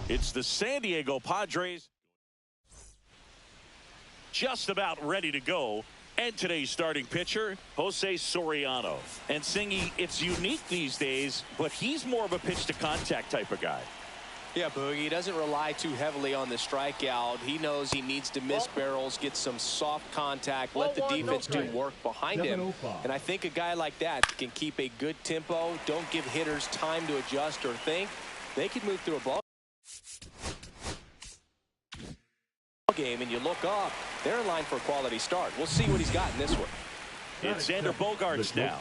It's the San Diego Padres just about ready to go. And today's starting pitcher, Jose Soriano. And Singy, it's unique these days, but he's more of a pitch-to-contact type of guy. Yeah, Boogie, he doesn't rely too heavily on the strikeout. He knows he needs to miss barrels, get some soft contact, let the defense do work behind him. And I think a guy like that can keep a good tempo, don't give hitters time to adjust or think. They can move through a ball game, and you look up, they're in line for a quality start. We'll see what he's got in this one. It's Xander Bogaerts now.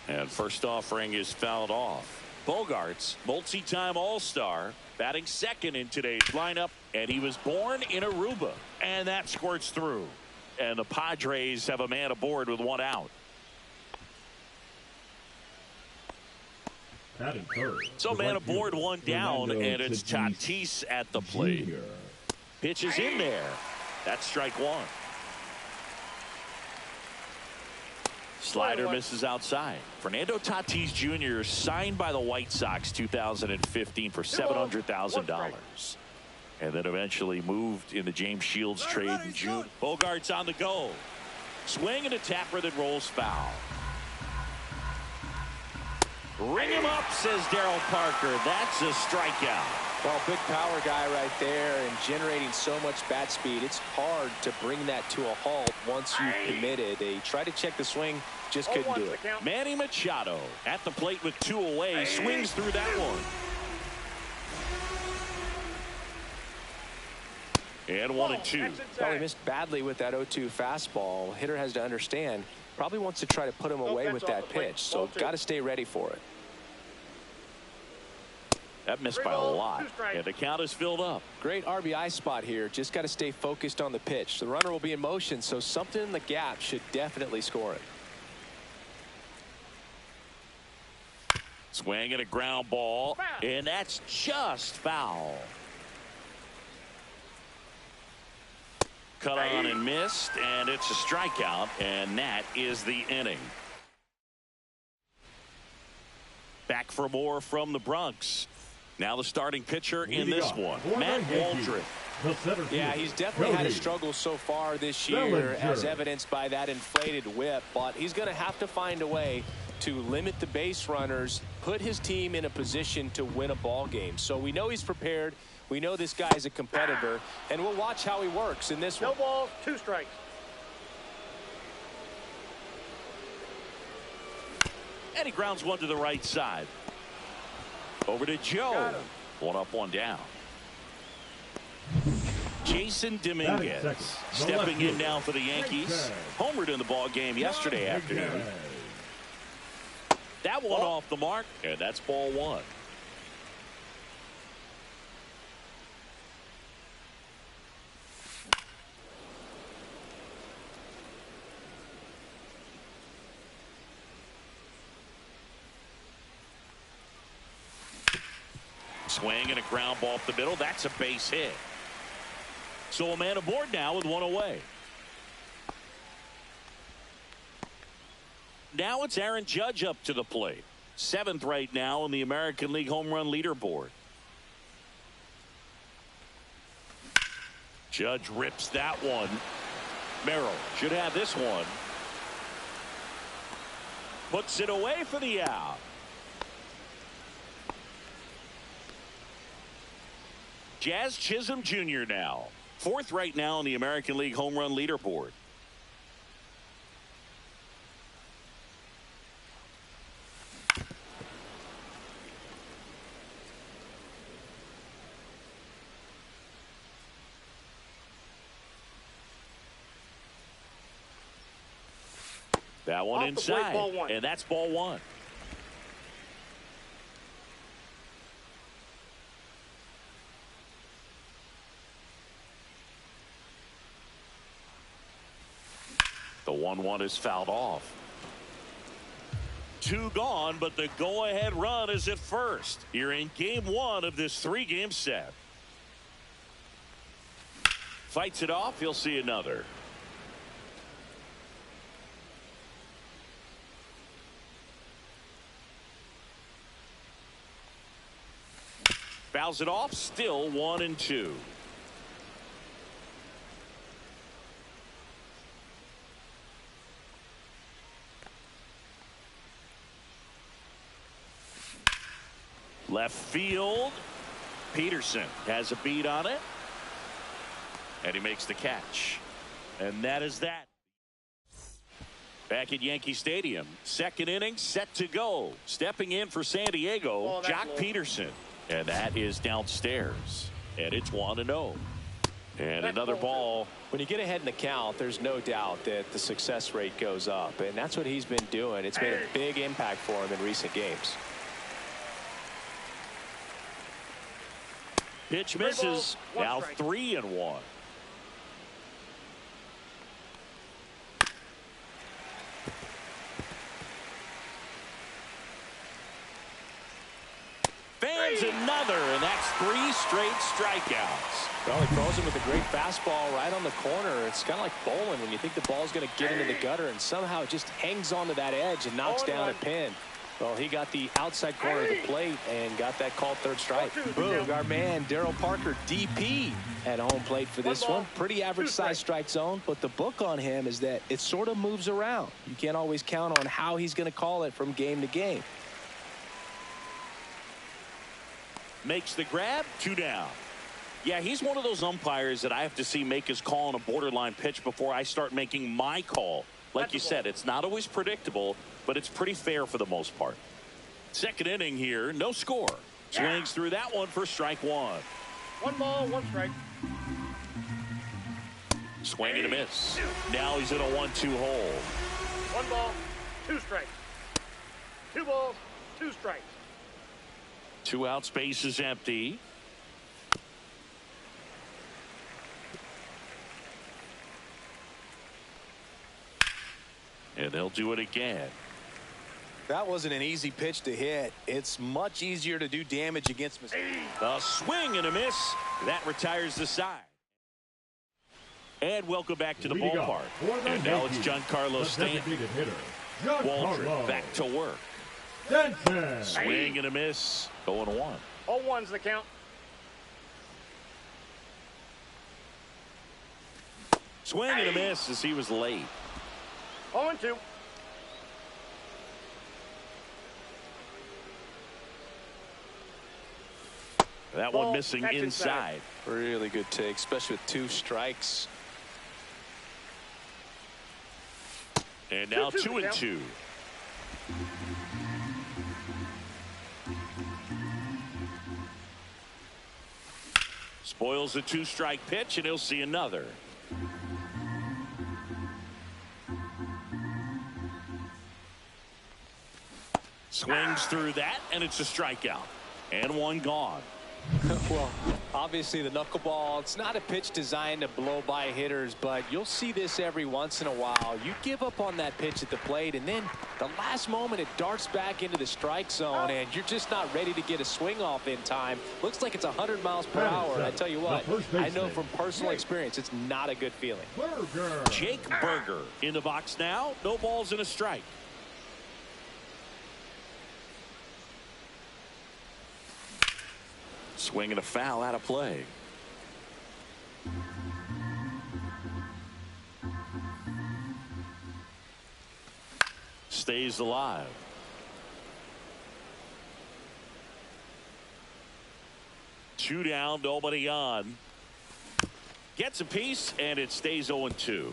And first offering is fouled off. Bogaerts, multi-time All-Star, batting second in today's lineup, and he was born in Aruba, and that squirts through. And the Padres have a man aboard with one out. So man aboard, one down, and it's Tatis at the plate. Pitch is in there. That's strike one. Slider misses outside. Fernando Tatis Jr. signed by the White Sox 2015 for $700,000. And then eventually moved in the James Shields trade in June. Bogaerts on the go. Swing and a tapper that rolls foul. Ring him up, says Darryl Parker. That's a strikeout. Well, big power guy right there and generating so much bat speed. It's hard to bring that to a halt once you've committed. They tried to check the swing, just couldn't do it. Manny Machado at the plate with two away. Swings through that one. And 1-2. Probably missed badly with that 0-2 fastball. Hitter has to understand. Probably wants to try to put him away with that pitch. So got to stay ready for it. That missed by a lot. And the count is filled up. Great RBI spot here. Just got to stay focused on the pitch. The runner will be in motion, so something in the gap should definitely score it. Swing and a ground ball. And that's just foul. Cut on and missed, and it's a strikeout, and that is the inning. Back for more from the Bronx. Now the starting pitcher in this one, Matt Waldrop. Yeah, he's definitely had a struggle so far this year, as evidenced by that inflated whip, but he's going to have to find a way to limit the base runners, put his team in a position to win a ball game. So we know he's prepared. We know this guy's a competitor, and we'll watch how he works in this one. No balls, 2 strikes. And he grounds one to the right side. Over to Joe. 1 up, 1 down. Jason Dominguez stepping in now for the Yankees. Homered in the ball game yesterday afternoon. That one off the mark, and that's ball 1. Swing and a ground ball up the middle. That's a base hit. So a man aboard now with 1 away. Now it's Aaron Judge up to the plate. 7th right now in the American League home run leaderboard. Judge rips that one. Merrill should have this one. Puts it away for the out. Jazz Chisholm Jr. now. 4th right now in the American League home run leaderboard. That one inside, and that's ball 1. 1-1 is fouled off. 2 gone, but the go-ahead run is at first. You're in game 1 of this 3-game set. Fights it off. He'll see another. Fouls it off. Still 1-2. Left field. Peterson has a beat on it. And he makes the catch. And that is that. Back at Yankee Stadium. Second inning set to go. Stepping in for San Diego, Jock Peterson. And that is downstairs. And it's 1-0. And another ball. When you get ahead in the count, there's no doubt that the success rate goes up. And that's what he's been doing. It's made a big impact for him in recent games. Pitch misses. Now 3-1. Fans another, and that's 3 straight strikeouts. Well, he throws him with a great fastball right on the corner. It's kind of like bowling when you think the ball's going to get into the gutter, and somehow it just hangs onto that edge and knocks down a pin. Well, he got the outside corner of the plate and got that called third strike. Boog, our man Darryl Parker, DP, at home plate for this one. Pretty average size strike zone, but the book on him is that it sort of moves around. You can't always count on how he's going to call it from game to game. Makes the grab. 2 down. Yeah, he's one of those umpires that I have to see make his call on a borderline pitch before I start making my call. Like you said, it's not always predictable, but it's pretty fair for the most part. Second inning here, no score. Swings through that one for strike 1. 1 ball, 1 strike. Swing and a miss. Now he's in a 1-2 hole. 1 ball, 2 strikes. 2 balls, 2 strikes. 2 outs, base is empty. And they'll do it again. That wasn't an easy pitch to hit. It's much easier to do damage against mistakes. A swing and a miss. That retires the side. And welcome back to the ballpark. And now it's Giancarlo Stanton. Waldron back to work. Swing and a miss. 0-1. 0-1's the count. Swing and a miss as he was late. 0-2. That one missing inside. Really good take, especially with 2 strikes. And now 2-2. Spoils the 2-strike pitch, and he'll see another. Swings through that, and it's a strikeout. And 1 gone. Well, obviously the knuckleball, it's not a pitch designed to blow by hitters, but you'll see this every once in a while. You give up on that pitch at the plate, and then the last moment it darts back into the strike zone, and you're just not ready to get a swing off in time. Looks like it's 100 miles per hour, and I tell you what, I know from personal experience it's not a good feeling. Jake Berger in the box now. No balls and a strike. Swing and a foul out of play. Stays alive. Two down, nobody on. Gets a piece, and it stays 0-2.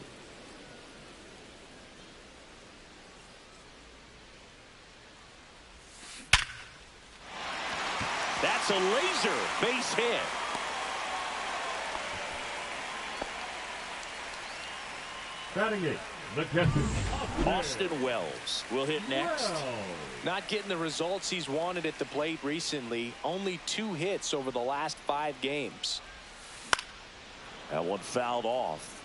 That's a laser base hit. Batting 8, the catcher, Austin Wells will hit next. Not getting the results he's wanted at the plate recently. Only 2 hits over the last 5 games. That one fouled off.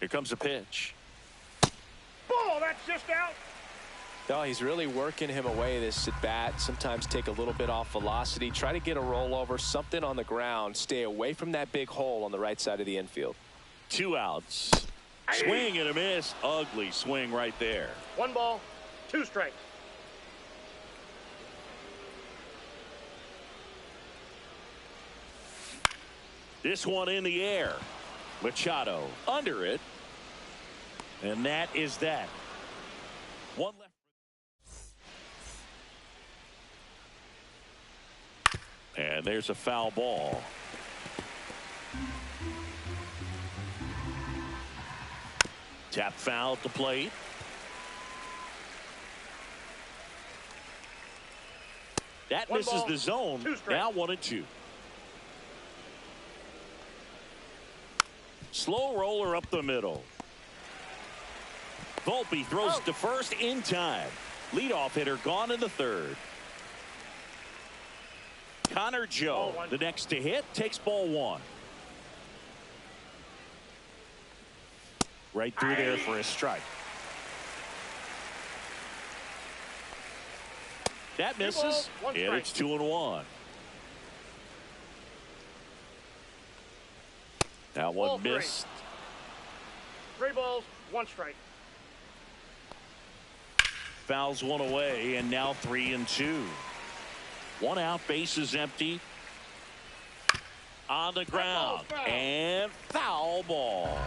Here comes a pitch. Ball, that's just out. No, he's really working him away this at bat. Sometimes take a little bit off velocity. Try to get a rollover, something on the ground. Stay away from that big hole on the right side of the infield. 2 outs. Swing and a miss. Ugly swing right there. 1 ball, 2 strikes. This one in the air. Machado under it. And that is that. One left. And there's a foul ball. Tap foul at the plate. That misses ball, the zone. 2 strikes. Now 1-2. Slow roller up the middle. Volpe throws to first in time. Leadoff hitter gone in the 3rd. Connor Joe, the next to hit, takes ball 1. Right through there for a strike. That misses, one and strike. it's 2-1. That one Ball 3. missed. 3 balls, 1 strike. Fouls one away, and now 3-2. 1 out, bases empty. On the ground, foul. and foul ball.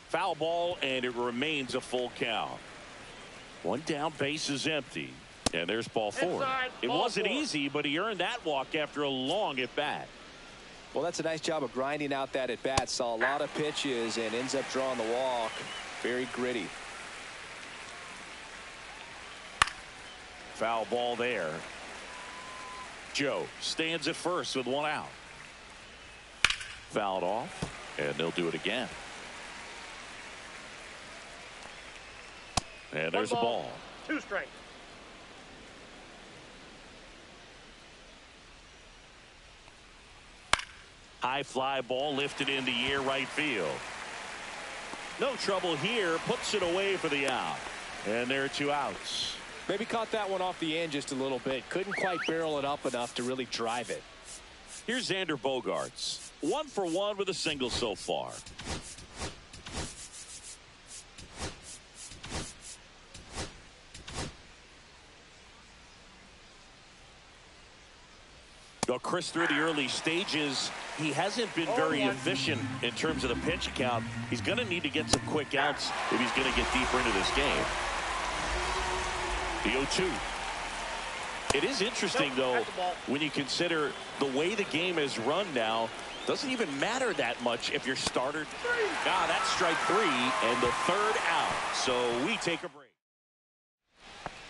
Foul ball, and it remains a full count. 1 down, bases empty. And there's ball 4. Inside, It ball wasn't 4. easy, but he earned that walk after a long at bat. Well, that's a nice job of grinding out that at bat. Saw a lot of pitches and ends up drawing the walk. Very gritty. Foul ball there. Joe stands at first with 1 out. Fouled off, and they'll do it again. And there's a ball. 2 strikes. High fly ball lifted in the air right field. No trouble here. Puts it away for the out. And there are 2 outs. Maybe caught that one off the end just a little bit. Couldn't quite barrel it up enough to really drive it. Here's Xander Bogaerts. 1 for 1 with a single so far. Well, Chris, through the early stages, he hasn't been very efficient in terms of the pitch count. He's going to need to get some quick outs if he's going to get deeper into this game. The 0-2. It is interesting, though, when you consider the way the game is run now. Doesn't even matter that much if you're starter. Ah, that's strike 3 and the 3rd out. So we take a break.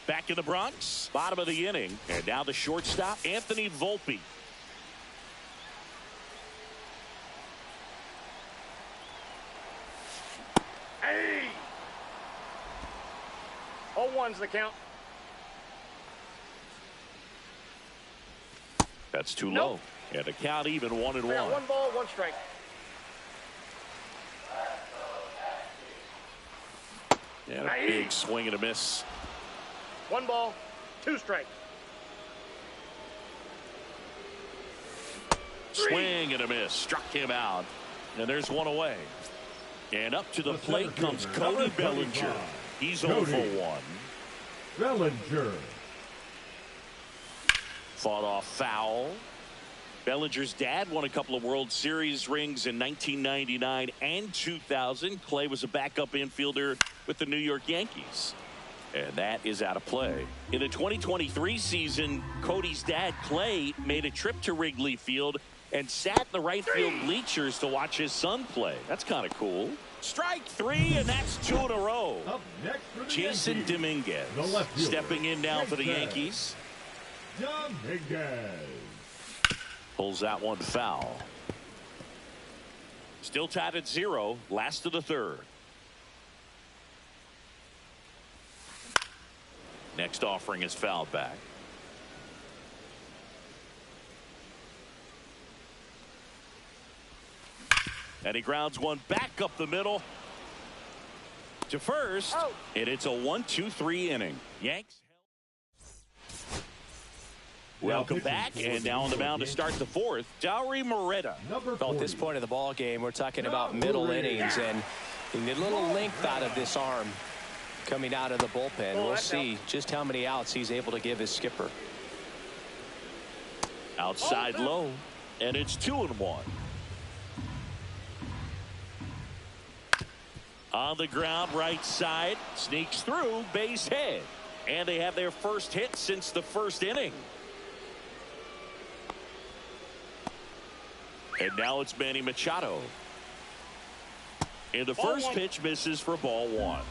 Back in the Bronx, bottom of the inning, and now the shortstop, Anthony Volpe. Hey! 0-1's the count. That's too low. And the count even 1-1. 1 ball, 1 strike. And a big swing and a miss. 1 ball, 2 strikes. Swing and a miss. Struck him out. And there's 1 away. And up to the plate comes Cody Bellinger. He's 0 for 1. Bellinger. Fought off foul. Bellinger's dad won a couple of World Series rings in 1999 and 2000. Clay was a backup infielder with the New York Yankees. And that is out of play. In the 2023 season, Cody's dad, Clay, made a trip to Wrigley Field and sat in the right field bleachers to watch his son play. That's kind of cool. Strike 3, and that's 2 in a row. Up next for the Jason Yankees, Dominguez the left fielder, stepping in now for the Yankees. Dominguez. Pulls that one foul. Still tied at 0. Last of the 3rd. Next offering is fouled back. And he grounds one back up the middle to first. And it's a 1-2-3 inning. Yanks. Welcome back, and now on the mound to start the fourth, Dauri Moreta. Well, at this point of the ball game, we're talking about middle innings, and you need a little length out of this arm coming out of the bullpen. We'll see just how many outs he's able to give his skipper. Outside low, and it's 2-1. On the ground, right side, sneaks through, base hit. And they have their first hit since the first inning. And now it's Manny Machado. And the first pitch misses for ball one.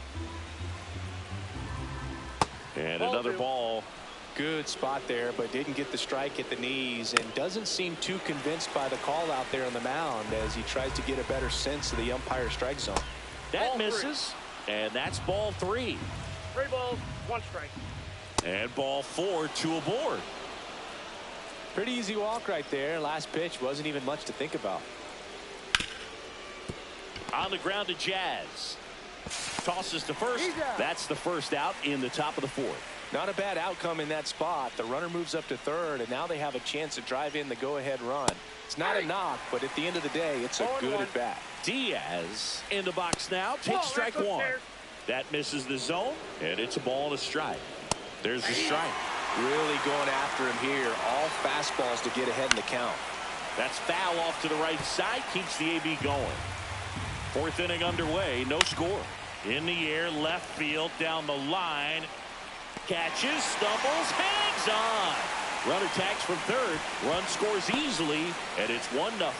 And another ball. Good spot there, but didn't get the strike at the knees, and doesn't seem too convinced by the call out there on the mound as he tries to get a better sense of the umpire strike zone. That misses, and that's ball three. 3 balls, 1 strike. And ball four, 2 aboard. Pretty easy walk right there. Last pitch wasn't even much to think about. On the ground to Jazz. Tosses to first. That's the first out in the top of the fourth. Not a bad outcome in that spot. The runner moves up to third, and now they have a chance to drive in the go-ahead run. It's not a knock, but at the end of the day, it's a good at bat. Diaz in the box now. Takes strike one. That misses the zone, and it's a ball and a strike. There's the strike. Really going after him here. All fastballs to get ahead in the count. That's foul off to the right side. Keeps the AB going. Fourth inning underway. No score. In the air, left field, down the line. Catches, stumbles, hangs on. Runner tags from third. Run scores easily, and it's 1-0.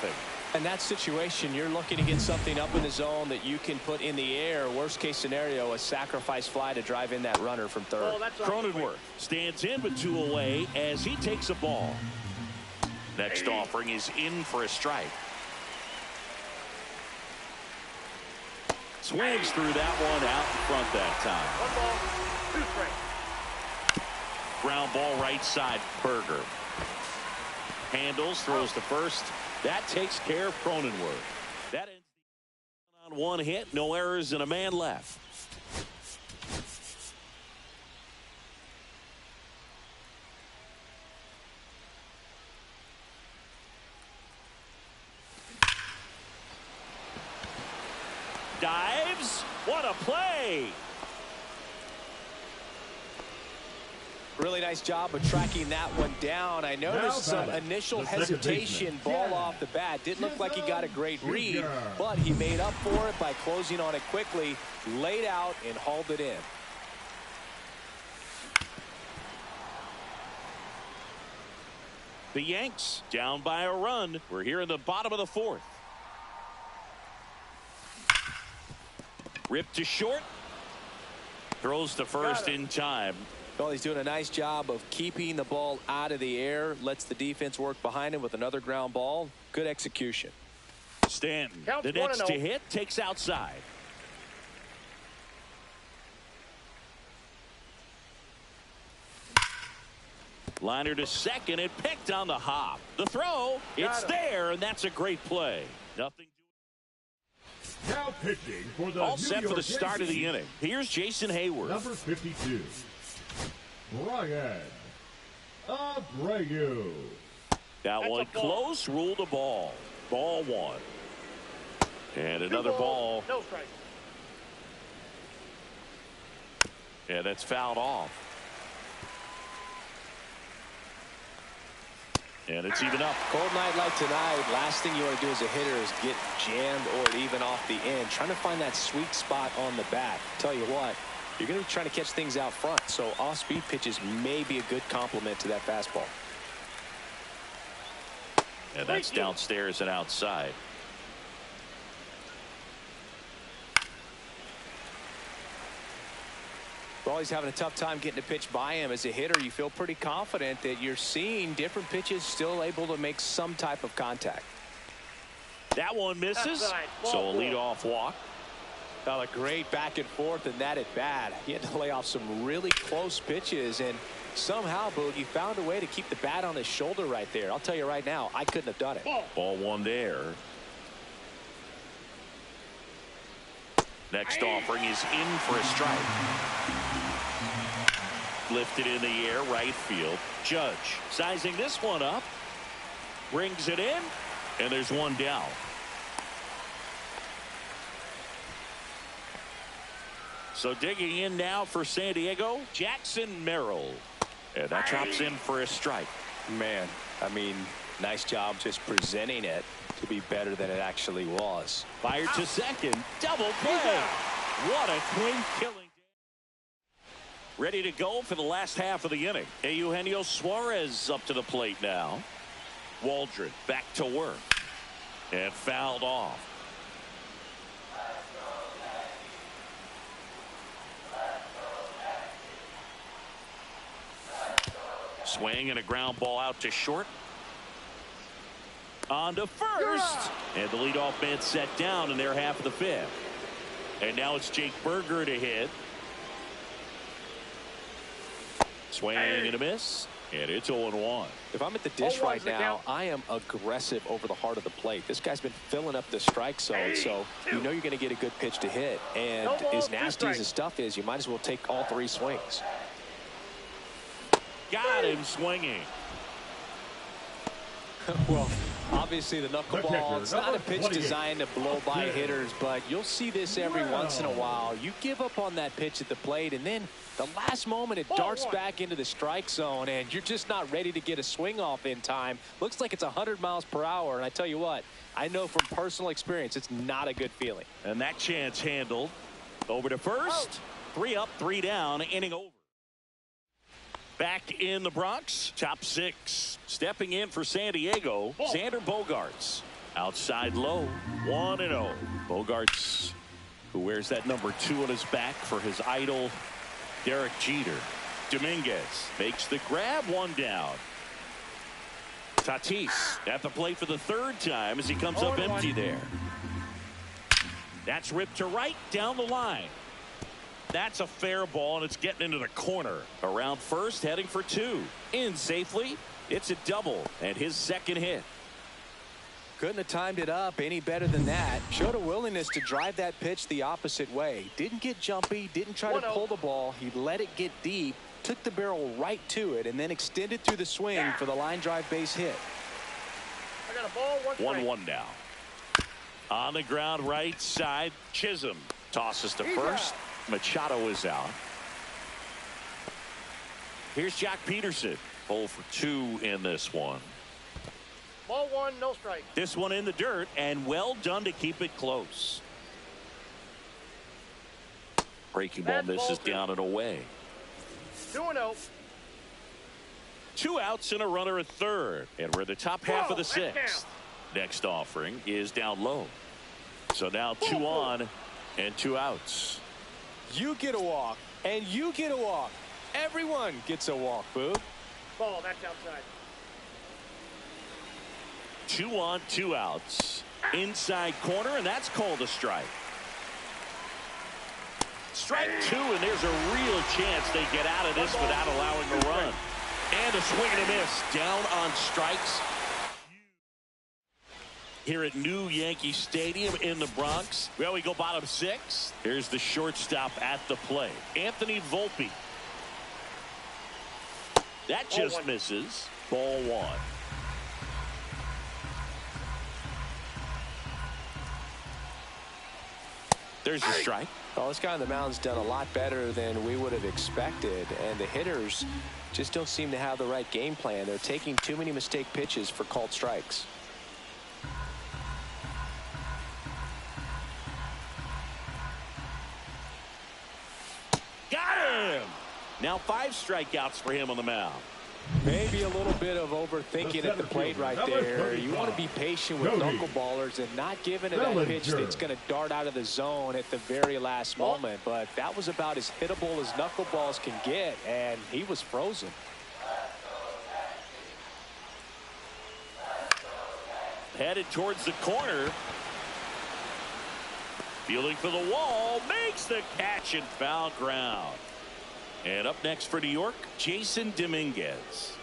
In that situation, you're looking to get something up in the zone that you can put in the air. Worst case scenario, a sacrifice fly to drive in that runner from third. Cronenworth stands in with 2 away as he takes a ball. Next offering is in for a strike. Swings through that one out in front that time. 1 ball, 2 strikes. Ground ball right side, Berger. Handles, throws to first. That takes care of Cronenworth. That ends on 1 hit, no errors, and a man left. Dives. What a play. Really nice job of tracking that one down. I noticed some initial hesitation, ball off the bat. Didn't look like he got a great read, but he made up for it by closing on it quickly, laid out, and hauled it in. The Yanks down by a run. We're here in the bottom of the fourth. Ripped to short. Throws to first in time. Well, he's doing a nice job of keeping the ball out of the air. Lets the defense work behind him with another ground ball. Good execution. Stanton, the next to hit, takes outside. Liner to second, and picked on the hop. The throw, it's there, and that's a great play. Nothing. Now pitching for the All set for the start of the inning. Here's Jason Hayward. Number 52, Brian Abreu. That one close, ruled a ball. Ball one. And another ball. No strike. Yeah, that's fouled off. And it's even up. Cold night like tonight, last thing you want to do as a hitter is get jammed or even off the end. Trying to find that sweet spot on the bat. Tell you what, you're going to be trying to catch things out front, so off-speed pitches may be a good complement to that fastball. And that's downstairs and outside. Well, he's having a tough time getting a pitch by him. As a hitter, you feel pretty confident that you're seeing different pitches still able to make some type of contact. That one misses, so a leadoff walk. Well, a great back and forth in that at bat. He had to lay off some really close pitches, and somehow, Boog, he found a way to keep the bat on his shoulder right there. I'll tell you right now, I couldn't have done it. Ball one there. Next offering is in for a strike. Lifted in the air, right field. Judge sizing this one up. Brings it in, and there's one down. So digging in now for San Diego, Jackson Merrill. And that drops in for a strike. Man, I mean, nice job just presenting it to be better than it actually was. Fired to second. Double play. What a clean killing. Ready to go for the last half of the inning. Eugenio Suarez up to the plate now. Waldron back to work. And fouled off. Swing and a ground ball out to short. On to first. And the leadoff man set down in their half of the fifth. And now it's Jake Berger to hit. Swing and a miss. And it's 0-1. If I'm at the dish right now, I am aggressive over the heart of the plate. This guy's been filling up the strike zone, so you know you're going to get a good pitch to hit. And as nasty as the stuff is, you might as well take all three swings. Got him swinging. Well, obviously the knuckleball, it's not a pitch designed to blow by hitters, but you'll see this every once in a while. You give up on that pitch at the plate, and then the last moment it darts back into the strike zone, and you're just not ready to get a swing off in time. Looks like it's 100 miles per hour, and I tell you what, I know from personal experience it's not a good feeling. And that chance handled. Over to first. 3 up, 3 down, inning over. Back in the Bronx, top 6. Stepping in for San Diego, Xander Bogaerts. Outside low, 1-0. Bogaerts, who wears that number 2 on his back for his idol, Derek Jeter. Dominguez makes the grab, 1 down. Tatis at the plate for the 3rd time as he comes up empty there. That's ripped to right, down the line. That's a fair ball, and it's getting into the corner. Around first, heading for 2. In safely. It's a double, and his 2nd hit. Couldn't have timed it up any better than that. Showed a willingness to drive that pitch the opposite way. Didn't get jumpy, didn't try to pull the ball. He let it get deep, took the barrel right to it, and then extended through the swing for the line drive base hit. I got a ball, 1-1 now. On the ground, right side, Chisholm tosses to first. Machado is out. Here's Jack Peterson. 0 for 2 in this one. Ball 1, no strike. This one in the dirt, and well done to keep it close. Breaking ball misses down and away. 2-0. 2 outs and a runner at third. And we're in the top half of the 6th. Next offering is down low. So now 2 on and 2 outs. You get a walk, and you get a walk. Everyone gets a walk, Boo. Ball, that's outside. 2 on, 2 outs. Inside corner, and that's called a strike. Strike 2, and there's a real chance they get out of this without allowing a run. And a swing and a miss. Down on strikes. Here at New Yankee Stadium in the Bronx. Well, we go bottom 6. Here's the shortstop at the plate, Anthony Volpe. That just misses. Ball 1. There's the strike. Well, this guy on the mound's done a lot better than we would have expected, and the hitters just don't seem to have the right game plan. They're taking too many mistake pitches for called strikes. Got him! Now 5 strikeouts for him on the mound. Maybe a little bit of overthinking at the plate right there. You want to be patient with knuckleballers and not giving it that pitch that's going to dart out of the zone at the very last moment. But that was about as hittable as knuckleballs can get, and he was frozen. Headed towards the corner. Fielding for the wall. Makes the catch and foul ground. And up next for New York, Jason Dominguez.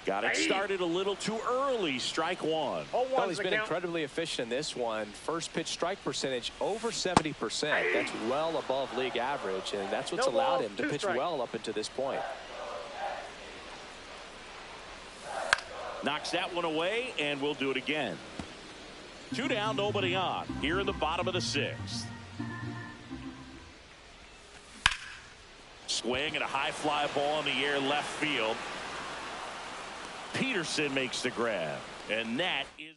Got it started a little too early. Strike one. Well, he's been incredibly efficient in this one. First pitch strike percentage over 70%. That's well above league average, and that's what's allowed him to pitch well up until this point. Knocks that one away, and we'll do it again. 2 down, nobody on. Here in the bottom of the 6th. Swing and a high fly ball in the air left field. Peterson makes the grab, and that is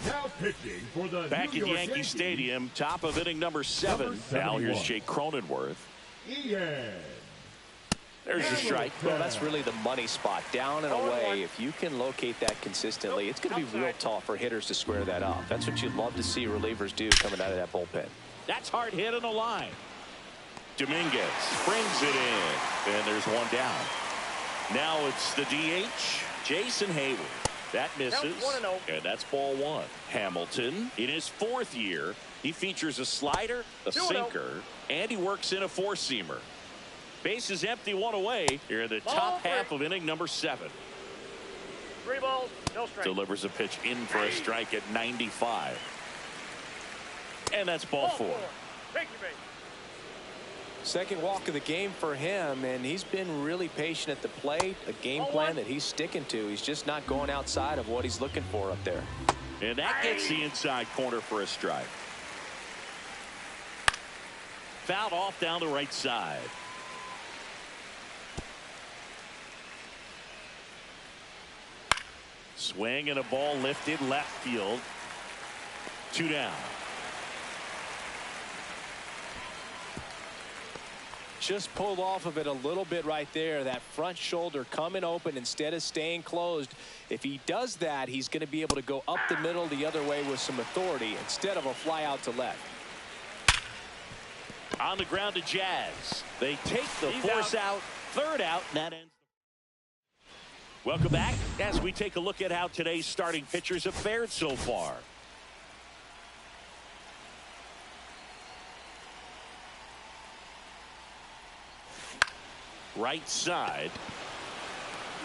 now pitching for the back at Yankee Stadium, top of inning number 7. Now here's Jake Cronenworth. There's a strike. Well, that's really the money spot. Down and away. If you can locate that consistently, it's going to be real tough for hitters to square that up. That's what you'd love to see relievers do coming out of that bullpen. That's hard hit on the line. Dominguez brings it in, and there's one down. Now it's the DH, Jason Hayward. That misses, and that's ball 1. Hamilton, in his 4th year, he features a slider, a sinker, and he works in a 4-seamer. Base is empty, 1 away here in the top half of inning number 7. 3 balls, no strike. Delivers a pitch in for a strike at 95. And that's ball 4. Take your base. Second walk of the game for him, and he's been really patient at the plate. A game plan that he's sticking to. He's just not going outside of what he's looking for up there. And that gets the inside corner for a strike. Fouled off down the right side. Swing and a ball lifted left field. 2 down. Just pulled off of it a little bit right there. That front shoulder coming open instead of staying closed. If he does that, he's going to be able to go up the middle the other way with some authority instead of a fly out to left. On the ground to Jazz. They take the force out. 3rd out, and that ends. Welcome back as we take a look at how today's starting pitchers have fared so far. Right side.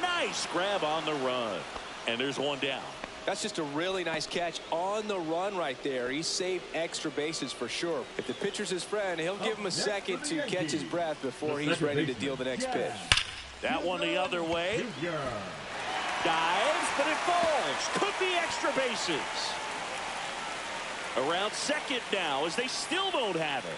Nice grab on the run. And there's one down. That's just a really nice catch on the run right there. He saved extra bases for sure. If the pitcher's his friend, he'll give him a second to catch his breath before he's ready to deal the next pitch. That one the other way. Dives, but it falls. Could be extra bases. Around second now as they still don't have it.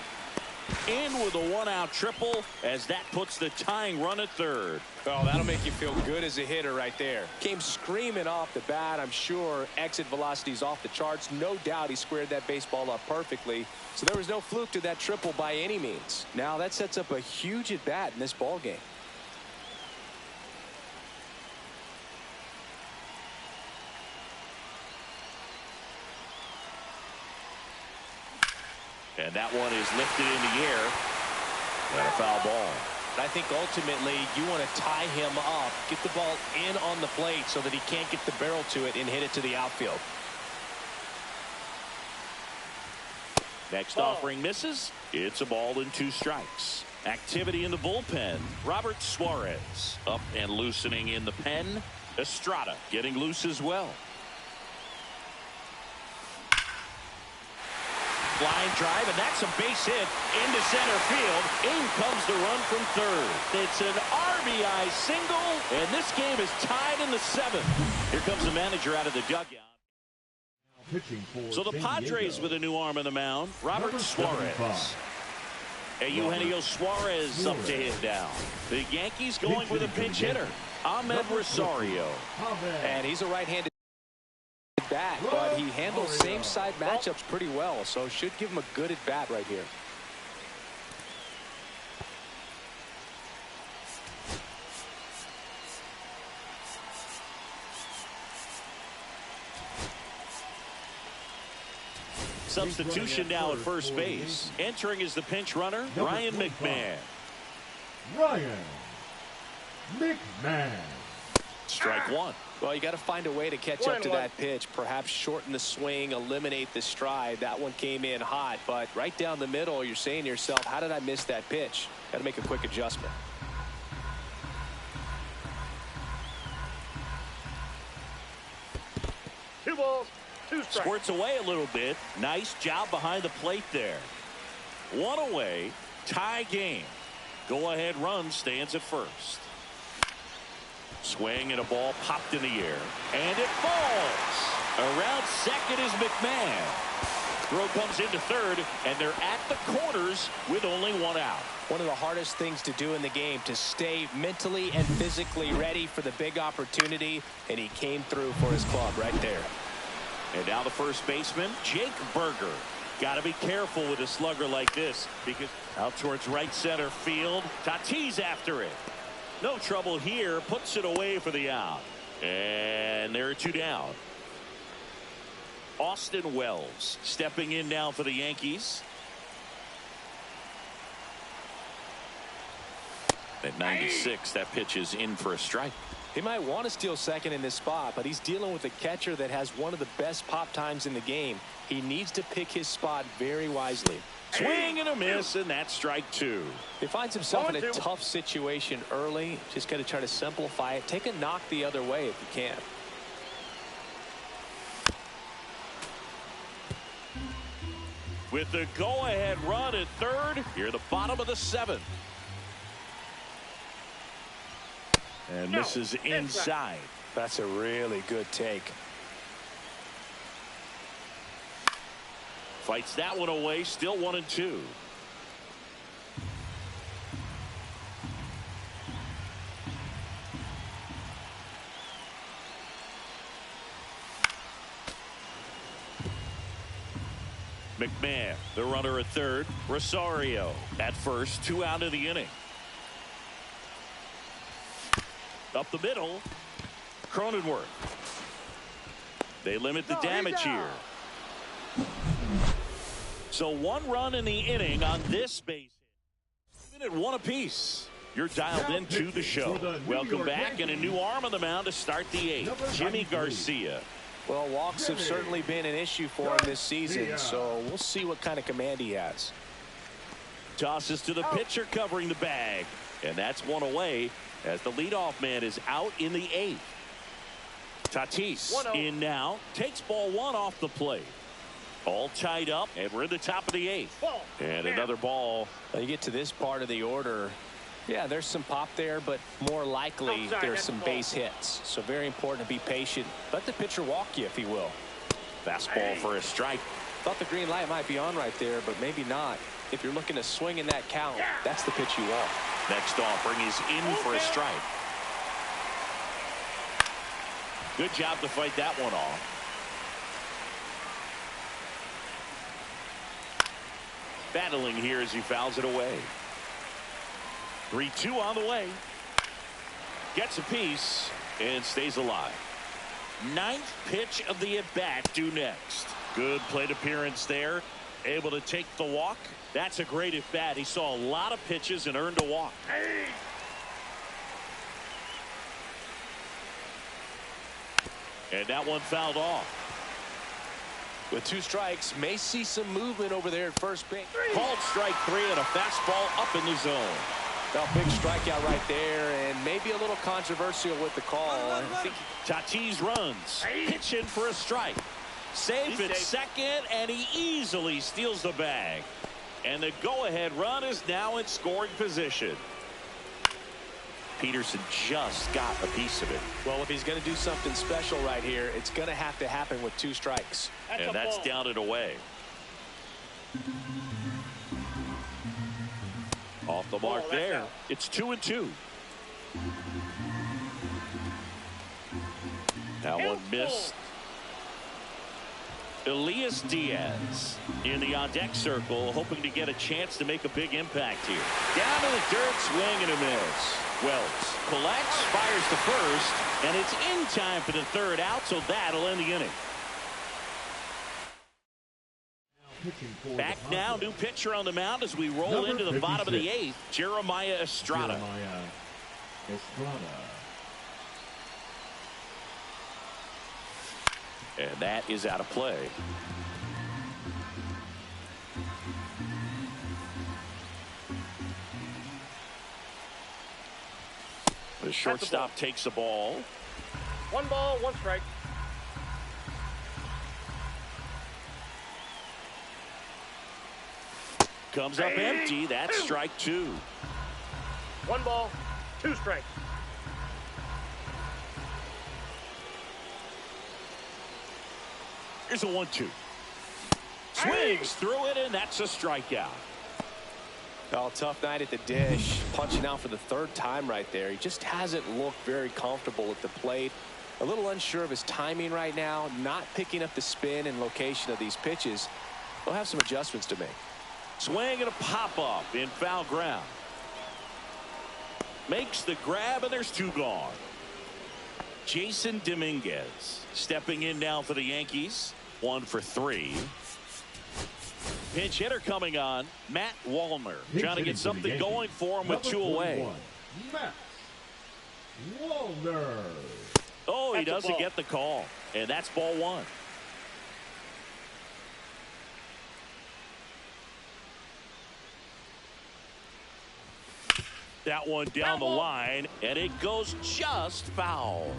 In with a 1-out triple as that puts the tying run at 3rd. Oh, that'll make you feel good as a hitter right there. Came screaming off the bat. I'm sure exit velocity's off the charts. No doubt he squared that baseball up perfectly. So there was no fluke to that triple by any means. Now that sets up a huge at bat in this ball game. And that one is lifted in the air. And a foul ball. I think ultimately you want to tie him up, get the ball in on the plate so that he can't get the barrel to it and hit it to the outfield. Next offering misses. It's a ball and 2 strikes. Activity in the bullpen. Robert Suarez up and loosening in the pen. Estrada getting loose as well. Line drive, and that's a base hit into center field. In comes the run from 3rd. It's an RBI single, and this game is tied in the 7th. Here comes the manager out of the dugout. So the Padres with a new arm on the mound. Robert Suarez. Eugenio Suarez up to hit down. The Yankees going with a pinch hitter. Ahmed Rosario. And he's a right-handed bat, but he handles same side matchups pretty well, so should give him a good at bat right here. Substitution now at first base. Entering is the pinch runner, Ryan McMahon. Ryan McMahon. Strike 1. Well, you got to find a way to catch up to that pitch. Perhaps shorten the swing, eliminate the stride. That one came in hot, but right down the middle, you're saying to yourself, how did I miss that pitch? Got to make a quick adjustment. balls, two strikes. Squirts away a little bit. Nice job behind the plate there. One away. Tie game. Go-ahead run stands at first. Swing and a ball popped in the air. And it falls. Around second is McMahon. Throw comes into third, and they're at the corners with only one out. One of the hardest things to do in the game, to stay mentally and physically ready for the big opportunity, and he came through for his club right there. And now the first baseman, Jake Berger. Got to be careful with a slugger like this, because out towards right center field. Tatis after it. No trouble here. Puts it away for the out. And there are two down. Austin Wells stepping in now for the Yankees. At 96, that pitch is in for a strike. He might want to steal second in this spot, but he's dealing with a catcher that has one of the best pop times in the game. He needs to pick his spot very wisely. Swing and a miss, and that's strike two. He finds himself in a tough situation early. Just got to try to simplify it. Take a knock the other way if you can. With the go-ahead run at third, here the bottom of the seventh. And misses inside. That's a really good take. Fights that one away, still 1-2. McMahon, the runner at third. Rosario at first, 2 out of the inning. Up the middle, Cronenworth. They limit the damage here. So 1 run in the inning on this base. Even at 1 apiece. You're dialed into the show. Welcome back, and a new arm on the mound to start the 8th. Jimmy Garcia. Well, walks have certainly been an issue for him this season, so we'll see what kind of command he has. Tosses to the pitcher covering the bag, and that's 1 away as the leadoff man is out in the 8th. Tatis in now, takes ball 1 off the plate. All tied up, and we're in the top of the 8th. And another ball. When you get to this part of the order, yeah, there's some pop there, but more likely there's some base hits. So very important to be patient. Let the pitcher walk you if he will. Fastball for a strike. Thought the green light might be on right there, but maybe not. If you're looking to swing in that count, that's the pitch you want. Next offering is in for a strike. Good job to fight that one off. Battling here as he fouls it away. 3-2 on the way. Gets a piece and stays alive. 9th pitch of the at-bat due next. Good plate appearance there. Able to take the walk. That's a great at-bat. He saw a lot of pitches and earned a walk. And that one fouled off. With 2 strikes, may see some movement over there at first base. Called strike 3 and a fastball up in the zone. Well, big strikeout right there, and maybe a little controversial with the call. I think Tatis runs. Pitch in for a strike. Safe at second, and he easily steals the bag. And the go-ahead run is now in scoring position. Peterson just got a piece of it. Well, if he's going to do something special right here, it's going to have to happen with 2 strikes. And that's down and away. Off the mark there. It's 2-2. That one missed. Elias Diaz in the on-deck circle, hoping to get a chance to make a big impact here. Down to the dirt, swing and a miss. Wells collects, fires to first, and it's in time for the 3rd out, so that'll end the inning. Back now, new pitcher on the mound as we roll into the bottom of the 8th, Jeremiah Estrada. And that is out of play. The shortstop takes the ball. 1 ball, 1 strike. Comes up empty. That's strike 2. 1 ball, 2 strikes. Here's a 1-2. Swings through it, and that's a strikeout. Oh, tough night at the dish. Punching out for the 3rd time right there. He just hasn't looked very comfortable at the plate. A little unsure of his timing right now. Not picking up the spin and location of these pitches. He'll have some adjustments to make. Swing and a pop-up in foul ground. Makes the grab, and there's 2 gone. Jason Dominguez stepping in now for the Yankees. 1 for 3. Pinch hitter coming on. Matt Wallner trying to get something going for him with 2 away. Matt Wallner. Oh, he doesn't get the call. And that's ball 1. That one down the line, and it goes just foul.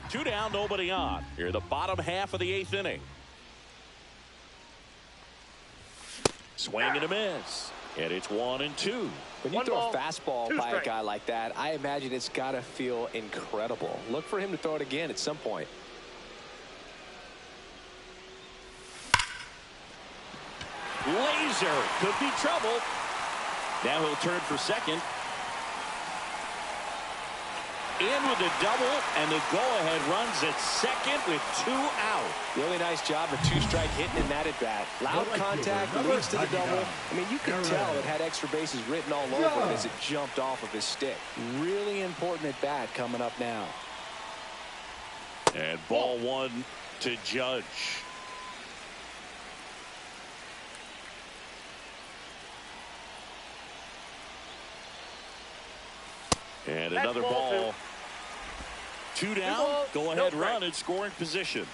2 down, nobody on. Here, the bottom half of the 8th inning. Swing and a miss. And it's 1-2. When you throw a fastball by a guy like that, I imagine it's got to feel incredible. Look for him to throw it again at some point. Laser could be trouble. Now he'll turn for second. In with a double, and the go-ahead runs at second with 2 out. Really nice job of 2-strike hitting in that at bat. Loud contact leads to the double. I mean, you can tell it had extra bases written all over it as it jumped off of his stick. Really important at bat coming up now. And ball 1 to Judge. And another ball. 2 down. Go ahead run in scoring position.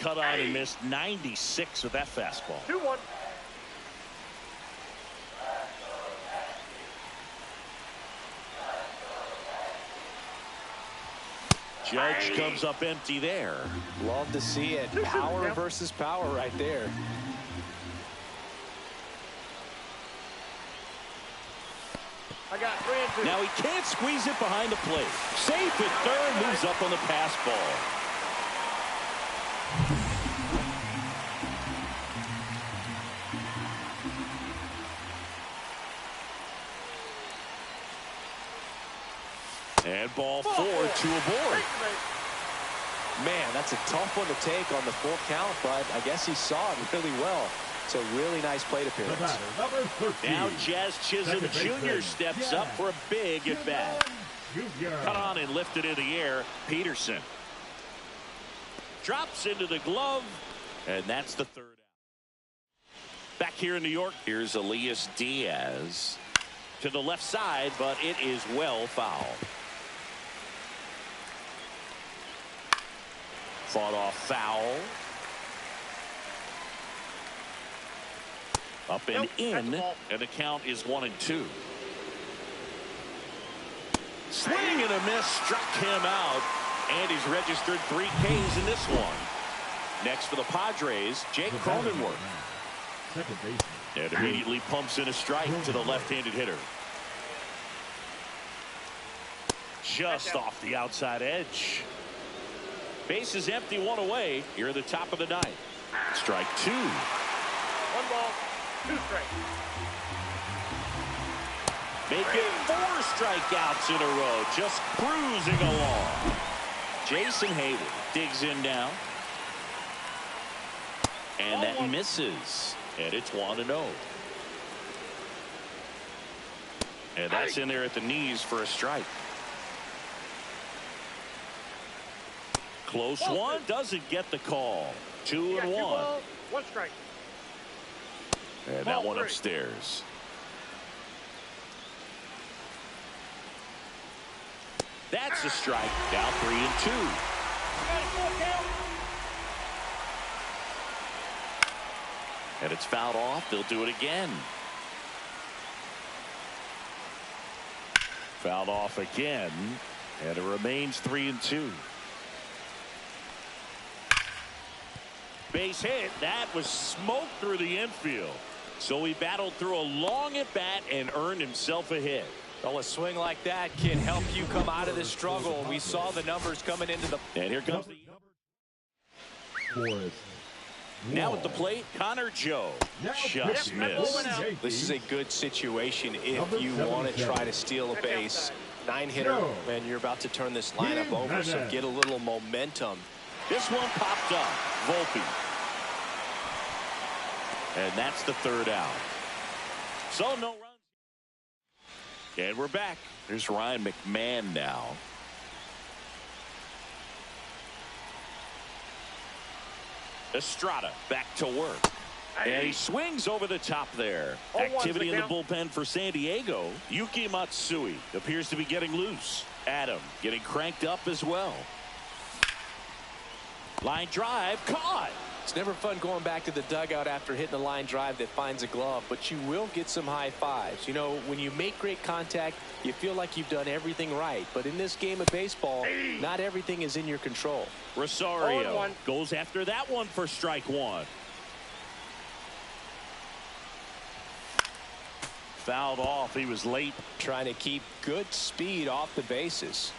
Cut on and missed 96 with that fastball. 2-1. Judge comes up empty there. Love to see it. Power versus power right there. I got 3 and 2. Now he can't squeeze it behind the plate. Safe at third, moves up on the pass ball. And ball 4, 2 aboard. Man, that's a tough one to take on the full count, but I guess he saw it really well. It's a really nice plate appearance. Now Jazz Chisholm Jr. steps up for a big at bat. Cut on and lifted in the air. Peterson drops into the glove, and that's the 3rd out. Back here in New York, here's Elias Diaz to the left side, but it is well foul. Fought off foul. Up and in, and the count is 1-2. Swing and a miss, struck him out, and he's registered 3 Ks in this one. Next for the Padres, Jake Cronenworth. And immediately pumps in a strike to the left-handed hitter. Just off the outside edge. Base is empty, 1 away. Here at the top of the 9th. Strike 2. 1 ball, 2 strikes. Making 4 strikeouts in a row, just cruising along. Jason Hayward digs in now. And that misses. And it's 1-0. And that's in there at the knees for a strike. Close one, doesn't get the call. 2-1. 1 strike. And that one upstairs. That's a strike. Now 3-2. And it's fouled off. They'll do it again. Fouled off again. And it remains 3-2. Base hit. That was smoked through the infield. So he battled through a long at bat and earned himself a hit. Well, a swing like that can help you come out of the struggle. We saw the numbers coming into the... And here comes now at the plate, Connor Joe. Just missed. This is a good situation if you want to try to steal a base. 9-hitter, and you're about to turn this lineup over, so get a little momentum. This one popped up. Volper. And that's the third out. So no runs. And we're back. There's Ryan McMahon now. Estrada back to work. And he swings over the top there. Activity in the bullpen for San Diego. Yuki Matsui appears to be getting loose. Adam getting cranked up as well. Line drive caught. It's never fun going back to the dugout after hitting a line drive that finds a glove, but you will get some high fives. You know, when you make great contact, you feel like you've done everything right. But in this game of baseball, not everything is in your control. Rosario goes after that one for strike one. Fouled off. He was late. Trying to keep good speed off the bases.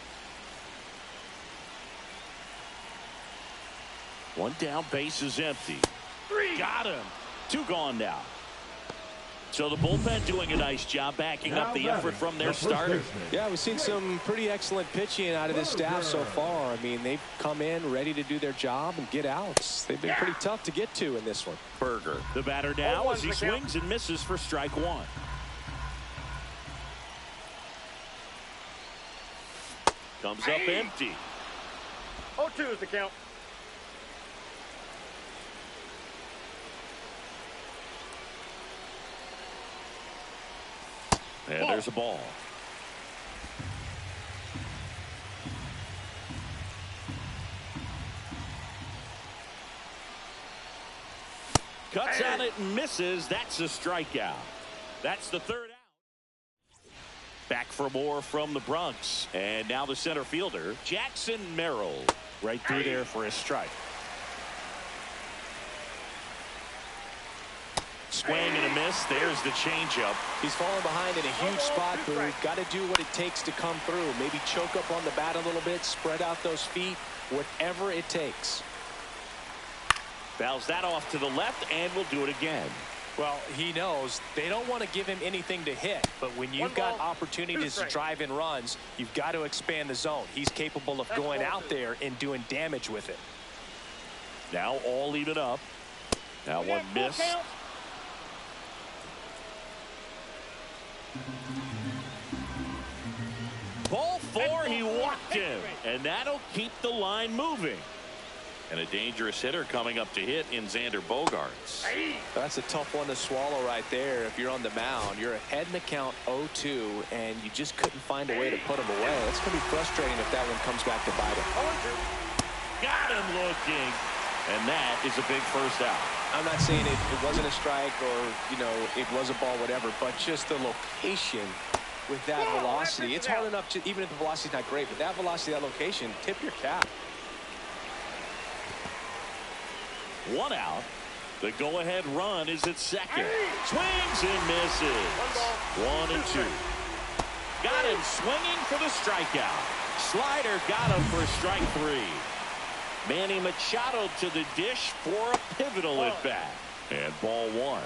One down, base is empty. Got him. Two gone now. So the bullpen doing a nice job backing up the effort from their starter. Yeah, we've seen some pretty excellent pitching out of this staff so far. I mean, they've come in ready to do their job and get outs. They've been pretty tough to get to in this one. Berger, the batter now, as he swings and misses for strike one. Comes up empty. 0-2 is the count. And there's a ball. Cuts on it and misses. That's a strikeout. That's the third out. Back for more from the Bronx. And now the center fielder, Jackson Merrill. Right through there for a strike. Swing and a miss. There's the changeup. He's falling behind in a huge spot, but got to do what it takes to come through. Maybe choke up on the bat a little bit, spread out those feet, whatever it takes. Fouls that off to the left, and will do it again. Well, he knows they don't want to give him anything to hit, but when you've got opportunities to drive in runs, you've got to expand the zone. He's capable of going out there and doing damage with it. Now all even up. That one missed. Ball four, he walked him, and that'll keep the line moving. And a dangerous hitter coming up to hit in Xander Bogaerts. That's a tough one to swallow right there. If you're on the mound, you're ahead in the count 0-2, and you just couldn't find a way to put him away. It's going to be frustrating if that one comes back to bite him. Got him looking, and that is a big first out. I'm not saying it wasn't a strike or, you know, it was a ball, whatever, but just the location with that velocity. It's hard enough to, even if the velocity's not great, but that velocity, that location, tip your cap. One out. The go-ahead run is at second. Swings and misses. 1-2. Got him swinging for the strikeout. Slider got him for strike three. Manny Machado to the dish for a pivotal at bat. And ball one.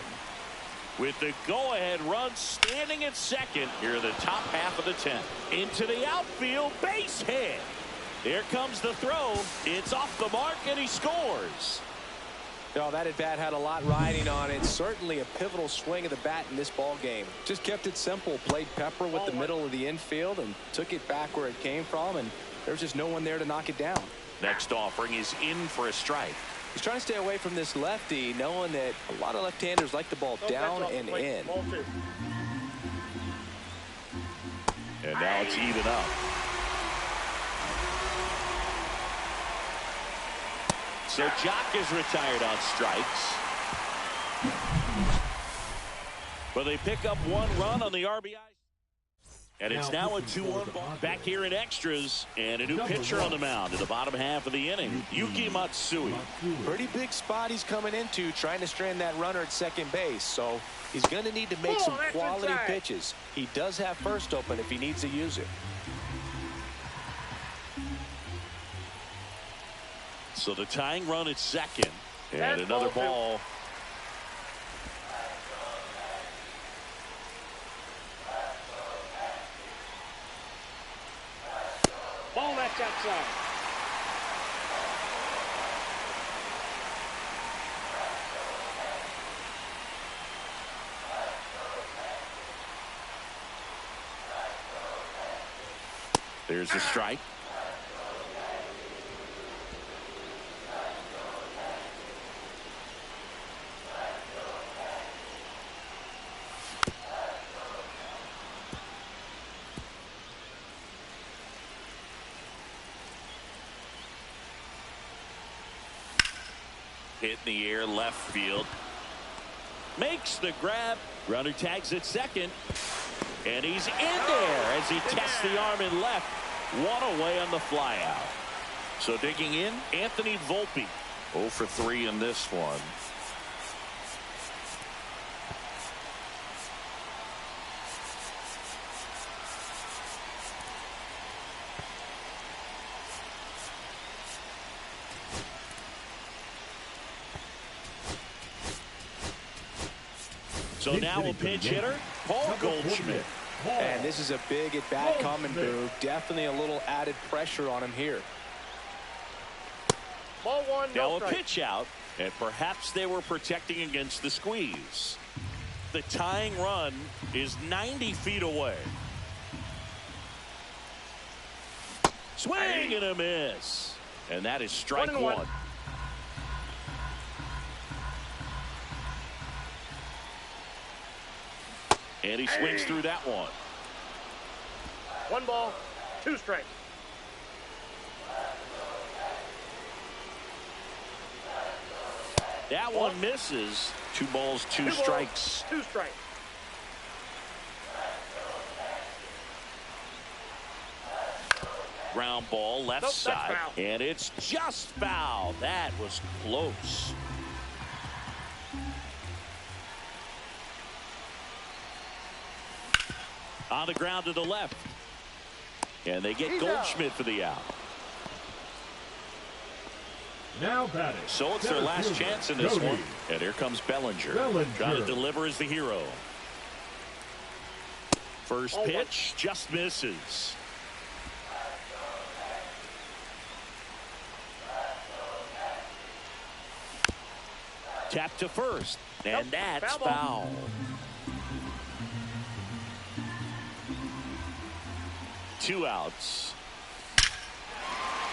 With the go-ahead run standing at second, here are the top half of the 10th. Into the outfield, base hit. There comes the throw. It's off the mark, and he scores. No, that at bat had a lot riding on it. Certainly a pivotal swing of the bat in this ball game. Just kept it simple. Played pepper with the middle of the infield and took it back where it came from, and there's just no one there to knock it down. Next offering is in for a strike. He's trying to stay away from this lefty, knowing that a lot of left-handers like the ball down and in. And now it's even up. So Jock is retired on strikes. But they pick up one run on the RBI. And it's now a 2-1 ball. Back here in extras, and a new pitcher on the mound in the bottom half of the inning, Yuki Matsui. Pretty big spot he's coming into, trying to strand that runner at second base. So he's going to need to make some quality pitches. He does have first open if he needs to use it. So the tying run at second, and another ball. Ball that's outside. There's a strike. Hit in the air, left field. Makes the grab. Runner tags at second. And he's in there as he tests the arm in left. One away on the flyout. So digging in, Anthony Volpe. 0 for 3 in this one. So now a pinch hitter, Paul Goldschmidt. And this is a big at-bat coming, Boo. Definitely a little added pressure on him here. Ball one, now a pitch out, and perhaps they were protecting against the squeeze. The tying run is 90 feet away. Swing and a miss. And that is strike one. And he swings through that one. 1 ball, 2 strikes. That one misses. 2 balls, 2 strikes. 2 strikes. Ground ball, left side. And it's just foul. That was close. On the ground to the left. And they get Goldschmidt for the out. Now batting. So it's their last chance in this one. And here comes Bellinger. Trying to deliver as the hero. First pitch just misses. Tap to first. And that's foul. Two outs.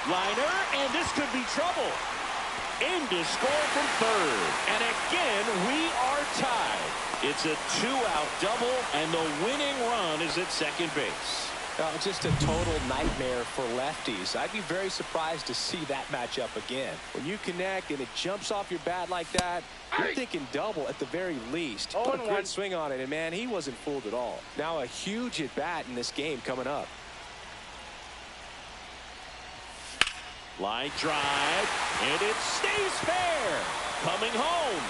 Reiner, and this could be trouble. In to score from third. And again, we are tied. It's a 2-out double, and the winning run is at second base. Just a total nightmare for lefties. I'd be very surprised to see that matchup again. When you connect and it jumps off your bat like that, you're thinking double at the very least. Put a great swing on it, and man, he wasn't fooled at all. Now a huge at bat in this game coming up. Line drive, and it stays fair. Coming home.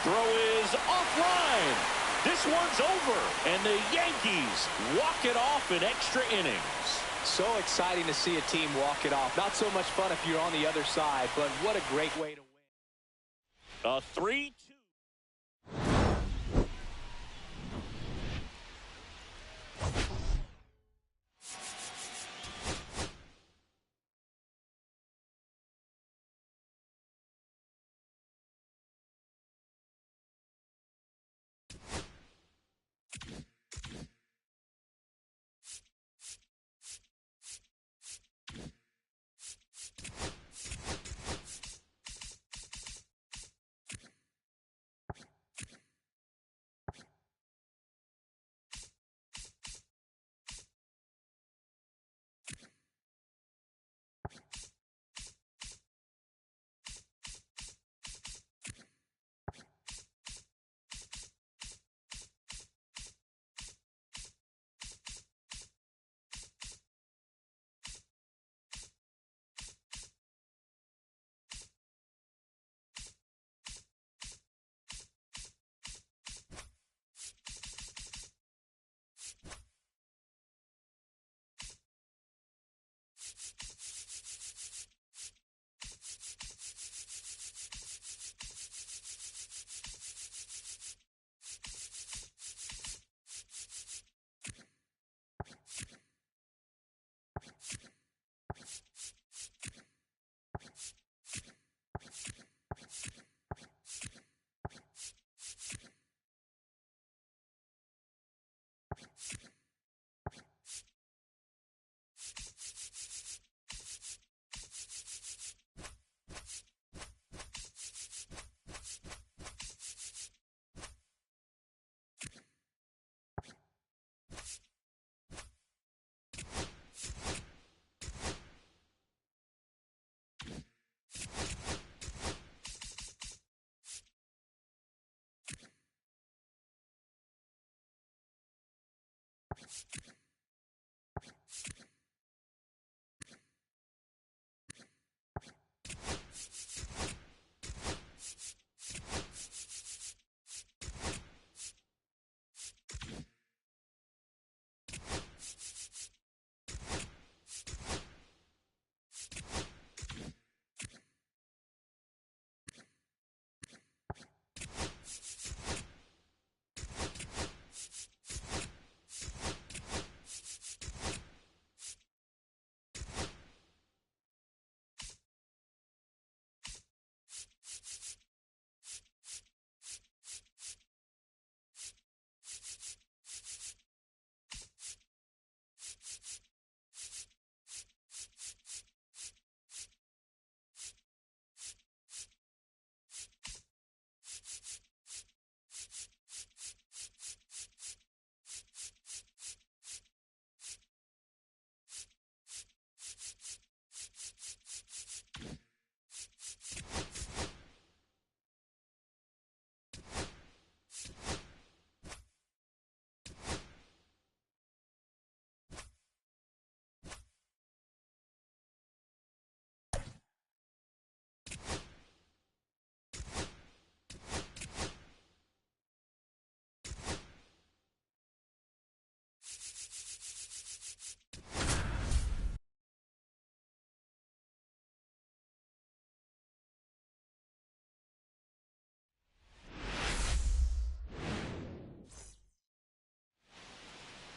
Throw is offline. This one's over, and the Yankees walk it off in extra innings. So exciting to see a team walk it off. Not so much fun if you're on the other side, but what a great way to win. A 3-2.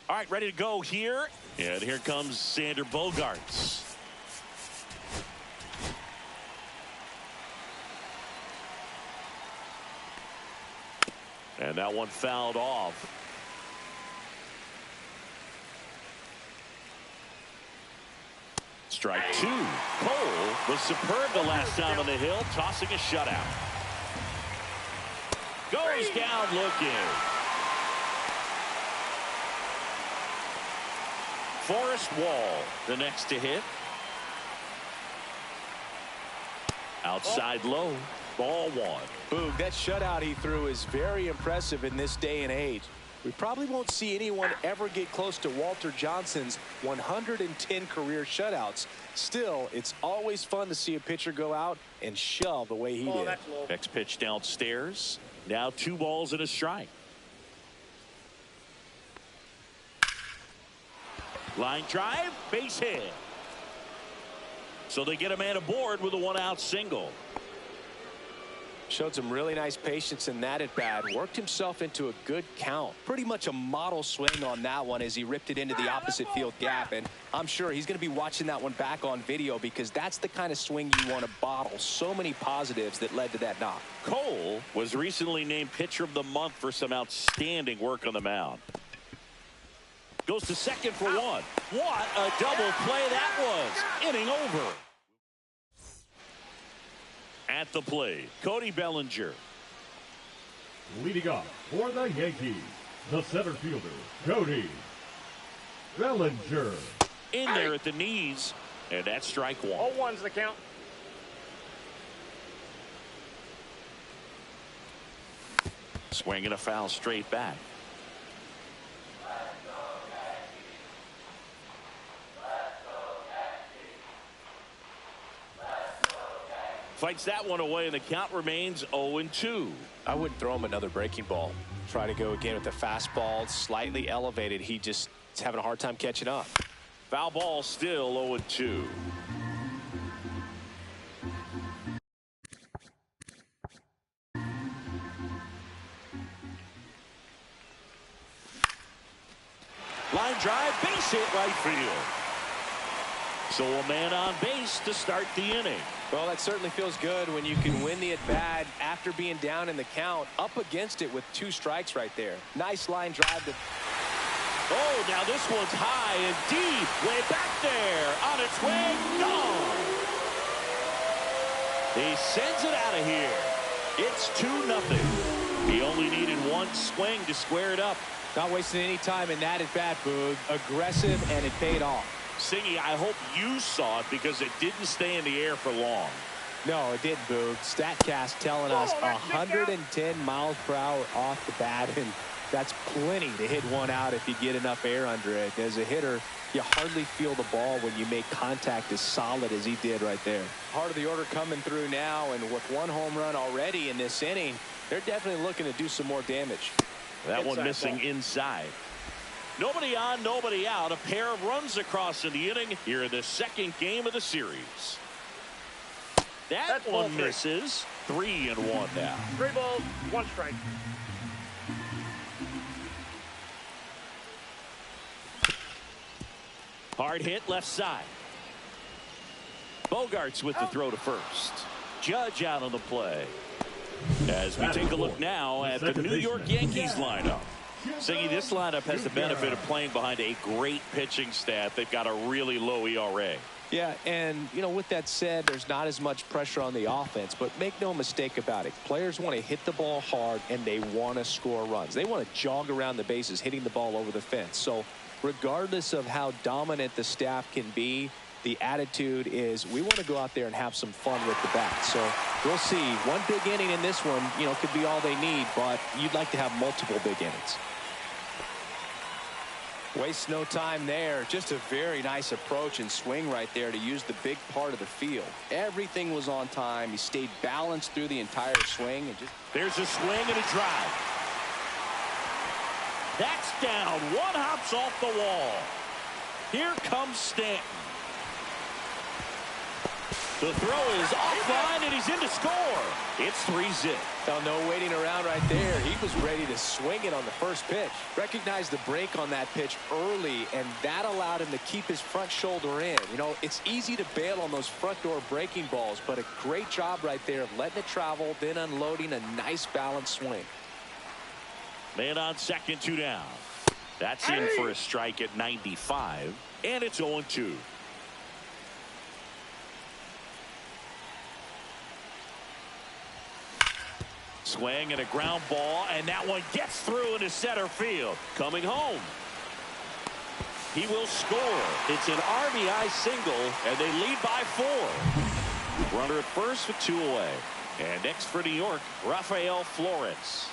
All right, ready to go here. And here comes Sander Bogaerts. And that one fouled off. Strike two. Cole was superb the last time on the hill, tossing a shutout. Goes down looking. Forrest Wall, the next to hit. Outside low, ball one. Boog, that shutout he threw is very impressive in this day and age. We probably won't see anyone ever get close to Walter Johnson's 110 career shutouts. Still, it's always fun to see a pitcher go out and shove the way he did. Next pitch downstairs. Now 2 balls and a strike. Line drive, base hit. So they get a man aboard with a 1-out single. Showed some really nice patience in that at bat. Worked himself into a good count. Pretty much a model swing on that one as he ripped it into the opposite field gap. And I'm sure he's going to be watching that one back on video because that's the kind of swing you want to bottle. So many positives that led to that knock. Cole was recently named Pitcher of the Month for some outstanding work on the mound. Goes to second for one. What a double play that was. Inning over. At the plate, Cody Bellinger. Leading off for the Yankees, the center fielder, Cody Bellinger. In there at the knees, and that's strike one. 0-1's the count. Swinging a foul straight back. Fights that one away, and the count remains 0-2. I wouldn't throw him another breaking ball. Try to go again with the fastball, slightly elevated. He just is having a hard time catching up. Foul ball, still 0-2. Line drive, base hit right field. So a man on base to start the inning. Well, that certainly feels good when you can win the at-bat after being down in the count, up against it with 2 strikes right there. Nice line drive to... Oh, now this one's high and deep, way back there, on its way, gone. He sends it out of here. It's 2-0. He only needed 1 swing to square it up. Not wasting any time in that at bat, Boog. Aggressive, and it paid off. Singy, I hope you saw it because it didn't stay in the air for long. No, it didn't, Boog. StatCast telling us 110 miles per hour off the bat, and that's plenty to hit one out if you get enough air under it. As a hitter, you hardly feel the ball when you make contact as solid as he did right there. Part of the order coming through now, and with one home run already in this inning, they're definitely looking to do some more damage. That one missing inside. Nobody on, nobody out. A pair of runs across in the inning here in the second game of the series. That one misses. 3-1 now. 3 balls, 1 strike. Hard hit left side. Bogarts with the throw to first. Judge out on the play. As we take a look now at the New York Yankees lineup. Singy, this lineup has the benefit of playing behind a great pitching staff. They've got a really low ERA. Yeah, and, you know, with that said, there's not as much pressure on the offense, but make no mistake about it. Players want to hit the ball hard, and they want to score runs. They want to jog around the bases, hitting the ball over the fence. So regardless of how dominant the staff can be, the attitude is we want to go out there and have some fun with the bat. So we'll see. One big inning in this one, you know, could be all they need, but you'd like to have multiple big innings. Waste no time there. Just a very nice approach and swing right there to use the big part of the field. Everything was on time. He stayed balanced through the entire swing. And just there's a swing and a drive. That's down. One hops off the wall. Here comes Stanton. The throw is offline, and he's in to score. It's 3-0. Oh, no waiting around right there. He was ready to swing it on the first pitch. Recognized the break on that pitch early, and that allowed him to keep his front shoulder in. You know, it's easy to bail on those front door breaking balls, but a great job right there of letting it travel, then unloading a nice balanced swing. Man on second, 2 down. That's in for a strike at 95, and it's 0-2. Swing and a ground ball, and that one gets through into center field. Coming home. He will score. It's an RBI single, and they lead by 4. Runner at first with 2 away. And next for New York, Rafael Flores.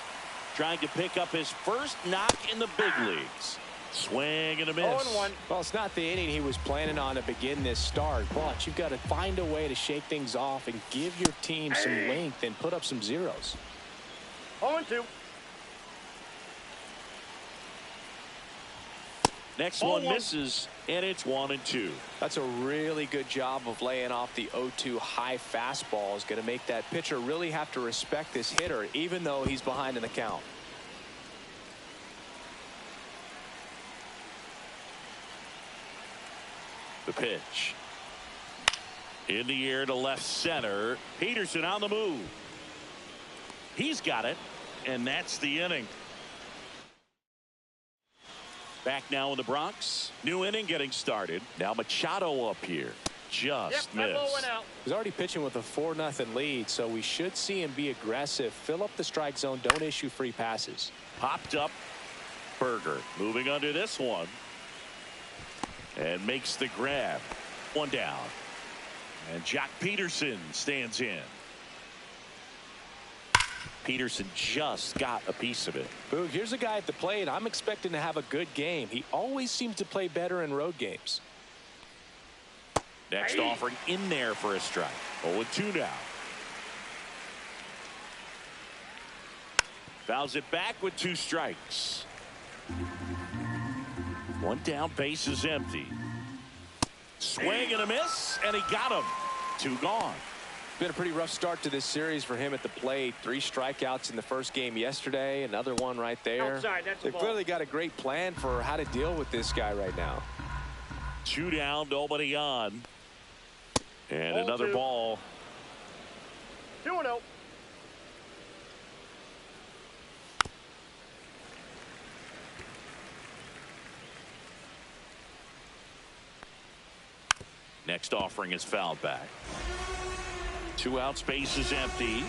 Trying to pick up his first knock in the big leagues. Swing and a miss. 0-1. Well, it's not the inning he was planning on to begin this start, but you've got to find a way to shake things off and give your team some length and put up some zeros. 0-2. Next one misses, and it's 1-2. That's a really good job of laying off the 0-2 high fastball. Is going to make that pitcher really have to respect this hitter, even though he's behind in the count. The pitch. In the air to left center. Peterson on the move. He's got it, and that's the inning. Back now in the Bronx. New inning getting started. Now Machado up here. Just missed. He's already pitching with a 4-0 lead, so we should see him be aggressive. Fill up the strike zone. Don't issue free passes. Popped up. Berger moving under this one. And makes the grab. 1 down. And Jack Peterson stands in. Peterson just got a piece of it. Boog, here's a guy at the plate. I'm expecting to have a good game. He always seems to play better in road games. Next offering in there for a strike. 0-2 now. Fouls it back with 2 strikes. 1 down, base is empty. Swing and a miss, and he got him. 2 gone. Been a pretty rough start to this series for him at the plate. 3 strikeouts in the first game yesterday. Another one right there. They've clearly got a great plan for how to deal with this guy right now. 2 down, nobody on. And another ball. 2-0. Next offering is fouled back. 2 out, space is empty.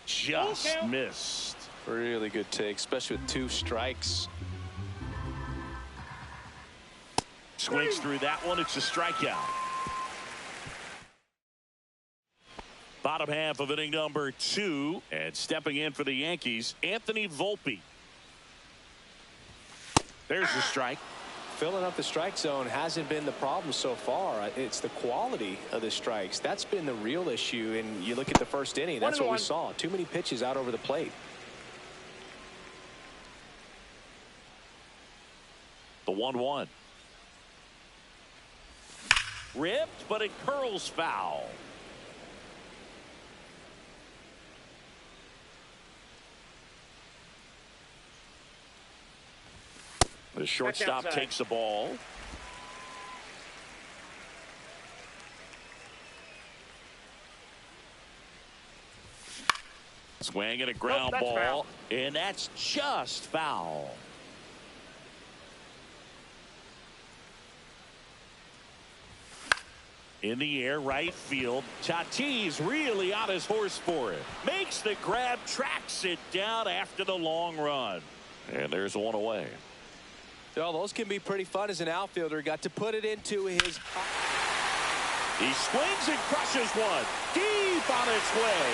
Just missed. Really good take, especially with 2 strikes. Swings through that one. It's a strikeout. Bottom half of inning number 2. And stepping in for the Yankees, Anthony Volpe. There's the strike. Filling up the strike zone hasn't been the problem so far. It's the quality of the strikes. That's been the real issue. And you look at the first inning, that's what we saw. Too many pitches out over the plate. The 1-1. Ripped, but it curls foul. The shortstop takes the ball. Swing and a ground ball. Foul. And that's just foul. In the air, right field. Tatis really on his horse for it. Makes the grab, tracks it down after the long run. And there's one away. Oh, those can be pretty fun as an outfielder. Got to put it into his... He swings and crushes one. Deep on its way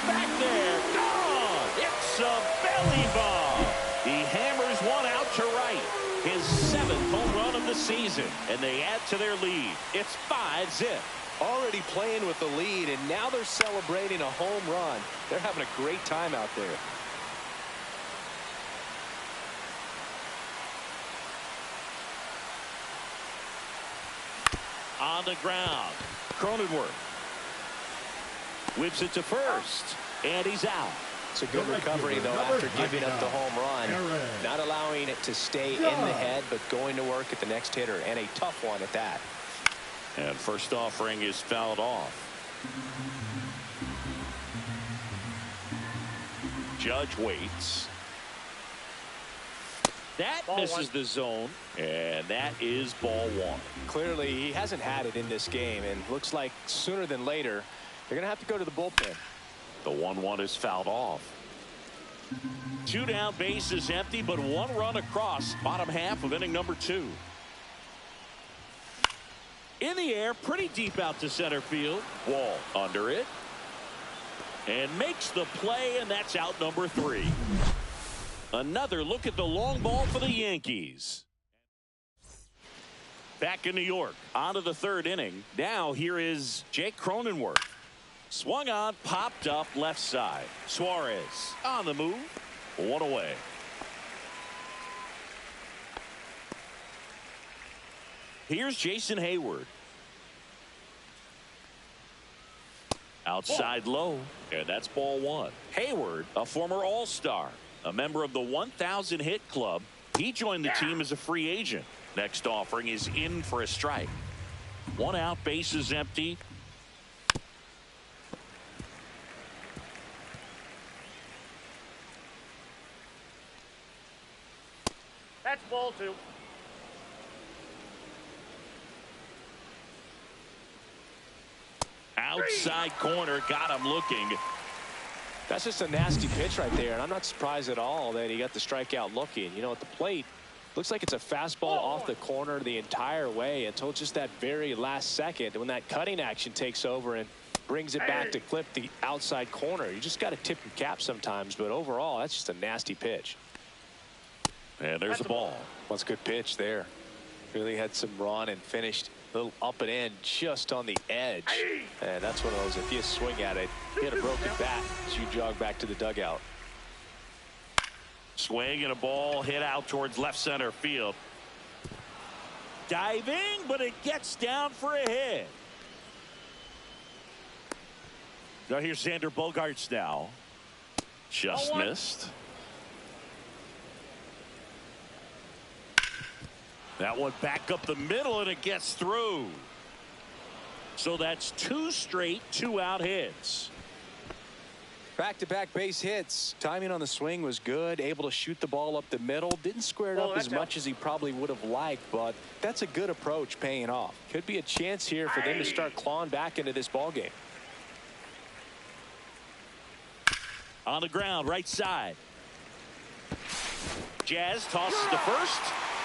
back there. Gone. It's a belly bomb. He hammers one out to right. His 7th home run of the season. And they add to their lead. It's 5-0. Already playing with the lead, and now they're celebrating a home run. They're having a great time out there. On the ground, Cronenworth whips it to first, and he's out. It's a good recovery, though, after giving up the home run. Not allowing it to stay in the head, but going to work at the next hitter, and a tough one at that. And first offering is fouled off. Judge waits. That misses the zone, and that is ball 1. Clearly, he hasn't had it in this game, and looks like sooner than later, they're going to have to go to the bullpen. The 1-1 is fouled off. 2 down, bases empty, but 1 run across. Bottom half of inning number 2. In the air, pretty deep out to center field. Wall under it. And makes the play, and that's out number 3. Another look at the long ball for the Yankees. Back in New York, on to the 3rd inning. Now here is Jake Cronenworth. Swung on, popped up left side. Suarez on the move. 1 away. Here's Jason Hayward. Outside low, and that's ball 1. Hayward, a former All-Star, a member of the 1,000 hit club. He joined the team as a free agent. Next offering is in for a strike. 1 out, bases empty. That's ball 2. Outside corner, got him looking. That's just a nasty pitch right there, and I'm not surprised at all that he got the strikeout looking. You know, at the plate, looks like it's a fastball off the corner the entire way until just that very last second when that cutting action takes over and brings it back to clip the outside corner. You just got to tip your cap sometimes, but overall, that's just a nasty pitch. And there's a ball. That's a good pitch there. Really had some run and finished a little up and in just on the edge. And that's one of those, if you swing at it, hit a broken bat as you jog back to the dugout. Swing and a ball hit out towards left center field. Diving, but it gets down for a hit. Now here's Xander Bogaerts now. Just missed. That one back up the middle, and it gets through. So that's 2 straight 2-out hits. Back-to-back base hits. Timing on the swing was good. Able to shoot the ball up the middle. Didn't square it up as much as he probably would have liked, but that's a good approach paying off. Could be a chance here for them to start clawing back into this ball game. On the ground, right side. Jazz tosses to first,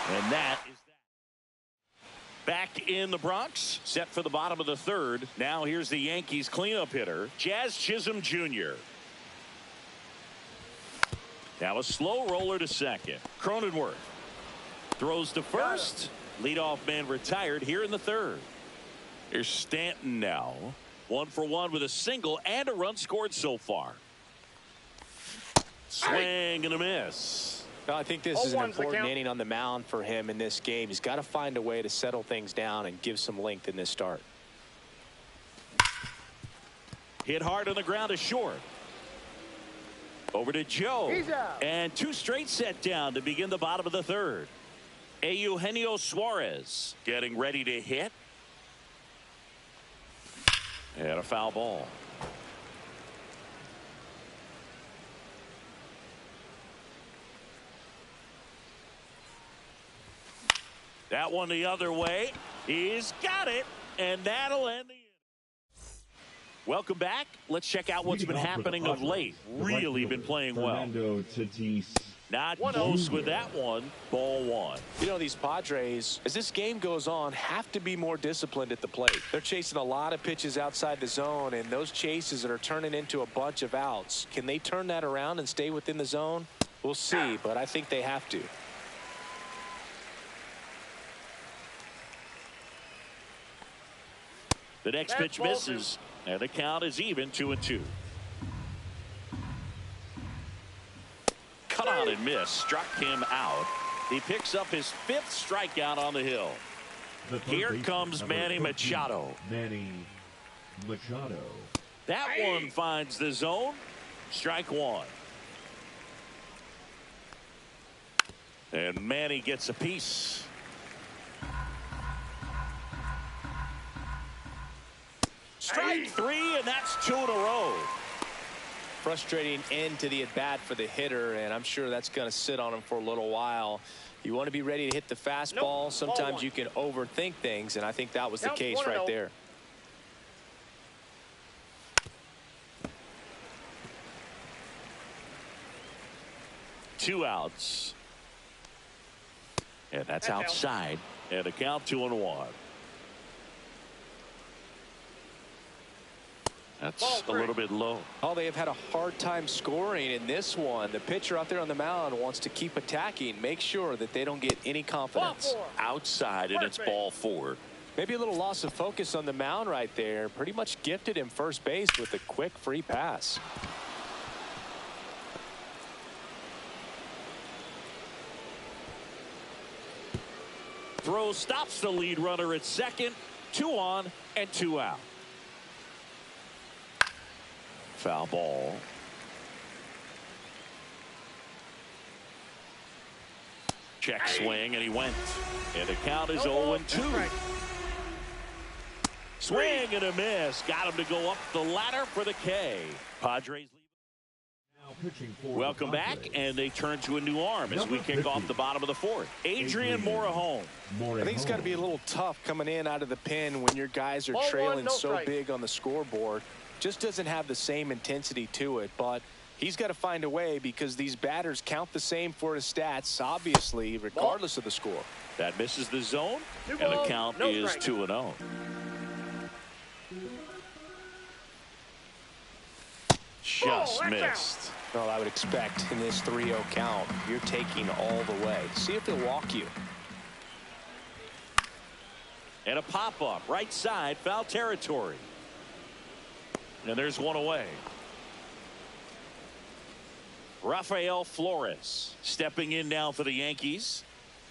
and that is that. Back in the Bronx, set for the bottom of the third. Now here's the Yankees cleanup hitter, Jazz Chisholm Jr. Now a slow roller to second. Cronenworth throws to first. Leadoff man retired here in the third. Here's Stanton now. 1 for 1 with a single and a run scored so far. Swing and a miss. I think this is an important inning on the mound for him in this game. He's got to find a way to settle things down and give some length in this start. Hit hard on the ground to short. Over to Joe. And 2 straight set down to begin the bottom of the third. Eugenio Suarez getting ready to hit. And a foul ball. That one the other way. He's got it. And that'll end the inning. Welcome back. Let's check out what's been happening of late. Really been playing well. Not close with that one. Ball 1. You know, these Padres, as this game goes on, have to be more disciplined at the plate. They're chasing a lot of pitches outside the zone, and those chases that are turning into a bunch of outs. Can they turn that around and stay within the zone? We'll see, but I think they have to. The next pitch misses, and the count is even 2-2. Cut on and miss, struck him out. He picks up his 5th strikeout on the hill. Here comes Manny Machado. That one finds the zone. Strike 1. And Manny gets a piece. Strike 3, and that's 2 in a row. Frustrating end to the at-bat for the hitter, and I'm sure that's going to sit on him for a little while. You want to be ready to hit the fastball. Sometimes you can overthink things, and I think that was the case right there. Two outs. And that's outside. And a count 2-1. That's a little bit low. Oh, they have had a hard time scoring in this one. The pitcher out there on the mound wants to keep attacking, make sure that they don't get any confidence. Outside, and it's ball 4. Maybe a little loss of focus on the mound right there. Pretty much gifted him first base with a quick free pass. Throw stops the lead runner at second. 2 on and 2 out. Foul ball. Check swing, and he went. And the count is 0-2. Swing and a miss. Got him to go up the ladder for the K. Padres leave. Welcome back, and they turn to a new arm as we kick off the bottom of the 4th. Adrian Morejon. I think it's got to be a little tough coming in out of the pen when your guys are trailing so big on the scoreboard. Just doesn't have the same intensity to it, but he's got to find a way because these batters count the same for his stats, obviously, regardless of the score. That misses the zone, and the count is 2-0. Just missed. Well, I would expect in this 3-0 count, you're taking all the way. See if they'll walk you. And a pop-up, right side, foul territory. And there's one away. Rafael Flores stepping in now for the Yankees.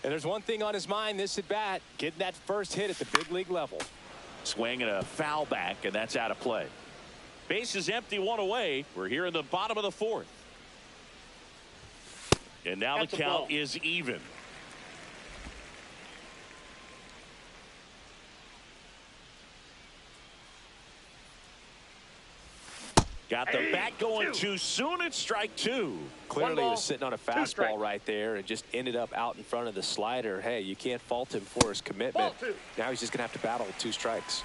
And there's one thing on his mind this at bat, getting that first hit at the big league level. Swing and a foul back, and that's out of play. Base is empty, 1 away. We're here in the bottom of the 4th. And now the count is even. Got the bat going too soon. It's strike 2. Clearly he was sitting on a fastball right there and just ended up out in front of the slider. Hey, you can't fault him for his commitment. Now he's just going to have to battle with 2 strikes.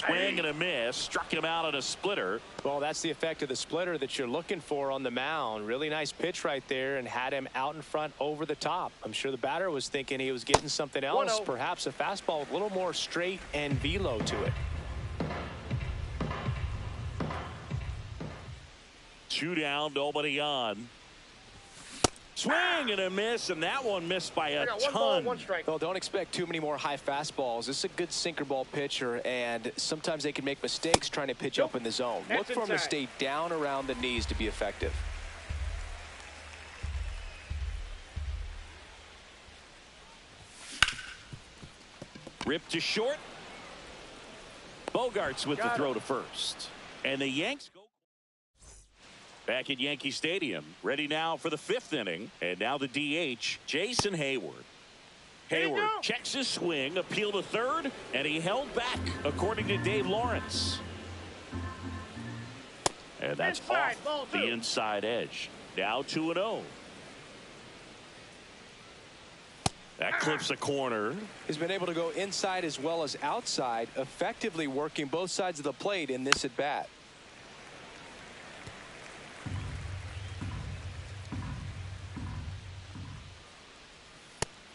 swing and a miss. Struck him out on a splitter. Well, that's the effect of the splitter that you're looking for on the mound. Really nice pitch right there and had him out in front over the top. I'm sure the batter was thinking he was getting something else, perhaps a fastball with a little more straight and velo to it. 2 down, nobody on. Swing and a miss, and that one missed by a ton. 1 ball, 1 strike. Well, don't expect too many more high fastballs. This is a good sinker ball pitcher, and sometimes they can make mistakes trying to pitch up in the zone. Look for him to stay down around the knees to be effective. Ripped to short. Bogarts with the throw to first. And the Yanks go back at Yankee Stadium. Ready now for the 5th inning. And now the DH, Jason Hayward. Hayward checks his swing, appeal to third, and he held back, according to Dave Lawrence. And that's off the inside edge. Now 2-0. That clips a corner. He's been able to go inside as well as outside, effectively working both sides of the plate in this at bat.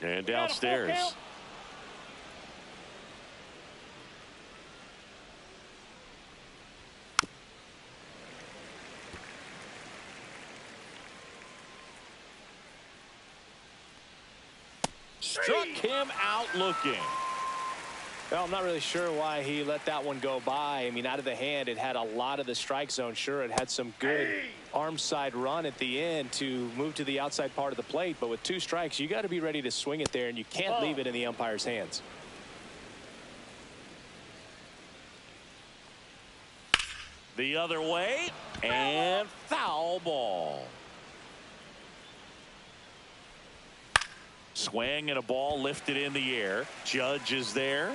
And downstairs. Struck him out looking. Well, I'm not really sure why he let that one go by. I mean, out of the hand, it had a lot of the strike zone. Sure, it had some good arm side run at the end to move to the outside part of the plate. But with 2 strikes, you got to be ready to swing it there, and you can't leave it in the umpire's hands. The other way, and foul ball. Swing and a ball lifted in the air. Judge is there.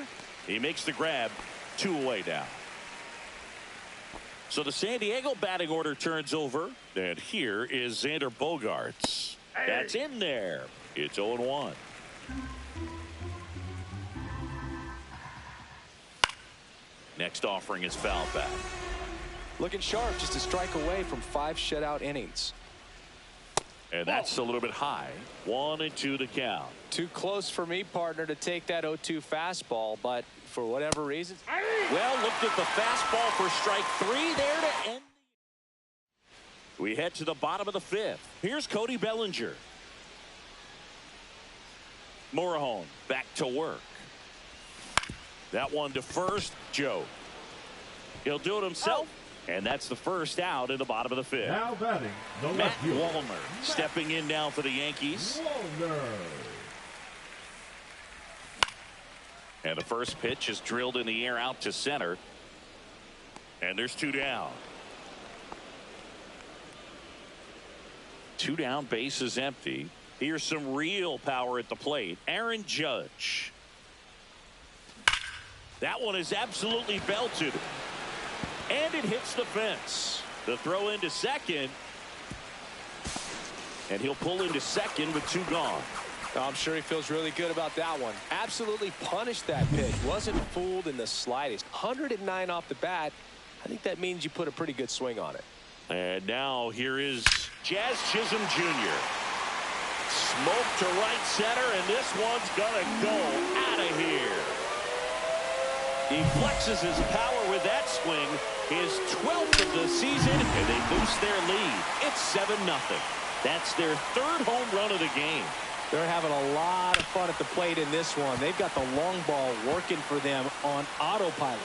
He makes the grab. 2 away now. So the San Diego batting order turns over. And here is Xander Bogaerts. That's in there. It's 0-1. Next offering is foul back. Looking sharp, just a strike away from 5 shutout innings. And that's a little bit high. 1-2 the count. Too close for me, partner, to take that 0-2 fastball, but for whatever reason. Well, looked at the fastball for strike 3 there to end. We head to the bottom of the 5th. Here's Cody Bellinger. Morejon back to work. That one to first, Joe. He'll do it himself. And that's the first out in the bottom of the 5th. Now batting, the Matt Volver stepping in now for the Yankees. Volver. And the first pitch is drilled in the air out to center. And there's 2 down. 2 down, base is empty. Here's some real power at the plate. Aaron Judge. That one is absolutely belted. And it hits the fence. The throw into second. And he'll pull into second with 2 gone. I'm sure he feels really good about that one. Absolutely punished that pitch. Wasn't fooled in the slightest. 109 off the bat. I think that means you put a pretty good swing on it. And now here is Jazz Chisholm Jr. Smoke to right center, and this one's gonna go out of here. He flexes his power with that swing, his 12th of the season, and they boost their lead. It's 7-0. That's their 3rd home run of the game. They're having a lot of fun at the plate in this one. They've got the long ball working for them on autopilot.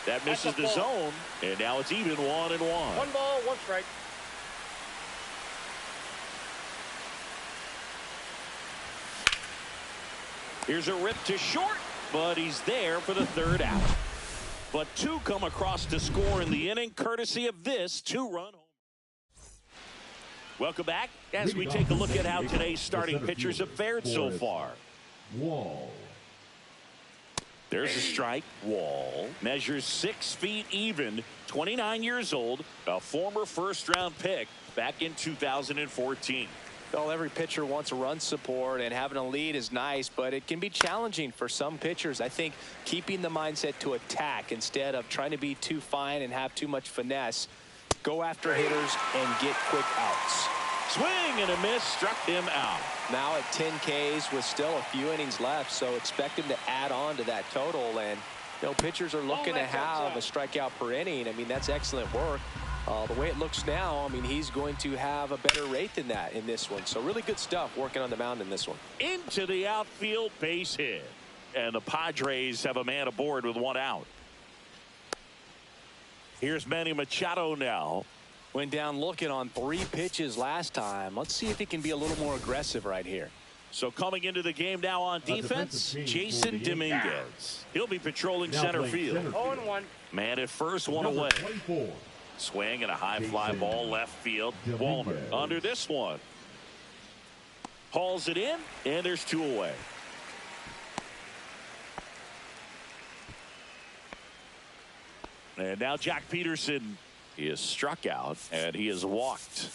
That misses the zone, and now it's even 1-1. 1 ball, 1 strike. Here's a rip to short, but he's there for the 3rd out. But 2 come across to score in the inning, courtesy of this 2-run home. Welcome back as we take a look at how today's starting pitchers have fared so far. Wall. There's a strike. Wall measures 6 feet even, 29 years old, a former first-round pick back in 2014. Well, every pitcher wants run support, and having a lead is nice, but it can be challenging for some pitchers. I think keeping the mindset to attack instead of trying to be too fine and have too much finesse. Go after hitters and get quick outs. Swing and a miss, struck him out. Now at 10 Ks with still a few innings left, so expect him to add on to that total. And you know, pitchers are looking to have a strikeout per inning. I mean, that's excellent work. The way it looks now, I mean, he's going to have a better rate than that in this one. So really good stuff working on the mound in this one. Into the outfield, base hit. And the Padres have a man aboard with one out. Here's Manny Machado now. Went down looking on 3 pitches last time. Let's see if he can be a little more aggressive right here. So coming into the game now on defense, Jason Dominguez. He'll be patrolling center field. 0-1. Man at first, one away. 24. Swing and a high fly ball left field. Volver under this one. Hauls it in, and there's 2 away. And now Jack Peterson is struck out, and he is walked.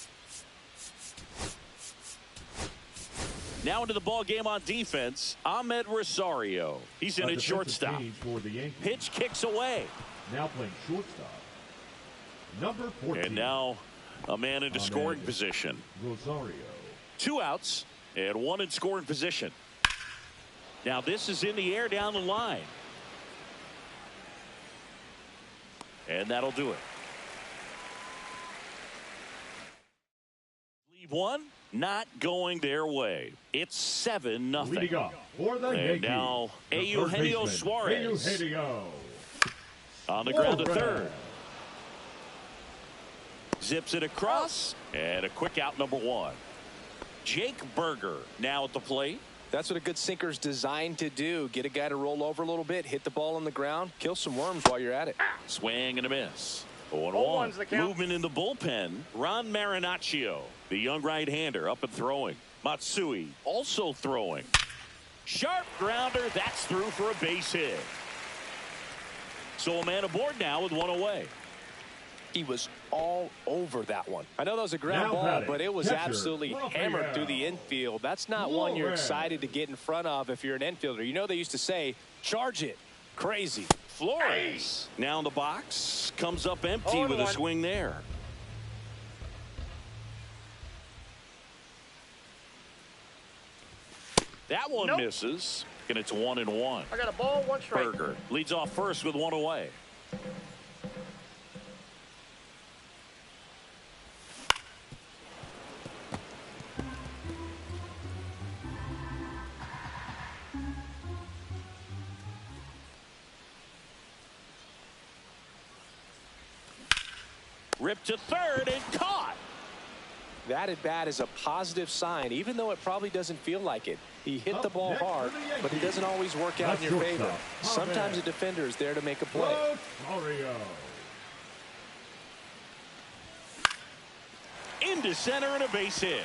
Now into the ball game on defense, Ahmed Rosario. He's in at shortstop. For the Yankees. Pitch kicks away. Now playing shortstop. Number 14. And now a man into scoring position. Rosario. 2 outs and 1 in scoring position. Now this is in the air down the line. And that'll do it. Leave 1, not going their way. It's 7-0. Leading up for the And Yankees, now the Eugenio first baseman, Suarez Eugenio. on the ground to Volver. third. Zips it across, and a quick out, number 1. Jake Berger now at the plate. That's what a good sinker's designed to do. Get a guy to roll over a little bit, hit the ball on the ground, kill some worms while you're at it. Swing and a miss. 0-1's 0-1. the count. Movement in the bullpen. Ron Marinaccio, the young right-hander, up and throwing. Matsui also throwing. Sharp grounder. That's through for a base hit. So a man aboard now with 1 away. He was all over that one. I know that was a ground Now ball, batting, but it was catcher, absolutely hammered through the infield. That's not one you're excited to get in front of if you're an infielder. You know, they used to say, charge it. Crazy. Flores now in the box. Comes up empty with a swing there. That one misses, and it's 1-1. I got a ball, 1 strike. Berger leads off first with 1 away. Ripped to third and caught. That at bat is a positive sign, even though it probably doesn't feel like it. He hit the ball hard, but it doesn't always work out in your favor. Sometimes a defender is there to make a play. Rosario. Into center and a base hit.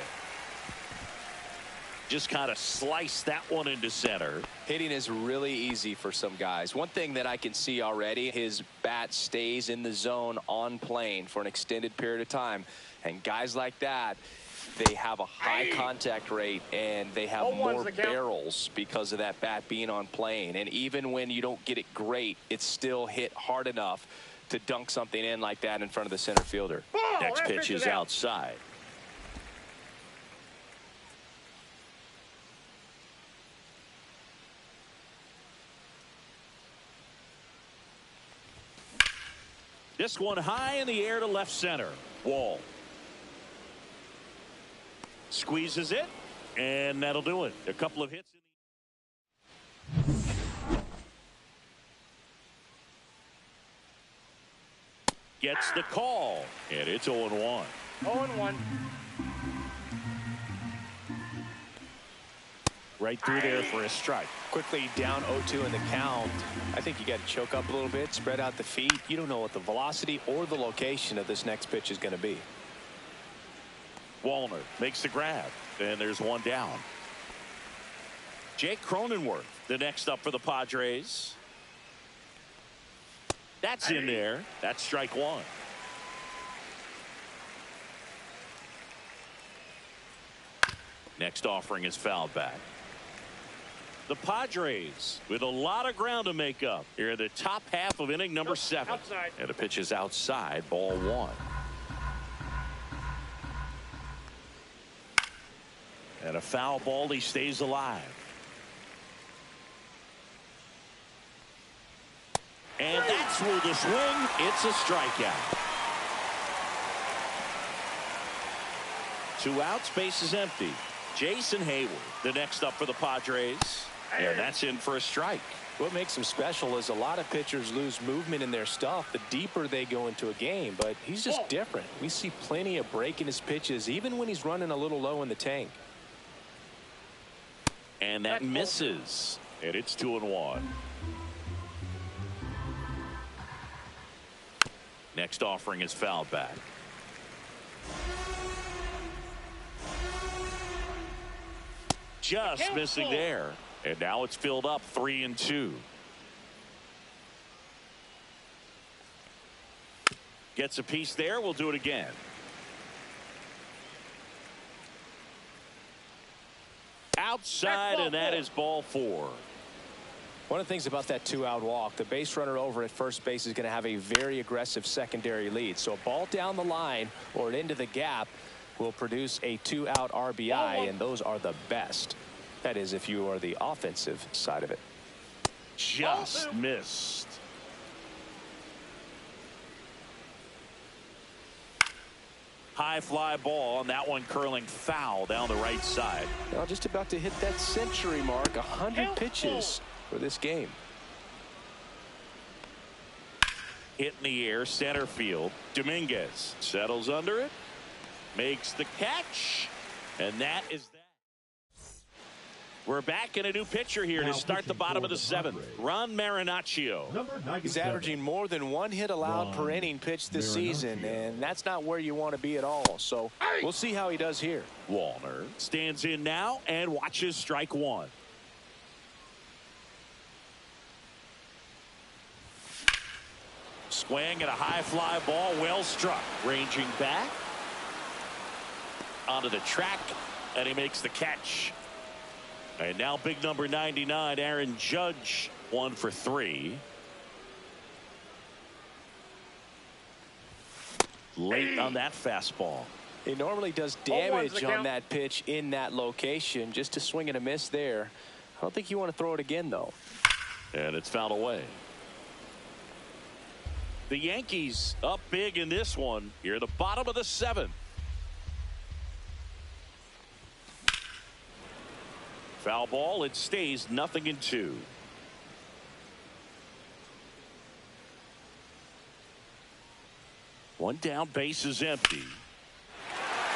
Just kind of sliced that one into center. Hitting is really easy for some guys. One thing that I can see already, his bat stays in the zone on plane for an extended period of time. And guys like that, they have a high contact rate and they have more barrels because of that bat being on plane. And even when you don't get it great, it's still hit hard enough to dunk something in like that in front of the center fielder. Next pitch is outside. This one high in the air to left center. Wall. Squeezes it, and that'll do it. A couple of hits. Gets the call, and it's 0-1. 0-1. Right through there for a strike. Quickly down 0-2 in the count. I think you got to choke up a little bit, spread out the feet. You don't know what the velocity or the location of this next pitch is going to be. Wallner makes the grab, and there's one down. Jake Cronenworth, the next up for the Padres. That's in there. That's strike 1. Next offering is fouled back. The Padres with a lot of ground to make up here in the top half of inning number 7. Outside. And the pitch is outside, ball 1. And a foul ball, he stays alive. And that's where the swing, it's a strikeout. 2 outs, base is empty. Jason Hayward, the next up for the Padres. And that's in for a strike. What makes him special is a lot of pitchers lose movement in their stuff the deeper they go into a game, but he's just different. We see plenty of break in his pitches, even when he's running a little low in the tank. And that misses. And it's 2-1. Next offering is fouled back. Just missing there. And now it's filled up 3-2. Gets a piece there. We'll do it again. Outside, and that is ball 4. One of the things about that 2-out walk, the base runner over at first base is going to have a very aggressive secondary lead. So a ball down the line or into the gap will produce a 2-out RBI, and those are the best. That is, if you are the offensive side of it. Just missed. High fly ball, and that one curling foul down the right side. Well, just about to hit that century mark. 100 pitches for this game. Hit in the air, center field. Dominguez settles under it, makes the catch, and that is that. We're back in a new pitcher here to start the bottom of the 7th. Ron Marinaccio. He's averaging more than 1 hit allowed per inning pitched this season, and that's not where you want to be at all. So we'll see how he does here. Wallner stands in now and watches strike 1. Swing at a high fly ball, well struck. Ranging back onto the track, and he makes the catch. And now big number 99, Aaron Judge, 1 for 3. Late on that fastball. He normally does damage on that pitch in that location. Just to swing and a miss there. I don't think you want to throw it again, though. And it's fouled away. The Yankees up big in this one here at the bottom of the 7th. Foul ball, it stays 0-2. One down, base is empty.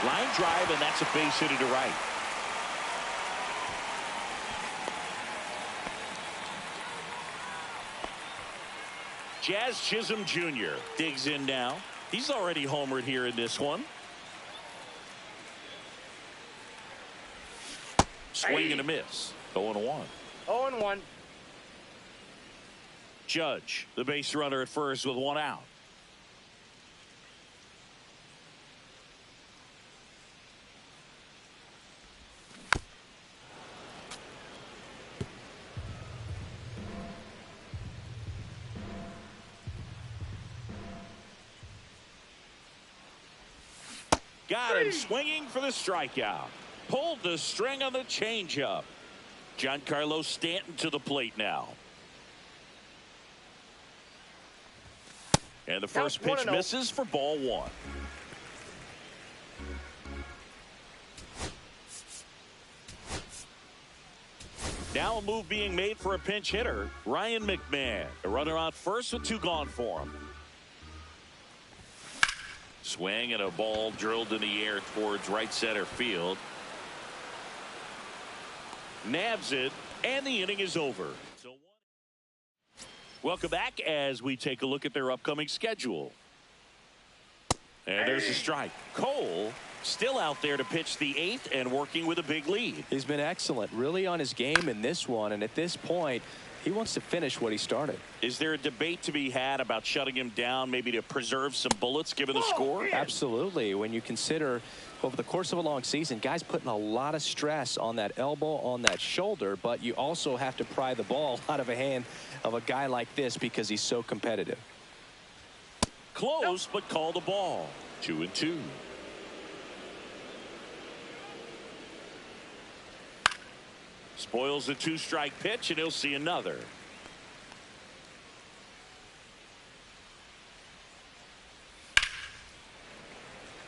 Line drive, and that's a base hit to right. Jazz Chisholm Jr. digs in now. He's already homered here in this one. Swing and a miss. 0-1. 0-1. Judge, the base runner at first with 1 out. Got him swinging for the strikeout. Pulled the string on the changeup. Giancarlo Stanton to the plate now. And the first pitch misses for ball 1. Now a move being made for a pinch hitter, Ryan McMahon. A runner on first with 2 gone for him. Swing and a ball drilled in the air towards right center field. Nabs it, and the inning is over. So welcome back as we take a look at their upcoming schedule. And there's a strike. Cole still out there to pitch the 8th and working with a big lead. He's been excellent, really on his game in this one, and at this point He wants to finish what he started. Is there a debate to be had about shutting him down, maybe to preserve some bullets given the score? Absolutely. When you consider over the course of a long season, guys putting a lot of stress on that elbow, on that shoulder, but you also have to pry the ball out of a hand of a guy like this because he's so competitive. Close, but call the ball. 2-2. Spoils the 2-strike pitch, and he'll see another.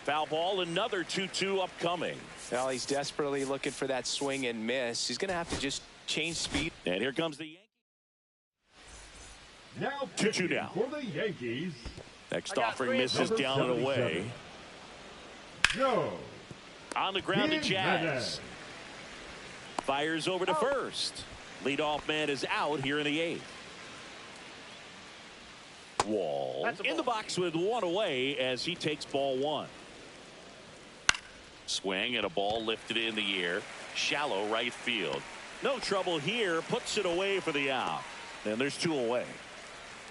Foul ball, another 2-2 upcoming. Well, he's desperately looking for that swing and miss. He's going to have to just change speed. And here comes the Yankees. Now 2-2 now. For the Yankees. Next offering misses down and away. Joe. On the ground to Jazz. Fires over to first. Leadoff man is out here in the 8th. Wall in the box with one away as he takes ball 1. Swing and a ball lifted in the air. Shallow right field. No trouble here. Puts it away for the out. And there's 2 away.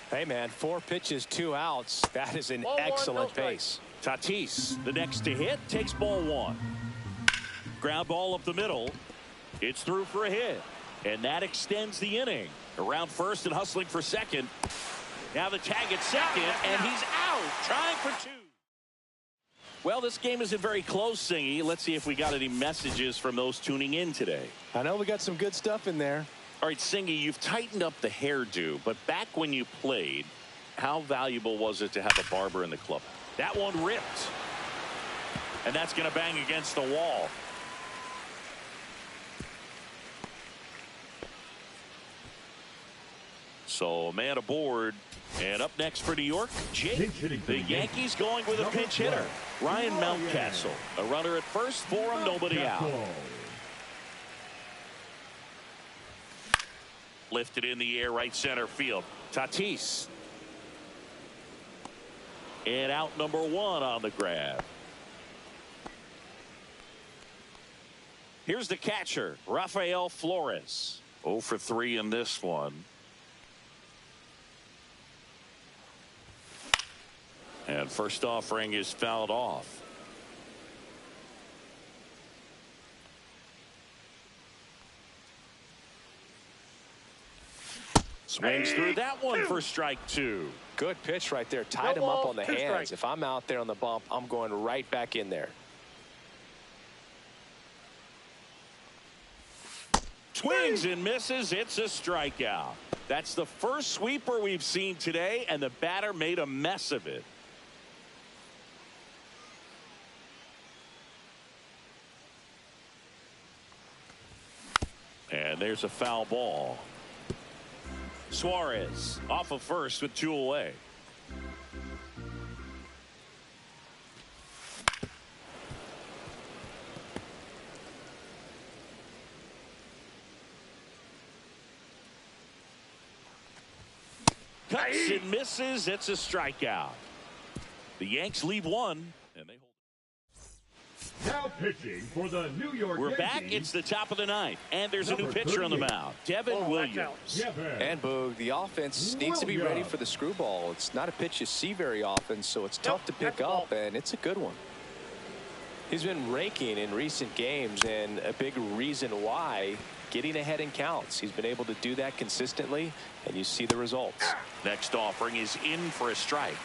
Hey, man, 4 pitches, 2 outs. That is an excellent pace. Tatis, the next to hit, takes ball 1. Ground ball up the middle. It's through for a hit. And that extends the inning. Around first and hustling for second. Now the tag at second, and he's out. Trying for 2. Well, this game isn't very close, Singy. Let's see if we got any messages from those tuning in today. I know we got some good stuff in there. All right, Singy, you've tightened up the hairdo, but back when you played, how valuable was it to have a barber in the club? That one ripped. And that's going to bang against the wall. So a man aboard. And up next for New York, Jake. The Yankees going with a pinch hitter. Ryan Mountcastle. A runner at first for him, nobody out. Lifted in the air, right center field. Tatis. And out number 1 on the grab. Here's the catcher, Rafael Flores. 0 for 3 in this one. And first offering is fouled off. Swings through that one for strike 2. Good pitch right there. Tied him up on the hands. If I'm out there on the bump, I'm going right back in there. Swings and misses. It's a strikeout. That's the first sweeper we've seen today, and the batter made a mess of it. And there's a foul ball. Suarez off of first with 2 away. Cuts and misses. It's a strikeout. The Yanks leave 1, and they hold. Now pitching for the New York We're Yankees. back. It's the top of the 9th, and there's a new pitcher on the mound, Devin Williams. And Boog, the offense needs to be ready for the screwball. It's not a pitch you see very often, so it's tough to pick up, and it's a good one. He's been raking in recent games, and a big reason why, getting ahead in counts. He's been able to do that consistently, and you see the results. Next offering is in for a strike.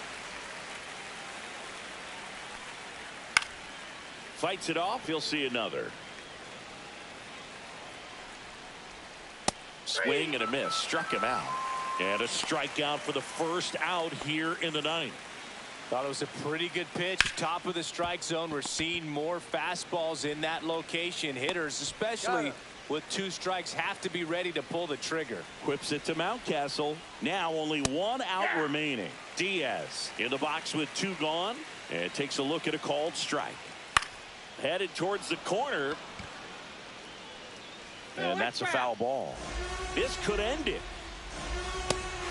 Fights it off. He'll see another. Swing and a miss. Struck him out. And a strikeout for the first out here in the 9th. Thought it was a pretty good pitch. Top of the strike zone. We're seeing more fastballs in that location. Hitters, especially with 2 strikes, have to be ready to pull the trigger. Whips it to Mountcastle. Now only 1 out remaining. Diaz in the box with 2 gone. And takes a look at a called strike. Headed towards the corner. And that's a foul ball. This could end it.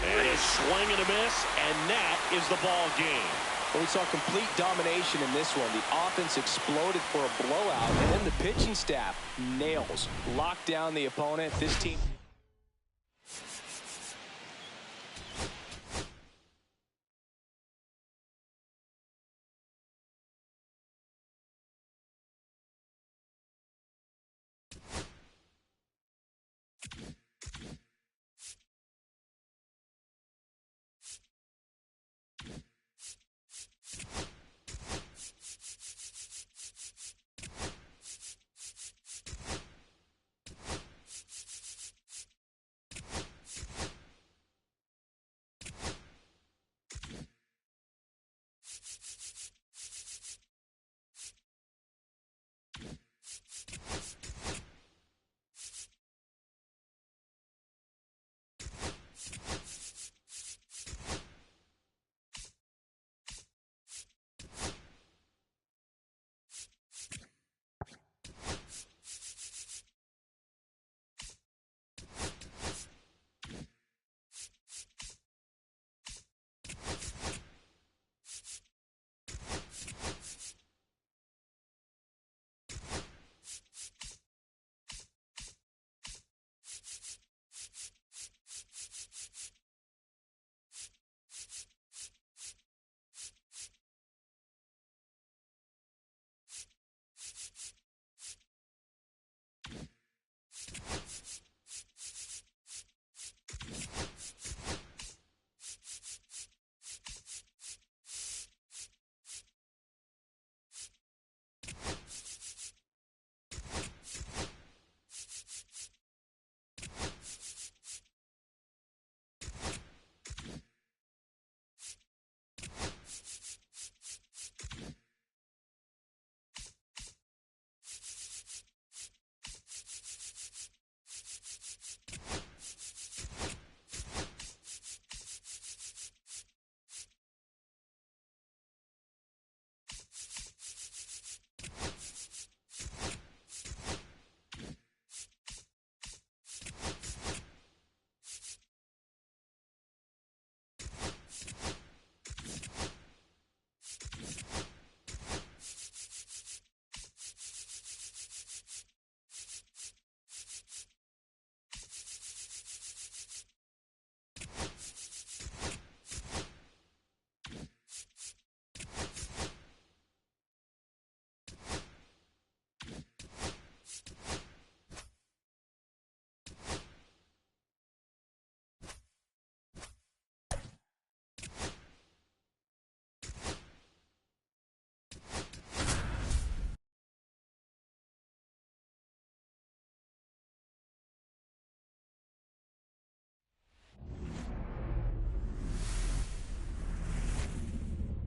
And a swing and a miss, and that is the ball game. Well, we saw complete domination in this one. The offense exploded for a blowout, and then the pitching staff nails, locked down the opponent. This team.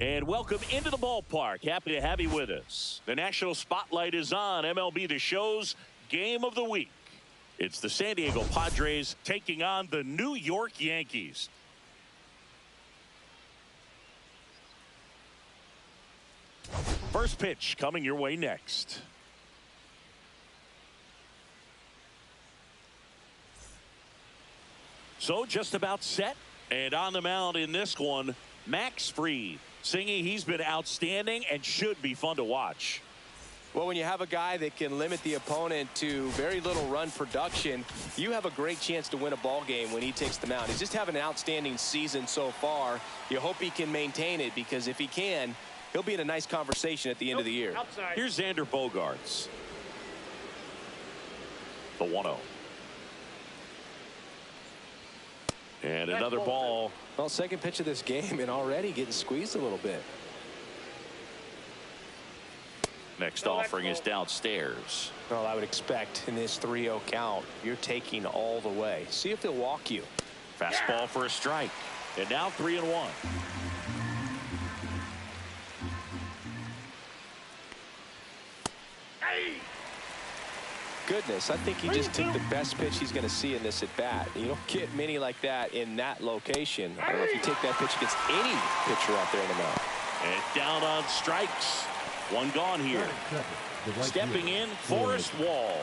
And welcome into the ballpark. Happy to have you with us. The national spotlight is on MLB The Show's Game of the Week. It's the San Diego Padres taking on the New York Yankees. First pitch coming your way next. So just about set. And on the mound in this one, Max Fried. Singing he's been outstanding and should be fun to watch. Well, when you have a guy that can limit the opponent to very little run production, you have a great chance to win a ball game when he takes the mound. He's just having an outstanding season so far. You hope he can maintain it, because if he can, he'll be in a nice conversation at the end of the year. Outside. Here's Xander Bogaerts. The 1-0. And another ball. Well, second pitch of this game and already getting squeezed a little bit. Next offering is downstairs. Well, I would expect in this 3-0 count, you're taking all the way. See if they'll walk you. Fastball for a strike. And now 3-1. Goodness, I think he just took the best pitch he's going to see in this at bat. You don't get many like that in that location. I don't know if you take that pitch against any pitcher out there in the mound. And down on strikes. One gone here. Stepping in, Forrest Wall.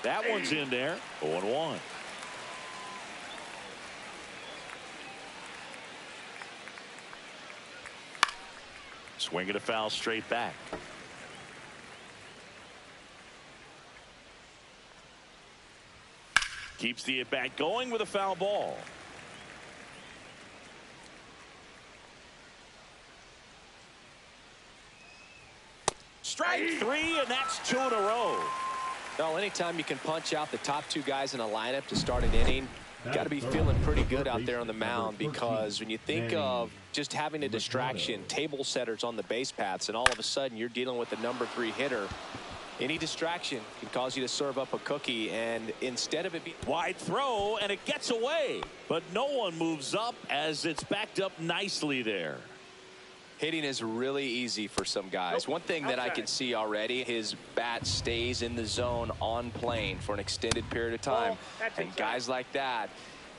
That one's in there. 0-1. Swing and a foul straight back. Keeps the at-bat going with a foul ball. Strike three, and that's 2 in a row. Well, anytime you can punch out the top two guys in a lineup to start an inning, you got to be feeling pretty good out there on the mound, because when you think of just having a distraction, table setters on the base paths, and all of a sudden you're dealing with the #3 hitter, any distraction can cause you to serve up a cookie. And instead of it being wide throw, and it gets away, but no one moves up as it's backed up nicely there. Hitting is really easy for some guys. One thing that I can see already, his bat stays in the zone on plane for an extended period of time. And guys like that,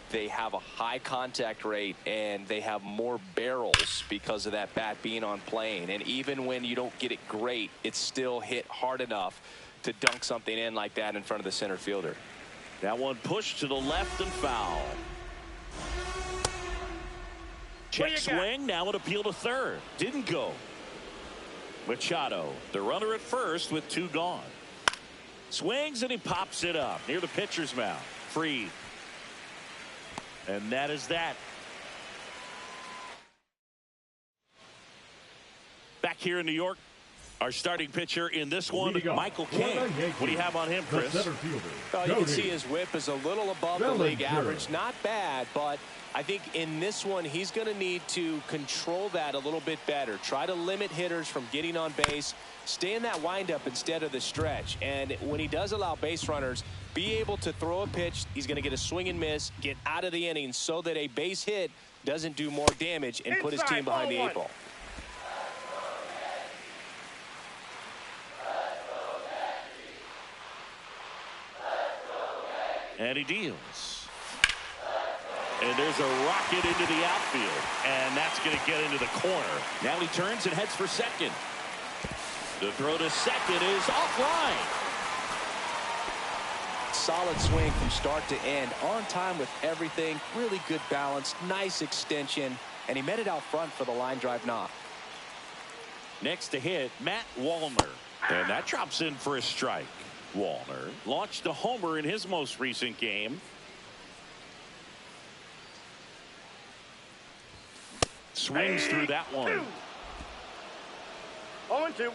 they have a high contact rate and they have more barrels because of that bat being on plane. And even when you don't get it great, it's still hit hard enough to dunk something in like that in front of the center fielder. That one pushed to the left and foul. Check swing, now an appeal to third. Didn't go. Machado, the runner at first with 2 gone. Swings and he pops it up near the pitcher's mound. Free. And that is that. Back here in New York, our starting pitcher in this one, Michael King. What do you have on him, Chris? Well, you can see his whip is a little above the league average. Not bad, but I think in this one, he's going to need to control that a little bit better. Try to limit hitters from getting on base. Stay in that windup instead of the stretch. And when he does allow base runners, be able to throw a pitch. He's going to get a swing and miss, get out of the inning so that a base hit doesn't do more damage and put his team behind the 8 ball. And he deals. And there's a rocket into the outfield. And that's going to get into the corner. Now he turns and heads for second. The throw to second is offline. Solid swing from start to end. On time with everything. Really good balance. Nice extension. And he met it out front for the line drive knock. Next to hit, Matt Wallner. And that drops in for a strike. Wallner launched a homer in his most recent game. Swings through that one. 0-2.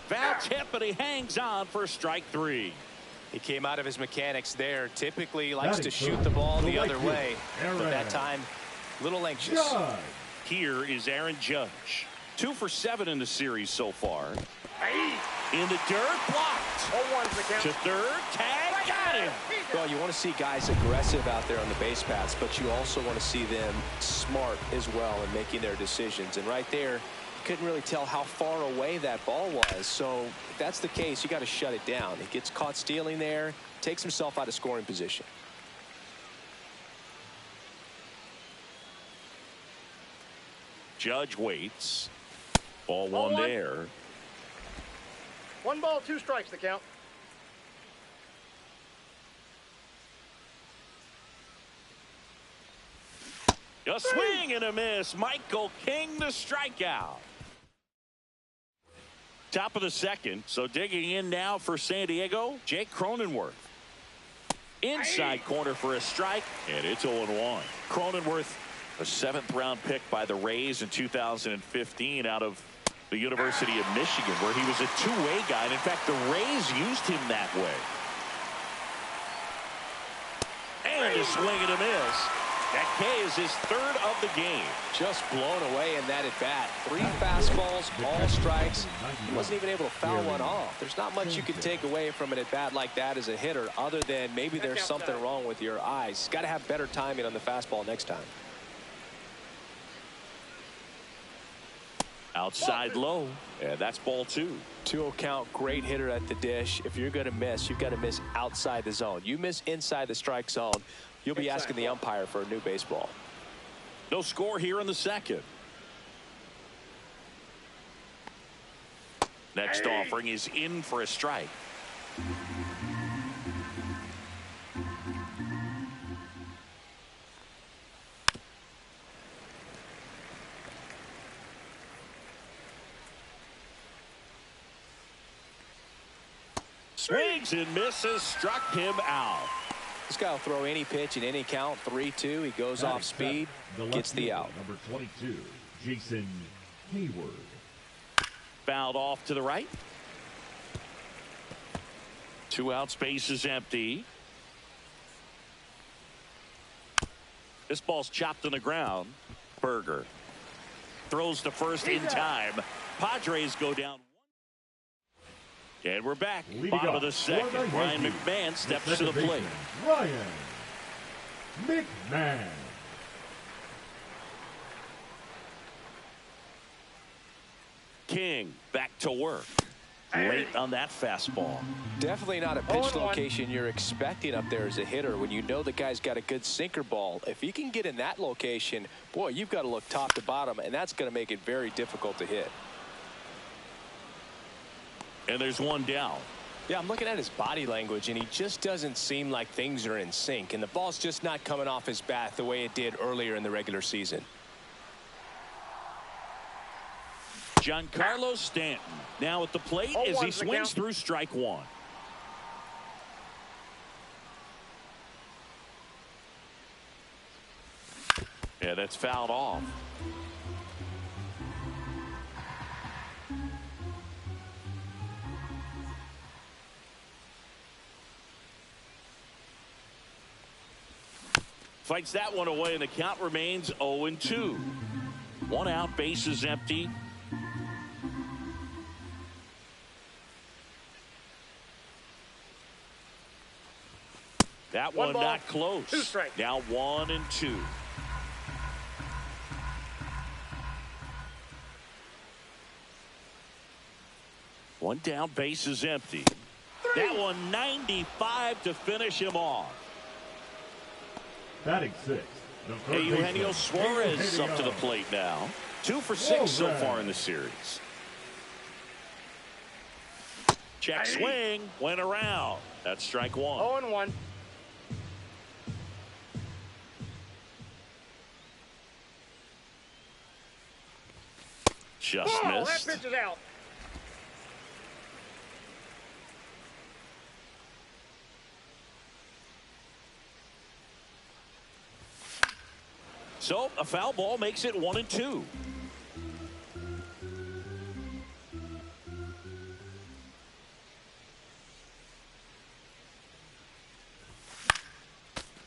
Foul tip, but he hangs on for strike 3. He came out of his mechanics there. Typically he likes to shoot the ball the other way, but that time a little anxious. Here is Aaron Judge. 2 for 7 in the series so far. In the dirt, blocked. 0-1 for the count. To third, tag, got him. Well, you want to see guys aggressive out there on the base paths, but you also want to see them smart as well in making their decisions. And right there, you couldn't really tell how far away that ball was. So if that's the case, you got to shut it down. He gets caught stealing there, takes himself out of scoring position. Judge waits. Ball 1 there. 1 ball, 2 strikes the count. A swing and a miss. Michael King the strikeout. Top of the second. So digging in now for San Diego, Jake Cronenworth. Inside corner for a strike, and it's 0-1. Cronenworth, a 7th-round pick by the Rays in 2015 out of the University of Michigan, where he was a two-way guy. And in fact, the Rays used him that way. And a swing and a miss. That K is his 3rd of the game. Just blown away in that at bat. 3 fastballs, all strikes. He wasn't even able to foul one off. There's not much you can take away from an at bat like that as a hitter, other than maybe there's something wrong with your eyes. Got to have better timing on the fastball next time. Outside low, and that's ball 2. 2-0 count, great hitter at the dish. If you're going to miss, you've got to miss outside the zone. You miss inside the strike zone, you'll be asking the umpire for a new baseball. No score here in the second. Next offering is in for a strike. Swings and misses, struck him out. This guy will throw any pitch in any count. 3-2. He goes off speed, gets the out. Number 22, Jason Hayward. Fouled off to the right. 2 outs, base is empty. This ball's chopped on the ground. Berger throws to first in time. Padres go down. And we're back. Bottom of the second. Ryan McMahon steps to the plate. Ryan McMahon. King back to work. Late on that fastball. Definitely not a pitch location you're expecting up there as a hitter when you know the guy's got a good sinker ball. If he can get in that location, boy, you've got to look top to bottom, and that's going to make it very difficult to hit. And there's one down. Yeah, I'm looking at his body language, and he just doesn't seem like things are in sync, and the ball's just not coming off his bat the way it did earlier in the regular season. Giancarlo Stanton now at the plate as he swings through strike one. Yeah, that's fouled off. Fights that one away, and the count remains 0-2. 1 out, base is empty. That one not close. 2 strikes. Now 1-2. One down, base is empty. 3. That one 95 to finish him off. Batting 6. Hey, Eugenio Suarez up to the plate now. 2 for 6 so far in the series. Check swing, went around. That's strike one. 0-1. Just missed. That pitch is out. So a foul ball makes it 1-2.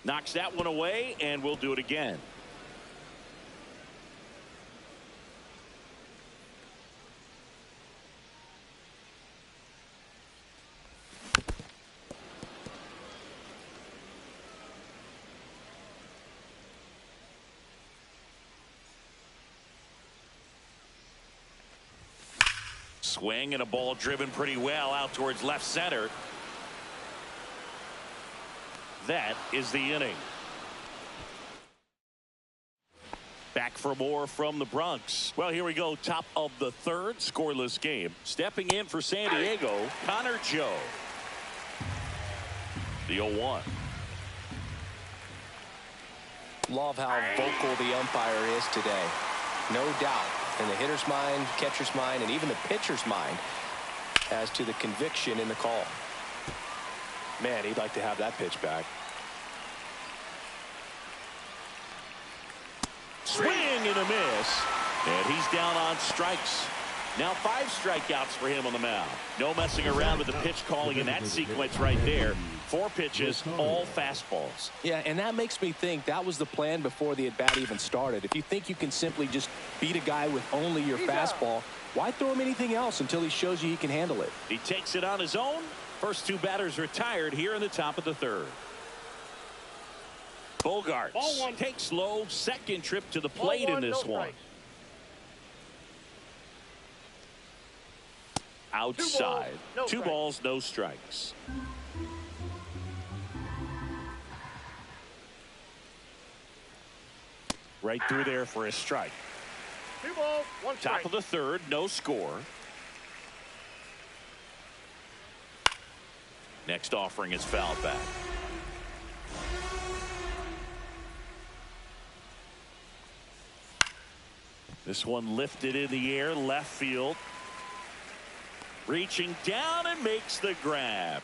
Knocks that one away, and we'll do it again. Swing and a ball driven pretty well out towards left center. That is the inning. Back for more from the Bronx. Well, here we go. Top of the third, scoreless game. Stepping in for San Diego, Connor Joe. The 0-1. Love how vocal the umpire is today. No doubt in the hitter's mind, catcher's mind, and even the pitcher's mind as to the conviction in the call. Man, he'd like to have that pitch back. Swing and a miss. And he's down on strikes. Now 5 strikeouts for him on the mound. No messing around with the pitch calling in that sequence right there. 4 pitches, all fastballs. Yeah, and that makes me think that was the plan before the at-bat even started. If you think you can simply just beat a guy with only your fastball, why throw him anything else until he shows you he can handle it? He takes it on his own. First 2 batters retired here in the top of the third. Bogarts takes low, second trip to the plate in this one. Outside. 2 balls, no strikes. Right through there for a strike. 2 balls, 1 strike. Top of the third, no score. Next offering is fouled back. This one lifted in the air, left field. Reaching down and makes the grab.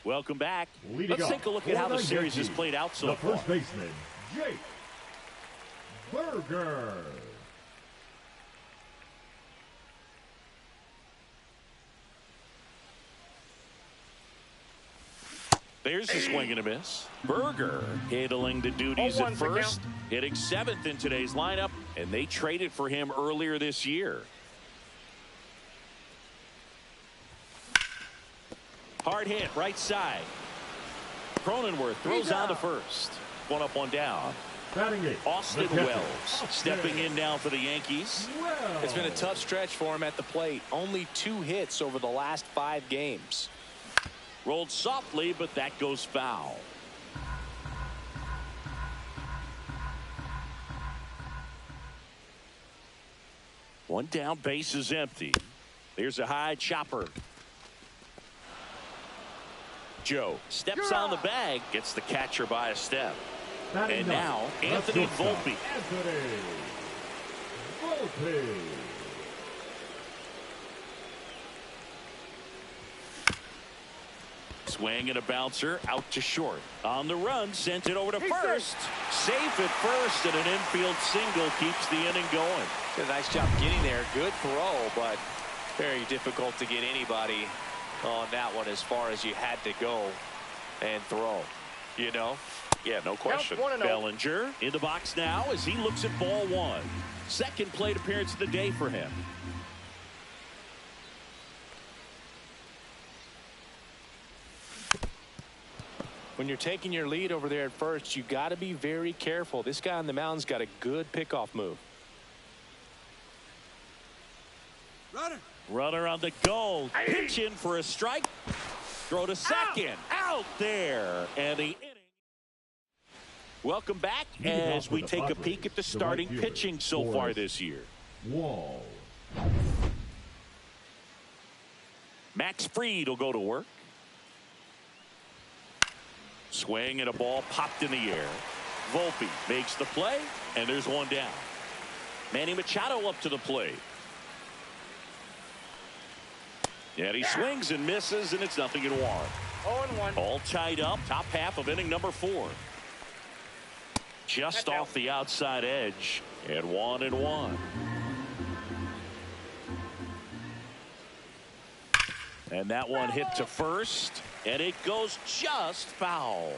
Welcome back. Let's take a look at how the series has played out so far. The first baseman, Jake Berger. There's a swing and a miss. Berger handling the duties at first, hitting 7th in today's lineup, and they traded for him earlier this year. Hard hit, right side. Cronenworth throws on to first. One up, one down. Austin Wells stepping in now for the Yankees. It's been a tough stretch for him at the plate. Only 2 hits over the last 5 games. Rolled softly, but that goes foul. One down, base is empty. There's a high chopper. Joe steps on the bag, gets the catcher by a step. And now, Anthony Volpe. Swing and a bouncer out to short. On the run, sent it over to first. Safe at first, and an infield single keeps the inning going. Did a nice job getting there. Good throw, but very difficult to get anybody on that one as far as you had to go and throw. You know? Yeah, no question. Bellinger in the box now as he looks at ball 1. Second plate appearance of the day for him. When you're taking your lead over there at first, you got to be very careful. This guy on the mound's got a good pickoff move. Runner on the go. Pitch in for a strike. Throw to second. Out there. And the inning. Welcome back as we take a peek at the starting pitching so far this year. Max Fried will go to work. Swing and a ball popped in the air. Volpe makes the play, and there's one down. Manny Machado up to the plate. And he swings and misses, and it's 0-1. 0-1. All tied up, top half of inning number 4. Just off the outside edge, and 1-1. And that one hit to first, and it goes just foul.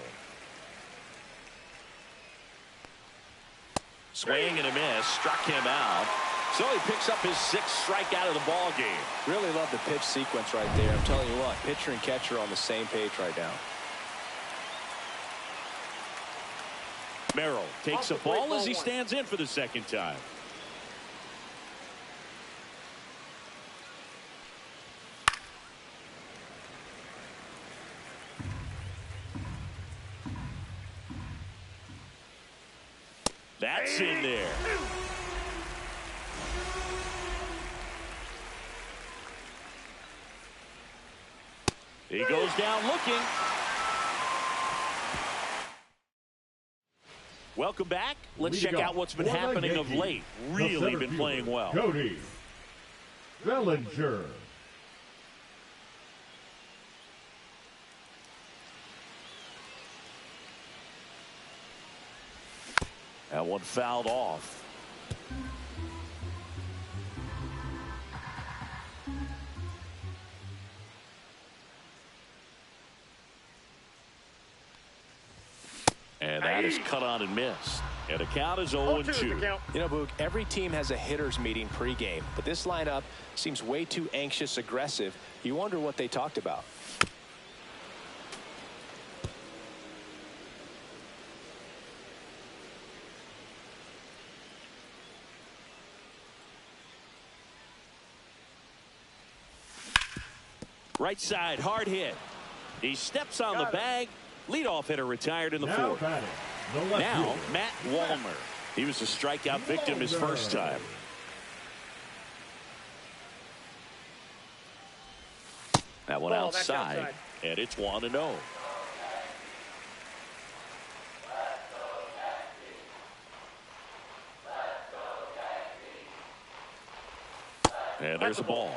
Swing and a miss, struck him out. So he picks up his 6th strikeout of the ball game. Really love the pitch sequence right there. I'm telling you what, pitcher and catcher on the same page right now. Merrill takes a ball as he stands in for the second time. That's in there. He goes down looking. Welcome back. Let's check out what's been happening of late. Really been playing well. Cody Bellinger. That one fouled off. And that is cut on and missed. And the count is 0-2. You know, Boog, every team has a hitters meeting pregame, but this lineup seems way too anxious, aggressive. You wonder what they talked about. Right side, hard hit. He steps on the bag. Leadoff hitter retired in the 4th. Now, Matt Wallner. He was a strikeout victim his first time. That one outside, and it's 1-0. And there's a ball.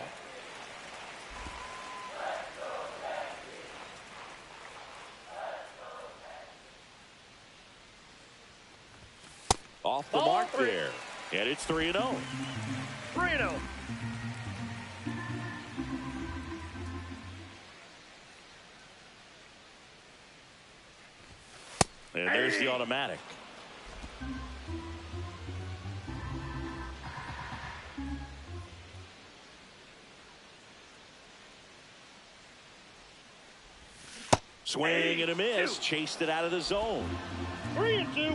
Off the mark there. And it's 3-0. 3-0. And there's the automatic. Swing and a miss. Chased it out of the zone. 3-2.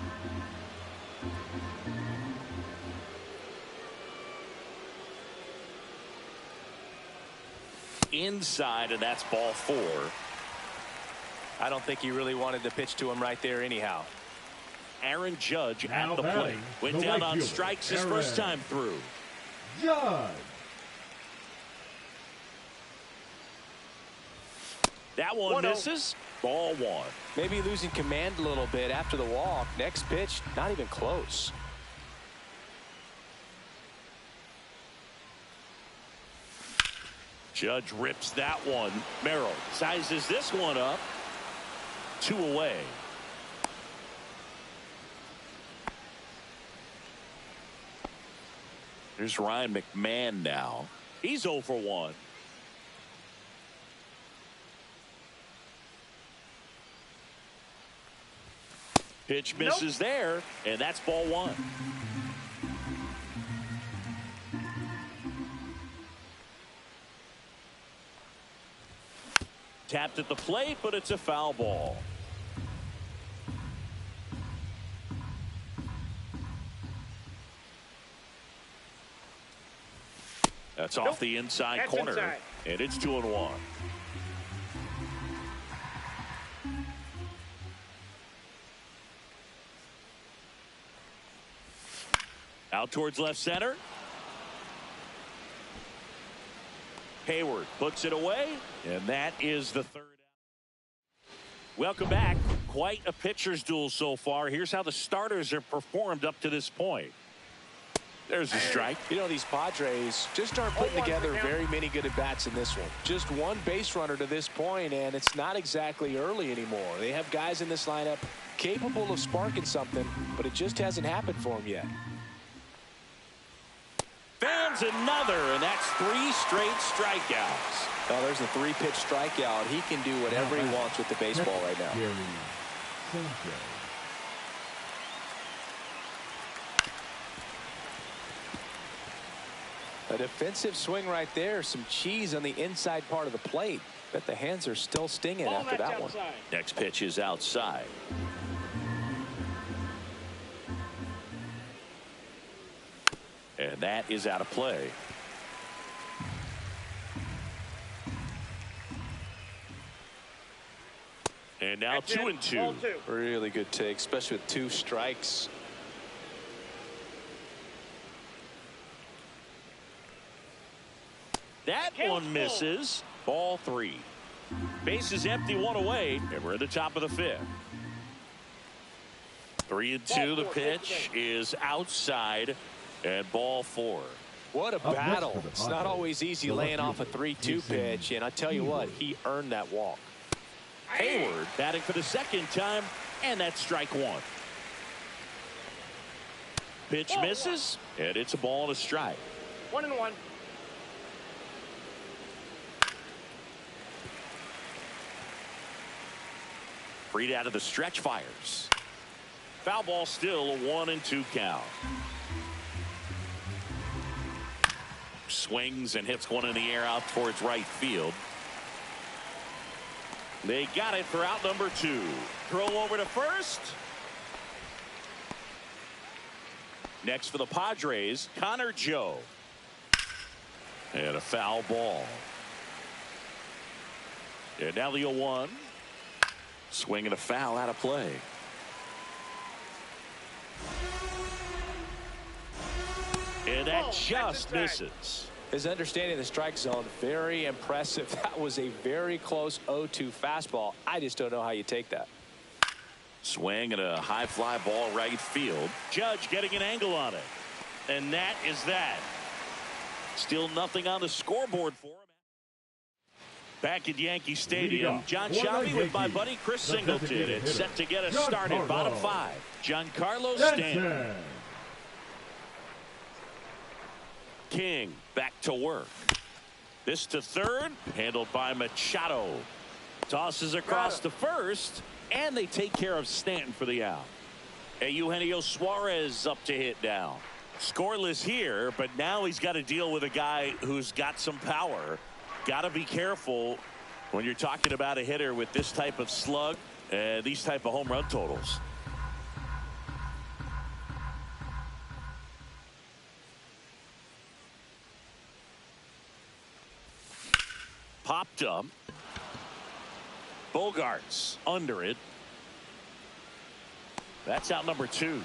Inside, and that's ball 4. I don't think he really wanted to pitch to him right there anyhow. Aaron Judge Now at the plate. batting, Went the down right on fielder, strikes his Aaron first time through. Judge. That one misses. Ball 1. Maybe losing command a little bit after the walk. Next pitch, not even close. Judge rips that one. Merrill sizes this one up. 2 away. Here's Ryan McMahon now. He's 0 for 1. Pitch misses there, and that's ball 1. Tapped at the plate, but it's a foul ball. That's off the inside corner, and it's 2-1. Out towards left center. Hayward puts it away, and that is the 3rd out. Welcome back. Quite a pitcher's duel so far. Here's how the starters have performed up to this point. There's a strike. You know, these Padres just aren't putting together very many good at-bats in this one. Just one base runner to this point, and it's not exactly early anymore. They have guys in this lineup capable of sparking something, but it just hasn't happened for them yet. Fans another, and that's 3 straight strikeouts. Well, there's a 3-pitch strikeout. He can do whatever he wants with the baseball right now. A defensive swing right there. Some cheese on the inside part of the plate. Bet the hands are still stinging after that one. Next pitch is outside. And that is out of play. And now 2-2. Really good take, especially with 2 strikes. That one misses. Ball 3. Base is empty, 1 away, and we're at the top of the 5th. 3-2. The pitch is outside, and ball 4. What a battle. It's not always easy laying off a 3-2 pitch, and I tell you what, he earned that walk. Hayward batting for the 2nd time, and that's strike 1. Pitch misses, and it's a ball and a strike. 1-1. Freed out of the stretch, fires. Foul ball, still a 1-2 count. Swings and hits one in the air out towards right field. They got it for out number 2. Throw over to first. Next for the Padres, Connor Joe. And a foul ball. And now the 0-1. Swing and a foul out of play. And that just misses. His understanding of the strike zone, very impressive. That was a very close 0-2 fastball. I just don't know how you take that. Swing and a high fly ball right field. Judge getting an angle on it. And that is that. Still nothing on the scoreboard for him. Back at Yankee Stadium, John Sciambi with my buddy Chris Singleton. It's set to get us started. Bottom 5. Giancarlo Stanton. King back to work. This to third, handled by Machado. Tosses across to first, and they take care of Stanton for the out. Eugenio Suarez up to hit now. Scoreless here, but now he's got to deal with a guy who's got some power. Got to be careful when you're talking about a hitter with this type of slug and these type of home run totals. Popped up. Bogarts under it. That's out number 2.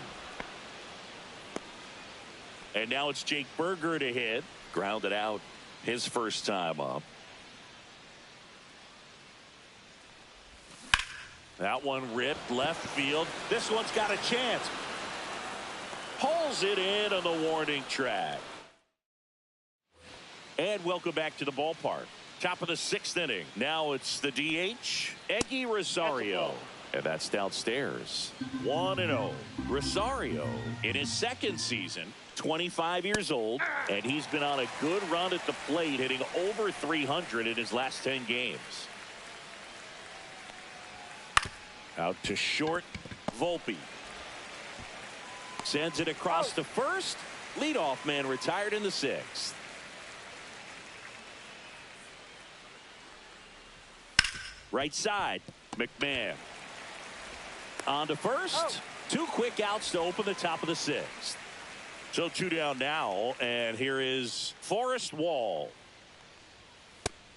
And now it's Jake Berger to hit. Grounded out his first time up. That one ripped left field. This one's got a chance. Pulls it in on the warning track. And welcome back to the ballpark. Top of the 6th inning. Now it's the DH, Eggy Rosario. And that's downstairs. 1-0. Rosario in his 2nd season, 25 years old, and he's been on a good run at the plate, hitting over 300 in his last 10 games. Out to short, Volpe. Sends it across to first. Leadoff man retired in the 6th. Right side, McMahon. On to first. 2 quick outs to open the top of the 6th. So 2 down now, and here is Forrest Wall.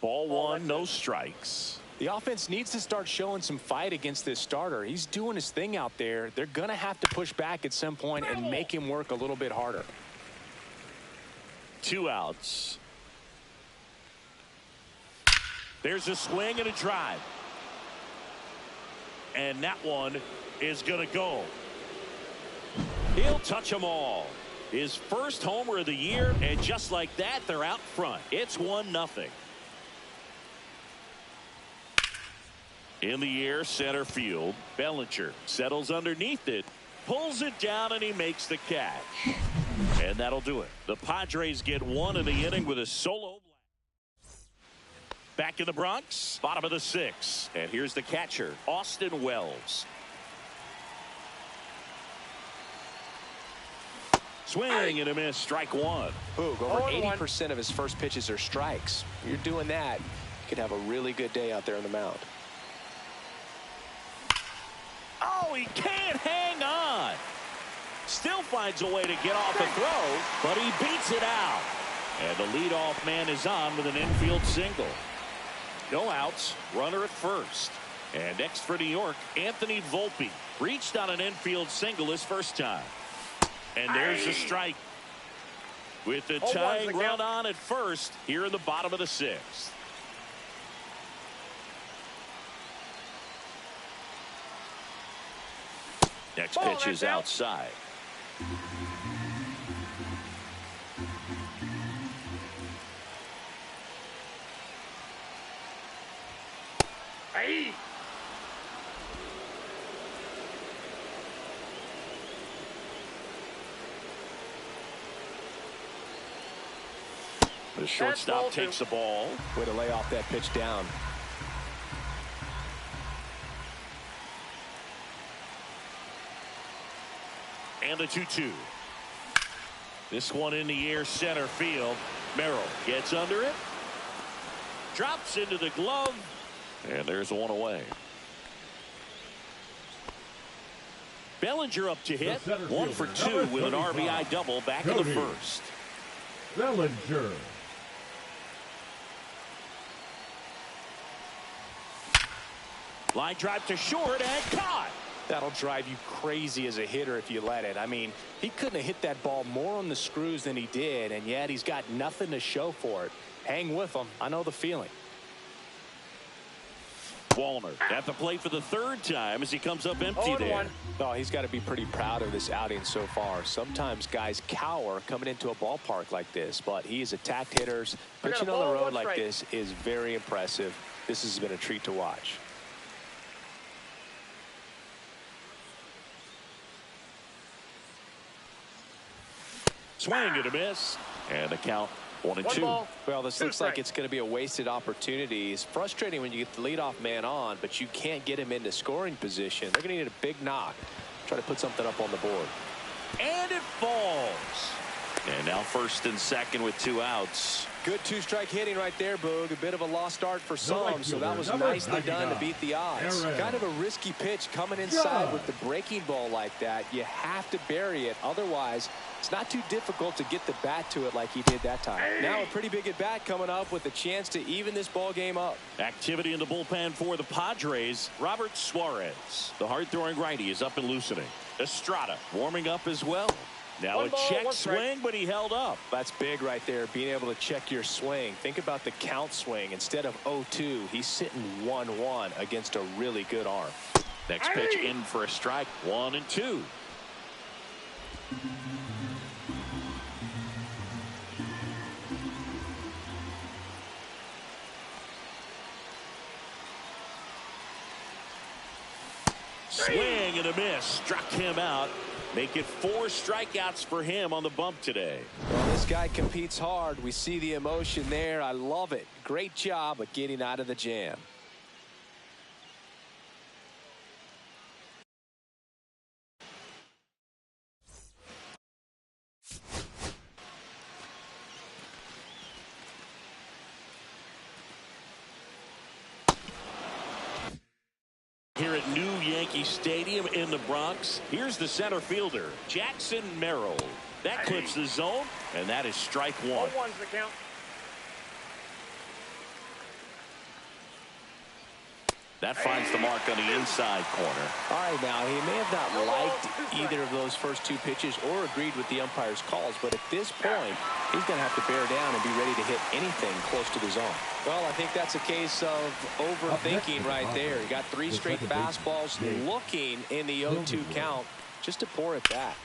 Ball 1, no strikes. The offense needs to start showing some fight against this starter. He's doing his thing out there. They're going to have to push back at some point and make him work a little bit harder. 2 outs. There's a swing and a drive. And that one is going to go. He'll touch them all. His first homer of the year, and just like that, they're out front. It's 1-0. In the air, center field. Bellinger settles underneath it, pulls it down, and he makes the catch. And that'll do it. The Padres get 1 in the inning with a solo. Back in the Bronx, bottom of the 6th. And here's the catcher, Austin Wells. Swing and a miss, strike 1. Boog, over 80% of his first pitches are strikes. You're doing that, you could have a really good day out there on the mound. Oh, he can't hang on. Still finds a way to get off the throw, but he beats it out. And the leadoff man is on with an infield single. No outs, runner at first. And next for New York, Anthony Volpe reached on an infield single his first time. And there's a strike. With the tying run on at first here in the bottom of the 6th. Next pitch is outside. The shortstop takes the ball. Way to lay off that pitch down. And the 2-2. This one in the air, center field. Merrill gets under it. Drops into the glove. And there's 1 away. Bellinger up to hit. 1 for 2 with an RBI double back in the 1st. Bellinger. Line drive to short and caught. That'll drive you crazy as a hitter if you let it. I mean, he couldn't have hit that ball more on the screws than he did, and yet he's got nothing to show for it. Hang with him. I know the feeling. Wallner at the plate for the 3rd time as he comes up empty there. Oh, he's got to be pretty proud of this outing so far. Sometimes guys cower coming into a ballpark like this, but he has attacked hitters. Pitching on the road like this is very impressive. This has been a treat to watch. Swing and a miss. And the count 1-2. Well, this looks like it's going to be a wasted opportunity. It's frustrating when you get the leadoff man on, but you can't get him into scoring position. They're going to need a big knock. Try to put something up on the board. And it falls. And now first and second with 2 outs. Good 2-strike hitting right there, Boog. A bit of a lost start for some, so that was nicely done to beat the odds. Kind of a risky pitch coming inside with the breaking ball like that. You have to bury it. Otherwise, it's not too difficult to get the bat to it like he did that time. Now a pretty big at-bat coming up with a chance to even this ball game up. Activity in the bullpen for the Padres. Robert Suarez, the hard-throwing righty, is up and loosening. Estrada warming up as well. Now a check swing, but he held up. That's big right there, being able to check your swing. Think about the count swing. Instead of 0-2, he's sitting 1-1 against a really good arm. Next pitch in for a strike. 1-2. Swing and a miss. Struck him out. Make it 4 strikeouts for him on the bump today. Well, this guy competes hard. We see the emotion there. I love it. Great job of getting out of the jam. Here at New Yankee Stadium in the Bronx, here's the center fielder, Jackson Merrill. That clips the zone, and that is strike 1. 0-1's the count. That finds the mark on the inside corner. All right, now, he may have not liked either of those first 2 pitches or agreed with the umpire's calls, but at this point, he's going to have to bear down and be ready to hit anything close to the zone. Well, I think that's a case of overthinking right there. He got 3 straight fastballs looking in the 0-2 count just to pour it back.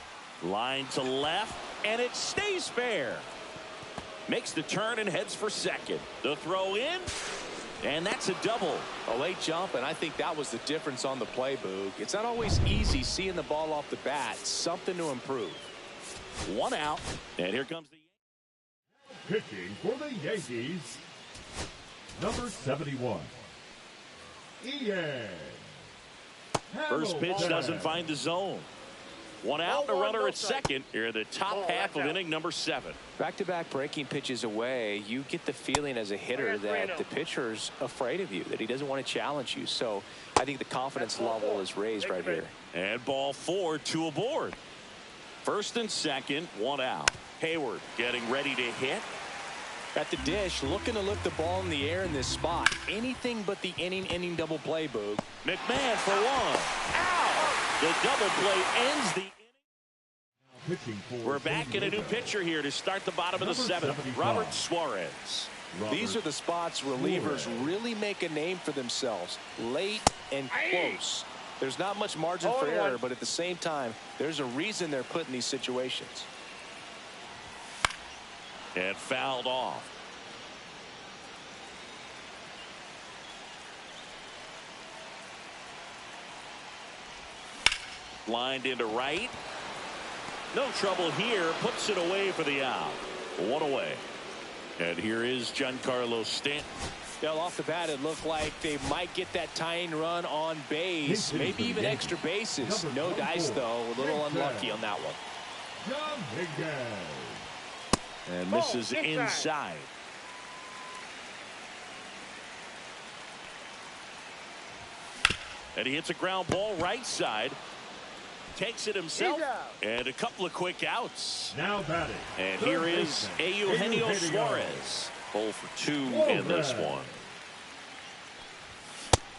Line to left, and it stays fair. Makes the turn and heads for second. The throw in. And that's a double. A late jump, and I think that was the difference on the play, Boog. It's not always easy seeing the ball off the bat. Something to improve. 1 out, and here comes the Pitching for the Yankees, number 71, Ian. First pitch doesn't find the zone. 1 out, and a runner at second. Here, the top half of inning number 7. Back-to-back breaking pitches away, you get the feeling as a hitter that the pitcher's afraid of you, that he doesn't want to challenge you. So I think the confidence level is raised right here. And ball 4, 2 aboard. First and second, 1 out. Hayward getting ready to hit. At the dish, looking to lift the ball in the air in this spot. Anything but the inning double play, Boog. McMahon for 1. Ow! The double play ends the inning. We're back in a new pitcher here to start the bottom of the 7th. Robert Suarez. These are the spots relievers really make a name for themselves. Late and close. There's not much margin for error, but at the same time, there's a reason they're put in these situations. And fouled off. Lined into right. No trouble here. Puts it away for the out. 1 away. And here is Giancarlo Stanton. Well, off the bat, it looked like they might get that tying run on base. Maybe even extra bases. No dice, though. A little unlucky on that one. And misses inside. And he hits a ground ball right side. Takes it himself, and a couple of quick outs. Now batting. And here is Eugenio Suarez. 0 for 2 in this one.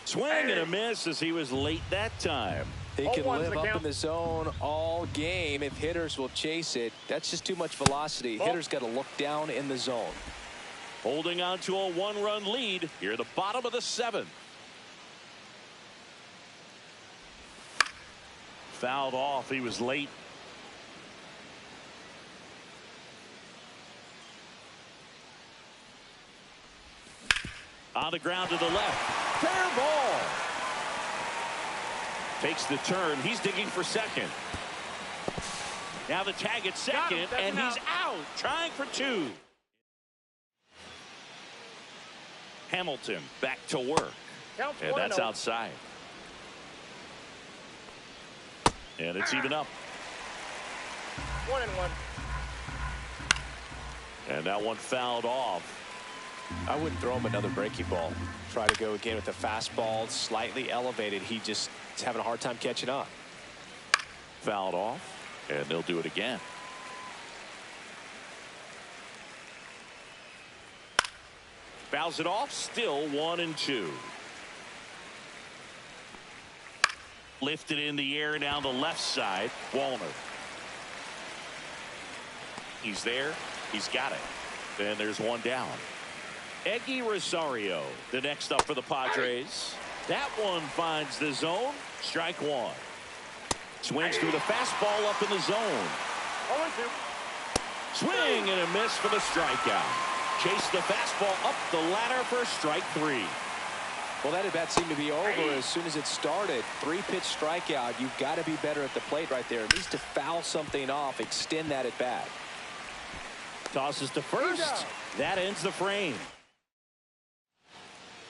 Swing and a miss as he was late that time. He can live up in the zone all game if hitters will chase it. That's just too much velocity. Hitters got to look down in the zone. Holding on to a 1-run lead here at the bottom of the 7th. Fouled off. He was late. On the ground to the left. Fair ball. Takes the turn. He's digging for second. Now the tag at second, and he's out. Trying for 2. Hamilton back to work. And that's outside. And it's even up. 1-1. And that one fouled off. I wouldn't throw him another breaking ball. Try to go again with the fastball slightly elevated. He just is having a hard time catching up. Fouled off, and they'll do it again. Fouls it off, still 1-2. Lifted in the air down the left side. Wallner. He's there. He's got it. And there's one down. Eggy Rosario, the next up for the Padres. That one finds the zone. Strike one. Swings through the fastball up in the zone. 0-2. Swing and a miss for the strikeout. Chase the fastball up the ladder for strike three. Well, that at bat seemed to be over as soon as it started. 3-pitch strikeout. You've got to be better at the plate right there. At least to foul something off, extend that at bat. Tosses to first. That ends the frame.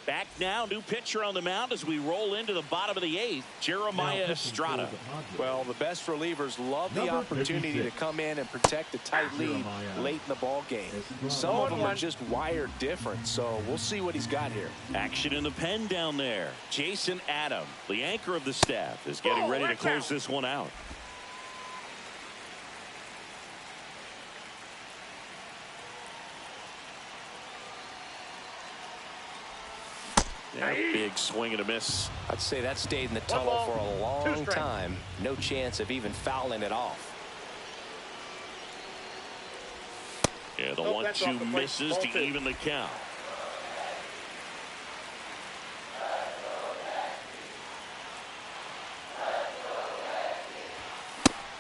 Back now, new pitcher on the mound as we roll into the bottom of the eighth. Jeremiah Estrada. Well, the best relievers love the opportunity to come in and protect a tight lead late in the ball game. Some of them are just wired different, so we'll see what he's got here. Action in the pen down there. Jason Adam, the anchor of the staff, is getting ready to close this one out. Yeah, big swing and a miss. I'd say that stayed in the tunnel for a long time. No chance of even fouling it off. Yeah, the 1-2 misses to even the count.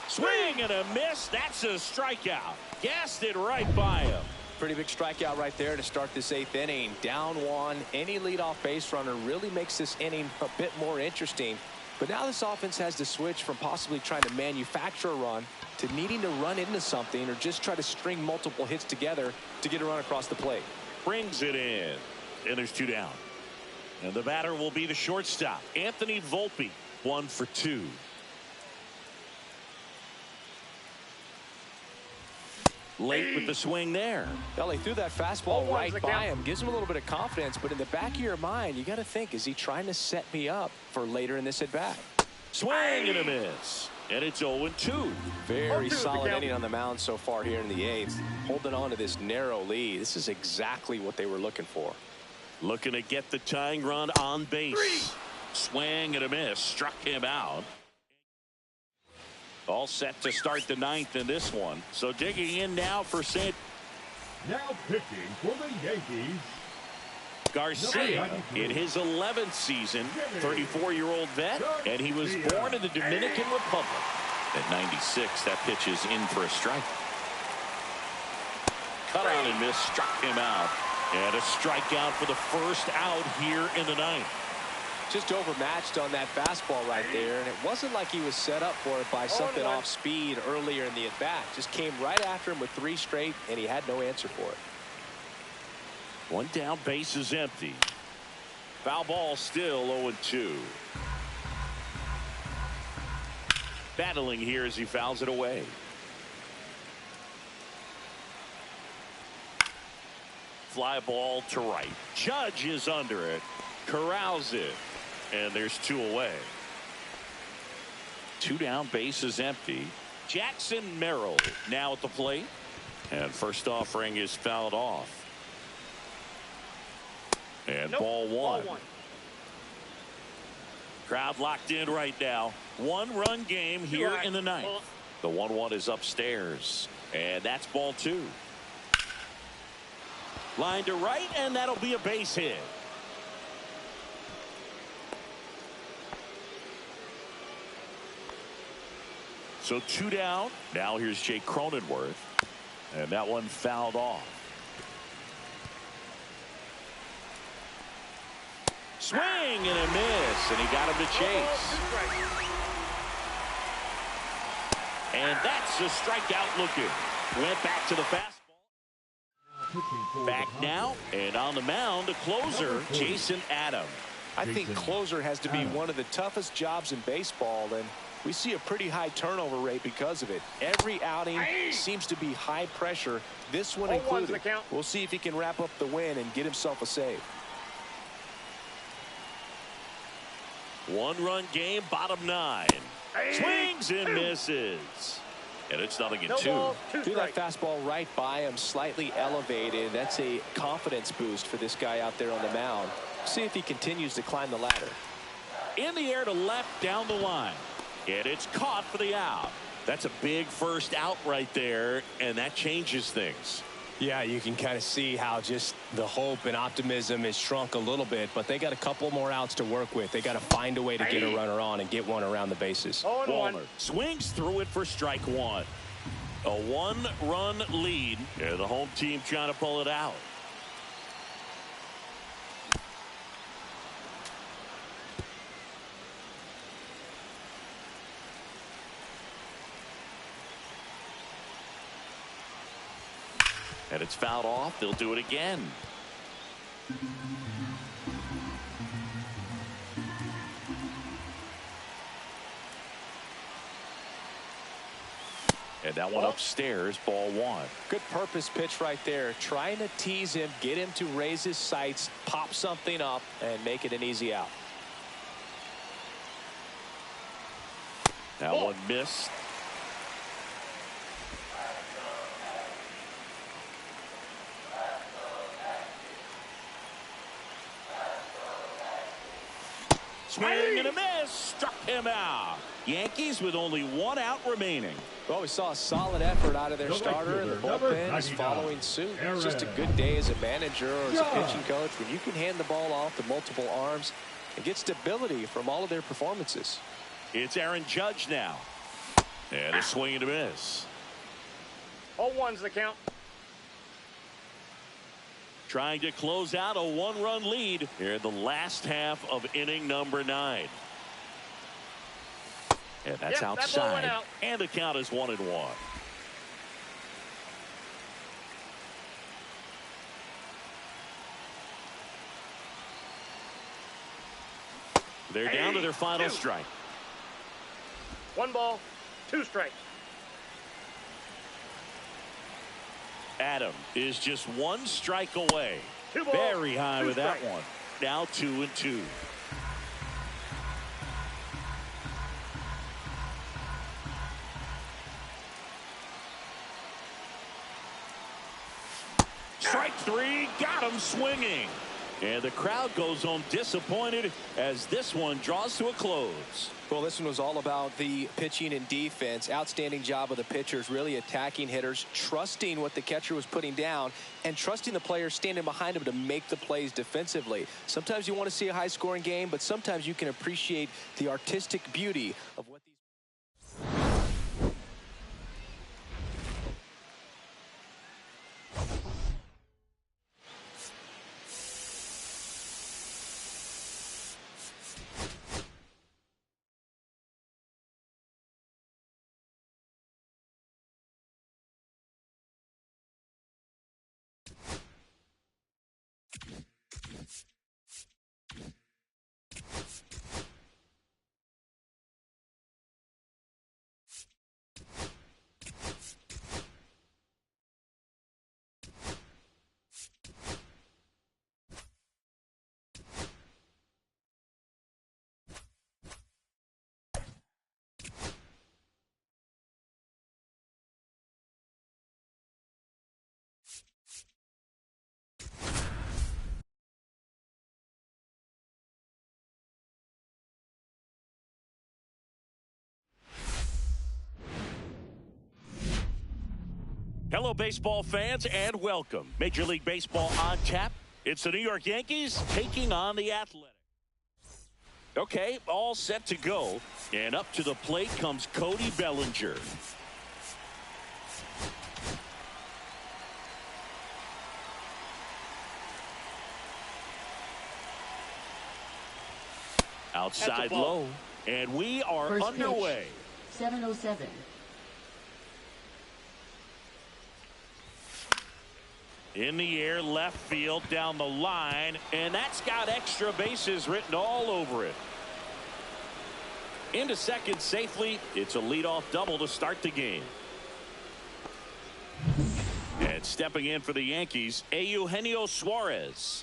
Swing and a miss. That's a strikeout. Gassed it right by him. Pretty big strikeout right there to start this eighth inning. Down one. Any leadoff base runner really makes this inning a bit more interesting. But now this offense has to switch from possibly trying to manufacture a run to needing to run into something or just try to string multiple hits together to get a run across the plate. Brings it in. And there's two down. And the batter will be the shortstop, Anthony Volpe. 1 for 2. Late with the swing there. Well, he threw that fastball right by him. Gives him a little bit of confidence, but in the back of your mind, you got to think, is he trying to set me up for later in this at bat? Swing and a miss. And it's 0-2. Very solid inning on the mound so far here in the eighth. Holding on to this narrow lead. This is exactly what they were looking for. Looking to get the tying run on base. Swing and a miss. Struck him out. All set to start the ninth in this one. So digging in now for St. Now pitching for the Yankees, Garcia in his 11th season, 34-year-old vet, and he was born in the Dominican Republic. At 96, that pitch is in for a strike. Cut out and miss, struck him out. And a strikeout for the first out here in the ninth. Just overmatched on that fastball right there, and it wasn't like he was set up for it by something off speed earlier in the at-bat. Just came right after him with 3 straight, and he had no answer for it. One down, base is empty. Foul ball still 0-2. Battling here as he fouls it away. Fly ball to right. Judge is under it. Corrals it. And there's 2 away. 2 down, base is empty. Jackson Merrill now at the plate. And first offering is fouled off. And ball one. Crowd locked in right now. 1-run game here in the ninth. The 1-1 is upstairs. And that's ball 2. Line to right, and that'll be a base hit. So 2 down. Now here's Jake Cronenworth. And that one fouled off. Swing and a miss. And he got him to chase. And that's a strikeout looking. Went back to the fastball. Back now, and on the mound, the closer, Jason Adam. I think closer has to be one of the toughest jobs in baseball, and we see a pretty high turnover rate because of it. Every outing seems to be high pressure, this one included. We'll see if he can wrap up the win and get himself a save. One-run game, bottom 9. Swings and misses. And it's 0-2. Threw that fastball right by him, slightly elevated. That's a confidence boost for this guy out there on the mound. See if he continues to climb the ladder. In the air to left, down the line. And it's caught for the out. That's a big first out right there, and that changes things. Yeah, you can kind of see how just the hope and optimism is shrunk a little bit, but they got a couple more outs to work with. They got to find a way to get a runner on and get one around the bases. Volver swings through it for strike 1. A 1-run lead, and the home team trying to pull it out. And it's fouled off. They'll do it again. And that one upstairs, ball 1. Good purpose pitch right there. Trying to tease him, get him to raise his sights, pop something up, and make it an easy out. That one missed. Swing and a miss. Struck him out. Yankees with only 1 out remaining. Well, we saw a solid effort out of their starter, and the bullpen is following suit. It's just a good day as a manager or as a pitching coach when you can hand the ball off to multiple arms and get stability from all of their performances. It's Aaron Judge now. And a swing and a miss. 0-1's the count. Trying to close out a 1-run lead here in the last half of inning number 9. And that's outside. That and the count is 1-1. They're down to their final strike. 1 ball, 2 strikes. Adam is just 1 strike away. 2 balls, very high 2 with that strikes. one. Now 2-2. Strike 3, got him swinging. And the crowd goes home disappointed as this one draws to a close. Well, this one was all about the pitching and defense. Outstanding job of the pitchers, really attacking hitters, trusting what the catcher was putting down, and trusting the players standing behind him to make the plays defensively. Sometimes you want to see a high-scoring game, but sometimes you can appreciate the artistic beauty of what these... Hello, baseball fans, and welcome. Major League Baseball on tap. It's the New York Yankees taking on the Athletics. Okay, all set to go. And up to the plate comes Cody Bellinger. Outside low. And we are First underway. Pitch, 7:07. In the air, left field, down the line, and that's got extra bases written all over it. Into second safely. It's a leadoff double to start the game. And stepping in for the Yankees, Eugenio Suarez.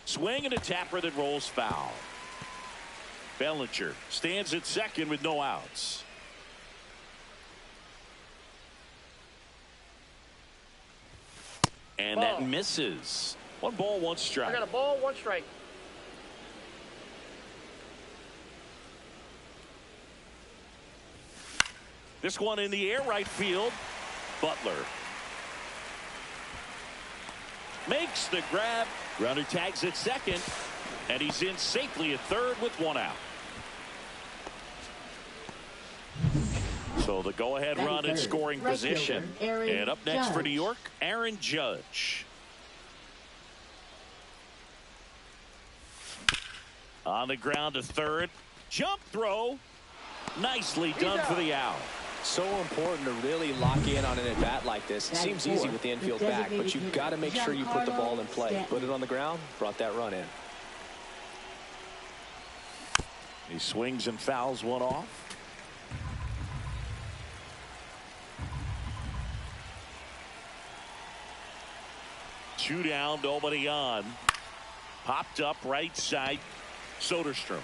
Swing and a tapper that rolls foul. Bellinger stands at second with no outs. And that misses. 1 ball, 1 strike. I got a ball, 1 strike. This one in the air, right field. Butler makes the grab. Runner tags at second, and he's in safely at third with 1 out. So the go-ahead run in scoring position. And up next for New York, Aaron Judge. On the ground to third. Jump throw. Nicely done for the out. So important to really lock in on an at-bat like this. It seems easy with the infield back, but you've got to make sure you put the ball in play. Put it on the ground, brought that run in. He swings and fouls one off. Two down, nobody on. Popped up right side. Soderstrom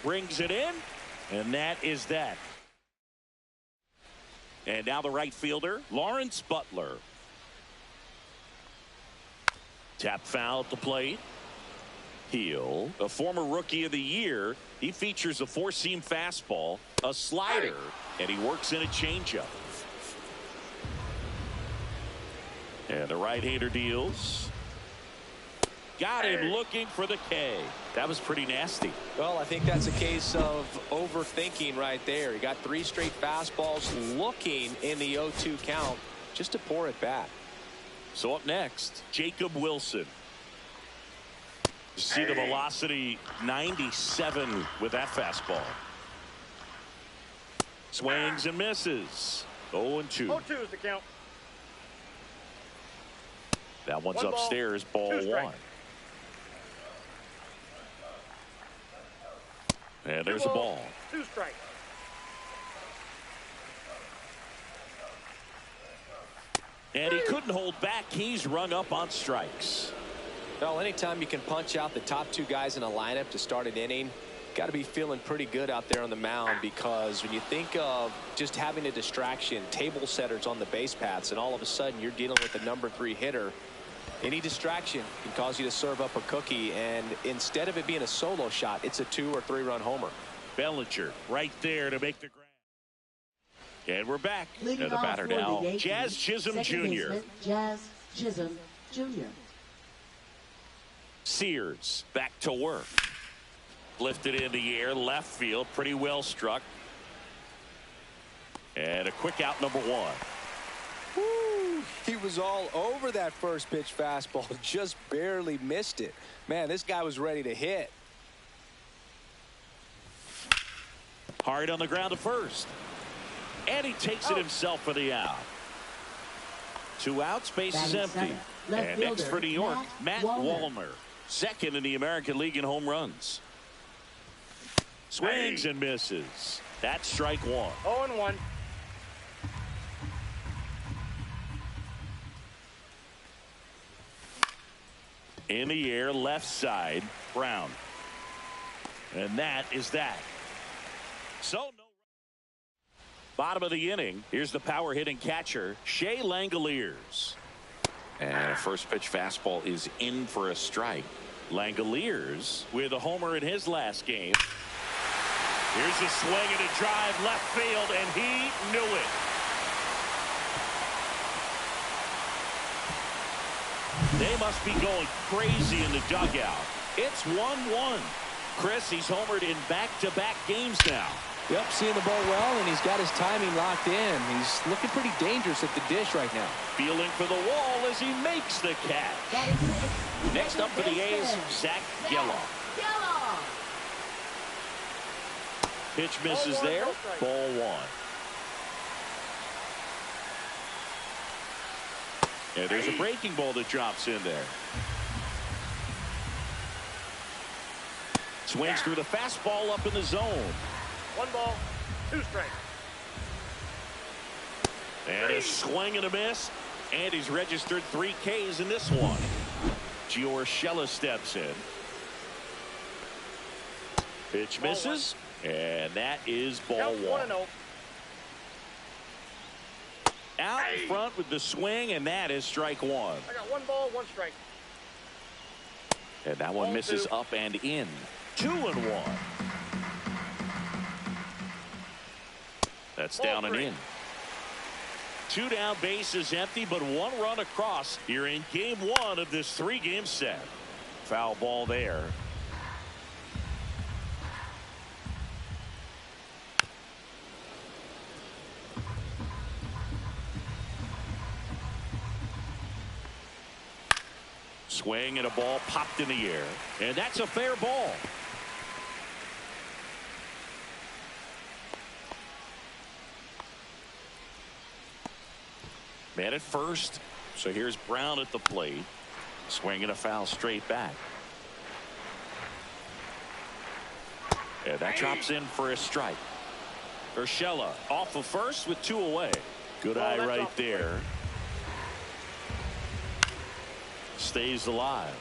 brings it in, and that is that. And now the right fielder, Lawrence Butler. Tap foul at the plate. Heel, a former rookie of the year. He features a 4-seam fastball, a slider, and he works in a changeup. And the right-hander deals. Got him looking for the K. That was pretty nasty. Well, I think that's a case of overthinking right there. He got 3 straight fastballs looking in the 0-2 count just to pour it back. So up next, Jacob Wilson. You see the velocity 97 with that fastball. Swings and misses. 0-2. 0-2 is the count. That one's 1 ball, upstairs, ball 1. And there's a ball. 2 strikes. And he couldn't hold back. He's rung up on strikes. Well, anytime you can punch out the top 2 guys in a lineup to start an inning, got to be feeling pretty good out there on the mound, because when you think of just having a distraction, table setters on the base paths, and all of a sudden you're dealing with the number 3 hitter, any distraction can cause you to serve up a cookie, and instead of it being a solo shot, it's a 2 or 3 run homer. Bellinger right there to make the grab. And we're back. And the batter now, Jazz Chisholm Jr. Jazz Chisholm Jr. Sears back to work. Lifted in the air, left field, pretty well struck. And a quick out, number 1. Woo, he was all over that first pitch fastball, just barely missed it. Man, this guy was ready to hit. Hard on the ground to first. And he takes it himself for the out. 2 outs, base is empty. And next for New York, Matt Wallner. Second in the American League in home runs. Swings and misses. That's strike 1. 0-1. In the air, left side, Brown. And that is that. So no. Bottom of the inning. Here's the power hitting catcher, Shea Langoliers. And a first pitch fastball is in for a strike. Langoliers with a homer in his last game. Here's a swing and a drive left field, and he knew it. They must be going crazy in the dugout. It's 1-1. Chris, he's homered in back-to-back games now. Yep, seeing the ball well, and he's got his timing locked in. He's looking pretty dangerous at the dish right now. Feeling for the wall as he makes the catch. Next up for the A's, Zach Geloff. Pitch misses there. Ball 1. And there's a breaking ball that drops in there. Swings through the fastball up in the zone. 1 ball, 2 strikes. And a swing and a miss. And he's registered 3 Ks in this one. Urshela steps in. Pitch misses. And that is ball 1. Out in front with the swing, and that is strike 1. I got 1 ball, 1 strike. And that one misses up and in. 2-1. That's down and in. 2 down, bases empty, but 1 run across here in game 1 of this 3-game set. Foul ball there. Swing and a ball popped in the air. And that's a fair ball. Man at first. So here's Brown at the plate. Swinging a foul straight back. And that drops in for a strike. Urshela off of first with 2 away. Good eye right there. Stays alive.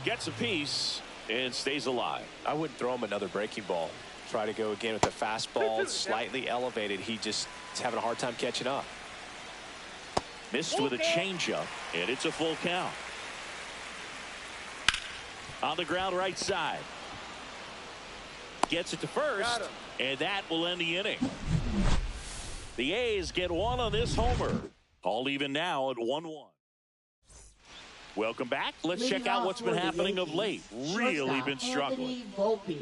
Gets a piece and stays alive. I wouldn't throw him another breaking ball. Try to go again with the fastball slightly elevated. He just is having a hard time catching up. Missed with a changeup, and it's a full count. On the ground right side. Gets it to first, and that will end the inning. The A's get 1 on this homer. All even now at 1-1. Welcome back. Let's check out what's been happening of late. Really been struggling. Volver.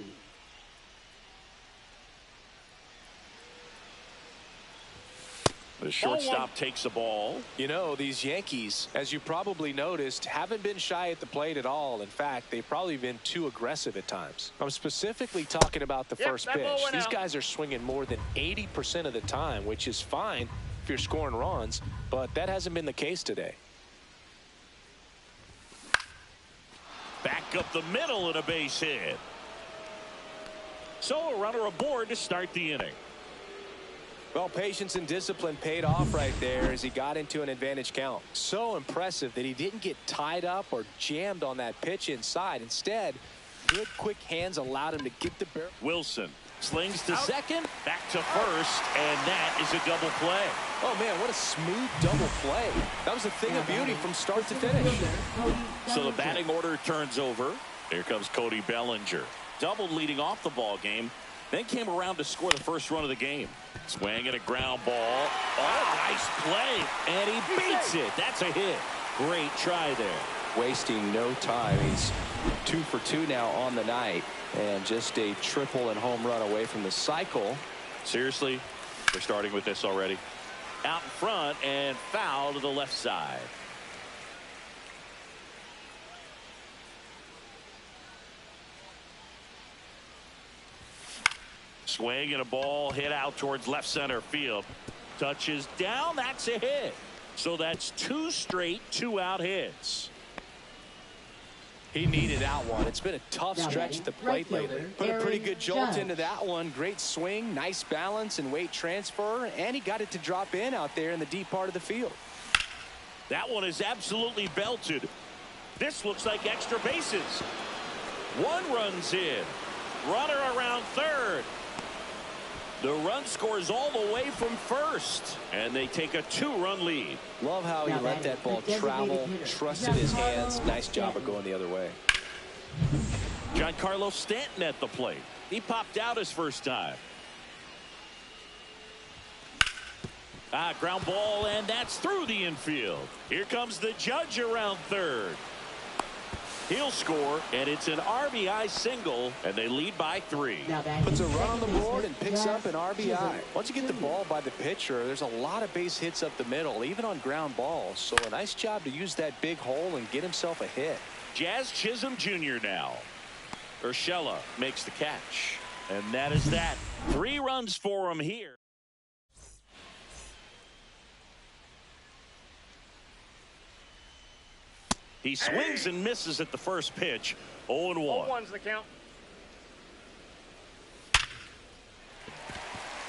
The shortstop takes the ball. You know, these Yankees, as you probably noticed, haven't been shy at the plate at all. In fact, they've probably been too aggressive at times. I'm specifically talking about the first pitch. These guys are swinging more than 80% of the time, which is fine if you're scoring runs, but that hasn't been the case today. Back up the middle and a base hit. So a runner aboard to start the inning. Well, patience and discipline paid off right there as he got into an advantage count. So impressive that he didn't get tied up or jammed on that pitch inside. Instead, good quick hands allowed him to get the barrel. Wilson slings to second, back to first, and that is a double play. Oh, man, what a smooth double play. That was a thing of beauty from start to finish. So the batting order turns over. Here comes Cody Bellinger. Doubled leading off the ball game. Then came around to score the first run of the game. Swing and a ground ball. Oh, nice play. And he beats it. That's a hit. Great try there. Wasting no time. He's 2 for 2 now on the night. And just a triple and home run away from the cycle. Seriously, we're starting with this already. Out in front and foul to the left side. Swing and a ball hit out towards left center field. Touches down. That's a hit. So that's 2 straight 2-out hits. He needed that one. It's been a tough stretch at the plate lately. Put a pretty good jolt into that one. Great swing, nice balance and weight transfer, and he got it to drop in out there in the deep part of the field. That one is absolutely belted. This looks like extra bases. 1 runs in. Runner around third. The run scores all the way from first, and they take a 2-run lead. Love how he let that ball travel, trusted his hands. Nice job of going the other way. Giancarlo Stanton at the plate. He popped out his first time. Ground ball, and that's through the infield. Here comes the Judge around third. He'll score, and it's an RBI single, and they lead by 3. Puts a run on the board and picks up an RBI. Once you get the ball by the pitcher, there's a lot of base hits up the middle, even on ground balls. So a nice job to use that big hole and get himself a hit. Jazz Chisholm Jr. now. Urshela makes the catch, and that is that. 3 runs for him here. He swings and misses at the first pitch. 0-1. 0-1's the count.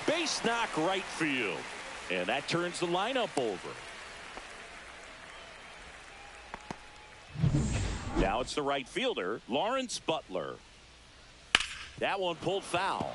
Base knock right field. And that turns the lineup over. Now it's the right fielder, Lawrence Butler. That one pulled foul.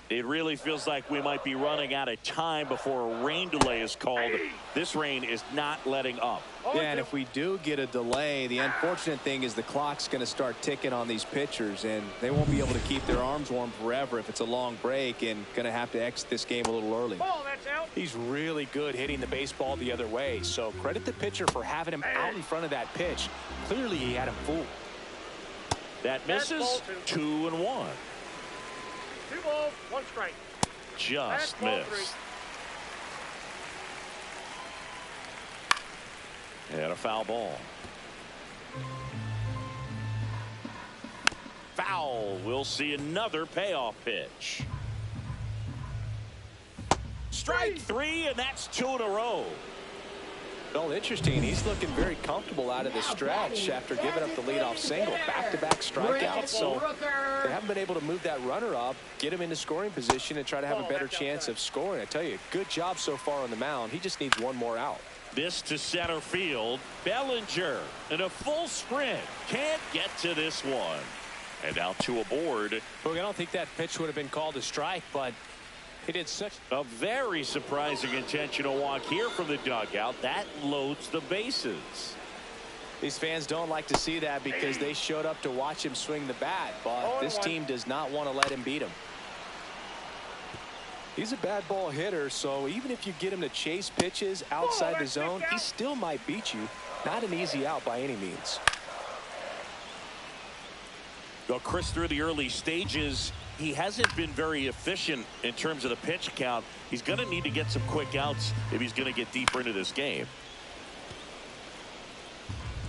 It really feels like we might be running out of time before a rain delay is called. This rain is not letting up. Yeah, and if we do get a delay, the unfortunate thing is the clock's going to start ticking on these pitchers, and they won't be able to keep their arms warm forever if it's a long break, and going to have to exit this game a little early. Ball, that's out. He's really good hitting the baseball the other way, so credit the pitcher for having him out in front of that pitch. Clearly he had him fooled. That misses. 2-1. 2 balls, 1 strike. Just missed. And a foul ball. Foul. We'll see another payoff pitch. Strike 3, and that's 2 in a row. Well, interesting. He's looking very comfortable out of the stretch after giving up the leadoff single. Back-to-back strikeouts, so they haven't been able to move that runner up, get him into scoring position, and try to have a better chance of scoring. I tell you, good job so far on the mound. He just needs one more out. This to center field. Bellinger in a full sprint. Can't get to this one. And now 2 aboard. Look, I don't think that pitch would have been called a strike, but he did such a very surprising intentional walk here from the dugout. That loads the bases. These fans don't like to see that because they showed up to watch him swing the bat, but this team does not want to let him beat him. He's a bad ball hitter, so even if you get him to chase pitches outside the zone, he still might beat you. Not an easy out by any means. Well, Chris, through the early stages, he hasn't been very efficient in terms of the pitch count. He's going to need to get some quick outs if he's going to get deeper into this game.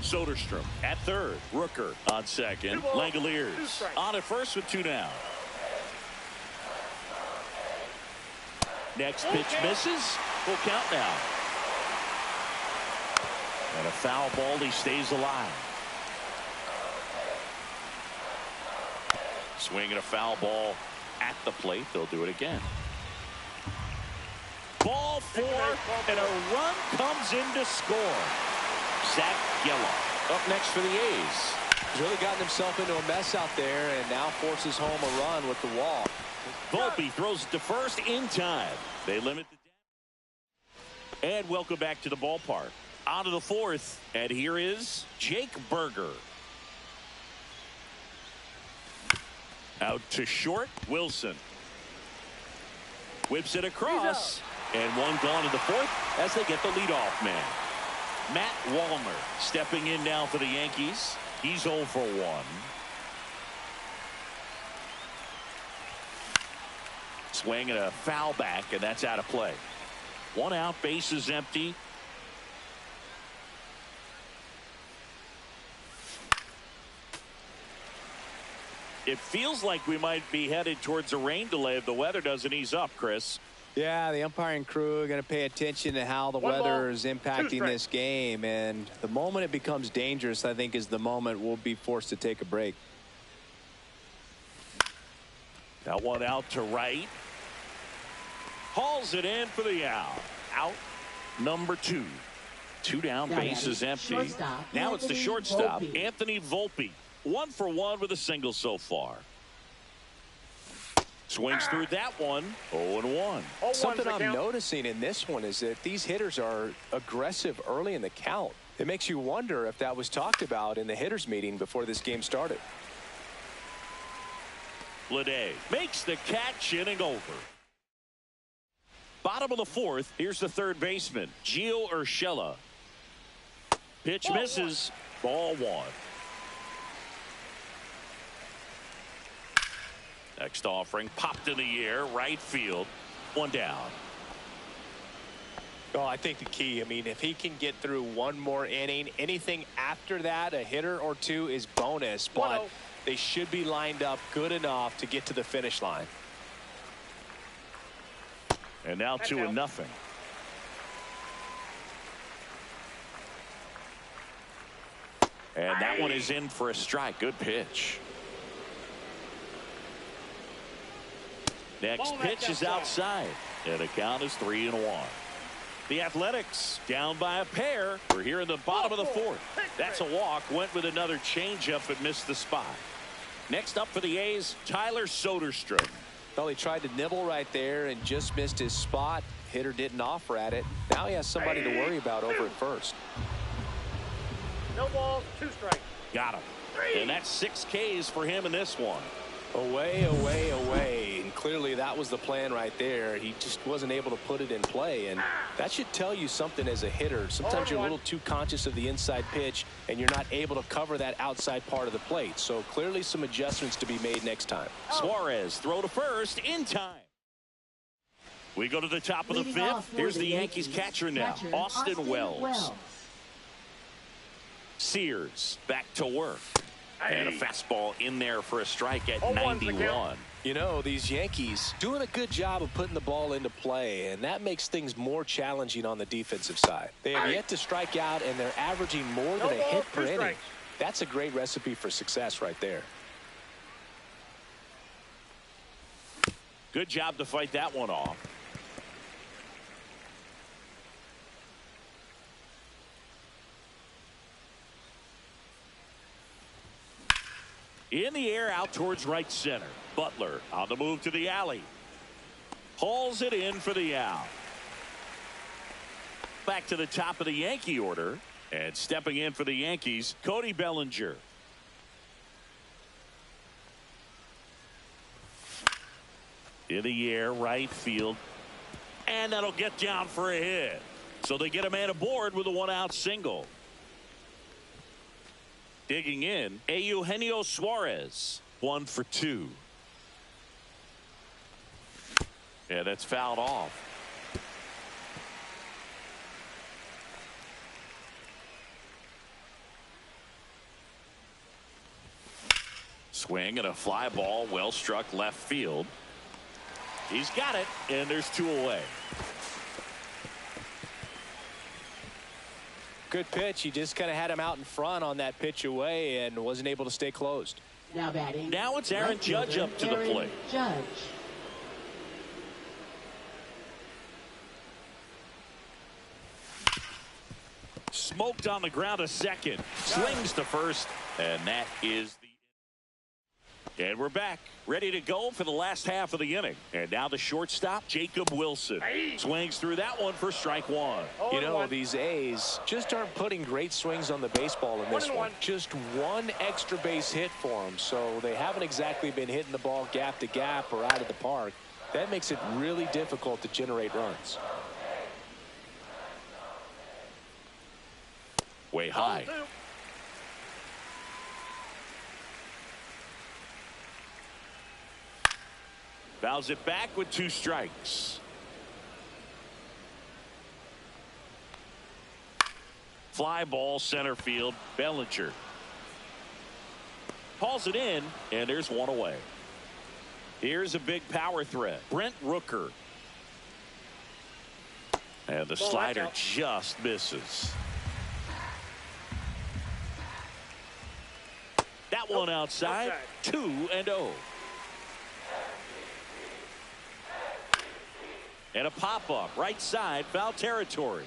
Soderstrom at third. Rooker on second. Langoliers on at first with 2 down. Next pitch misses. Full count now. And a foul ball. He stays alive. Swinging a foul ball at the plate. They'll do it again. Ball 4, and a run comes in to score. Zach Geller up next for the A's. He's really gotten himself into a mess out there and now forces home a run with the walk. Volpe throws it to first in time. They limit the damage. And welcome back to the ballpark. On to the 4th, and here is Jake Berger. Out to short, Wilson. Whips it across, and one gone in the 4th as they get the leadoff man. Matt Wallner stepping in now for the Yankees. He's 0 for 1. Swing and a foul back, and that's out of play. 1 out, bases empty. It feels like we might be headed towards a rain delay if the weather doesn't ease up, Chris. Yeah, the umpiring crew are going to pay attention to how the weather is impacting this game, and the moment it becomes dangerous, I think, is the moment we'll be forced to take a break. That one out to right. Hauls it in for the out. Out number 2. 2 down, bases empty. Now it's the shortstop, Anthony Volpe. 1 for 1 with a single so far. Swings through that one. 0-1. Something I'm noticing in this one is that these hitters are aggressive early in the count. It makes you wonder if that was talked about in the hitters meeting before this game started. Bleday makes the catch, inning over. Bottom of the 4th. Here's the third baseman, Gio Urshela. Pitch misses. Ball 1. Next offering popped in the air, right field. 1 down. Oh, I think the key, I mean, if he can get through 1 more inning, anything after that, a hitter or 2 is bonus, but they should be lined up good enough to get to the finish line. And now 2-0. And that one is in for a strike. Good pitch. Next pitch is outside. And the count is 3-1. The Athletics down by a pair. We're here in the bottom of the fourth. That's a walk. Went with another changeup but missed the spot. Next up for the A's, Tyler Soderstrom. Well, he tried to nibble right there and just missed his spot. Hitter didn't offer at it. Now he has somebody to worry about over at first. No balls, 2 strikes. Got him. And that's 6 Ks for him in this one. Away, away, away. And clearly that was the plan right there. He just wasn't able to put it in play. And that should tell you something as a hitter. Sometimes you're a little too conscious of the inside pitch and you're not able to cover that outside part of the plate. So clearly some adjustments to be made next time. Suarez throw to first in time. We go to the top of the fifth. Here's the Yankees catcher now, Austin Wells. Sears back to work. And a fastball in there for a strike at 91. You know, these Yankees doing a good job of putting the ball into play, and that makes things more challenging on the defensive side. They have yet to strike out, and they're averaging more than a hit per inning. That's a great recipe for success right there. Good job to fight that one off. In the air out towards right center. Butler on the move to the alley. Hauls it in for the out. Back to the top of the Yankee order. And stepping in for the Yankees, Cody Bellinger. In the air, right field. And that'll get down for a hit. So they get a man aboard with a 1-out single. Digging in, Eugenio Suarez, 1 for 2. Yeah, that's fouled off. Swing and a fly ball, well struck left field. He's got it, and there's 2 away. Good pitch. He just kind of had him out in front on that pitch away and wasn't able to stay closed. Now batting. Now it's Aaron Judge up to the plate. Judge. Smoked on the ground a second. Slings to first, and that is the. And we're back, ready to go for the last half of the inning. And now the shortstop, Jacob Wilson. Swings through that one for strike 1. You know, these A's just aren't putting great swings on the baseball in this one. Just 1 extra base hit for them. So they haven't exactly been hitting the ball gap to gap or out of the park. That makes it really difficult to generate runs. Way high. Fouls it back with 2 strikes. Fly ball center field. Bellinger hauls it in, and there's 1 away. Here's a big power threat. Brent Rooker. And the slider just misses. That one outside. 2-0. And a pop-up right side, foul territory.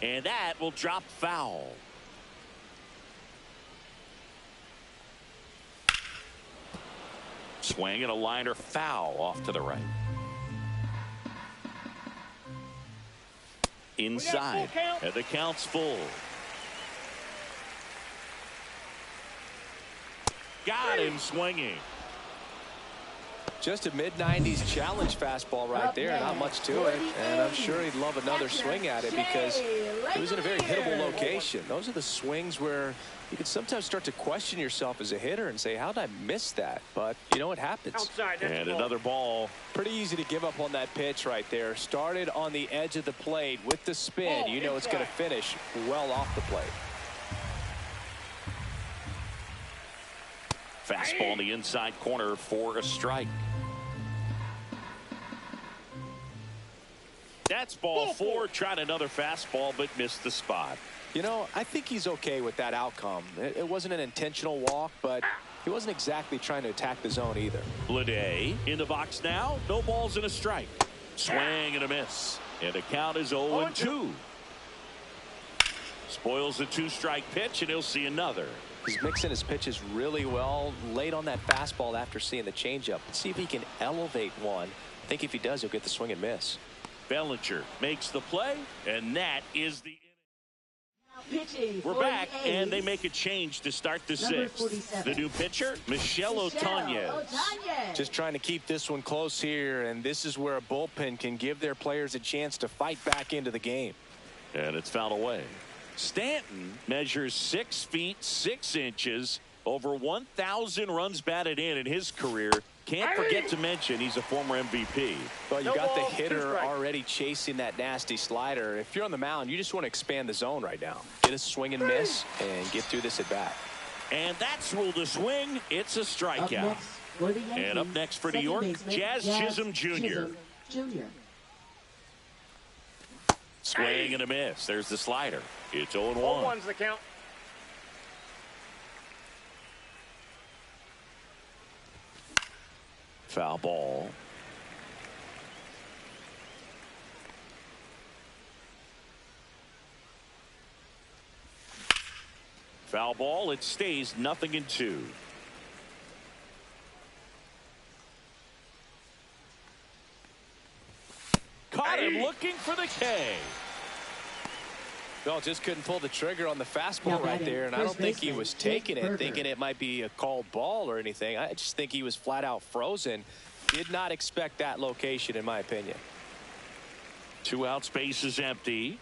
And that will drop foul. Swing and a liner foul off to the right. Inside, and the count's full. Got him swinging. Just a mid-90s challenge fastball right there. Not much to it. And I'm sure he'd love another swing at it because it was in a very hittable location. Those are the swings where you can sometimes start to question yourself as a hitter and say, how did I miss that? But you know what happens. And another ball. Pretty easy to give up on that pitch right there. Started on the edge of the plate with the spin. You know it's going to finish well off the plate. Fastball in the inside corner for a strike. That's ball 4. Tried another fastball but missed the spot. You know, I think he's okay with that outcome. It wasn't an intentional walk, but he wasn't exactly trying to attack the zone either. Bleday in the box now. No balls and a strike. Swing and a miss. And the count is 0-2. Spoils the 2-strike pitch, and he'll see another. He's mixing his pitches really well late on that fastball after seeing the changeup. Let's see if he can elevate one. I think if he does, he'll get the swing and miss. Bellinger makes the play, and that is the Pitching We're for back, the A's. and they make a change to start the Number sixth. 47. The new pitcher, Michelle Otañez. Just trying to keep this one close here, and this is where a bullpen can give their players a chance to fight back into the game. And it's fouled away. Stanton measures 6 feet 6 inches, over 1,000 runs batted in his career. Can't forget to mention he's a former MVP. Well, you No got the ball, 2 hitter strikes. already chasing that nasty slider. If you're on the mound, you just want to expand the zone right now. Get a swing and miss and get through this at bat. And that's ruled a swing. It's a Up strikeout. next for the Yankees. And up next for New second York, baseman, Jazz Chisholm Jr. Chisholm Jr. Swing and a miss. There's the slider. It's 0-1. 0-1's the count. Foul ball. Foul ball. It stays 0-2. Caught him looking for the K. Well, just couldn't pull the trigger on the fastball Now right batting, there, and I don't first think he baseman, was Jake taking it, Berger. thinking it might be a called ball or anything. I just think he was flat out frozen. Did not expect that location, in my opinion. 2 out, space is empty.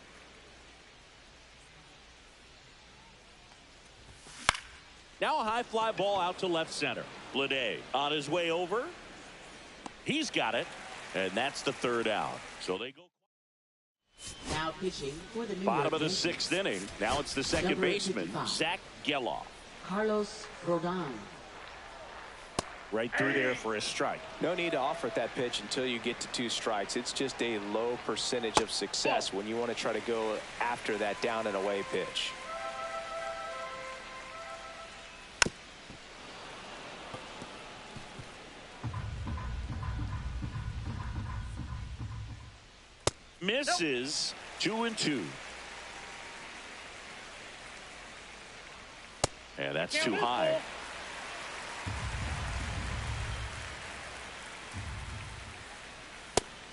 Now a high fly ball out to left center. Bleday on his way over. He's got it, and that's the 3rd out. So they go. Now pitching for the New Bottom York of the Yankees, 6th inning. Now it's the second Number baseman, 55. Zach Geloff. Carlos Rodon. Right through there for a strike. No need to offer that pitch until you get to 2 strikes. It's just a low percentage of success when you want to try to go after that down and away pitch. Misses. 2-2. And that's too high.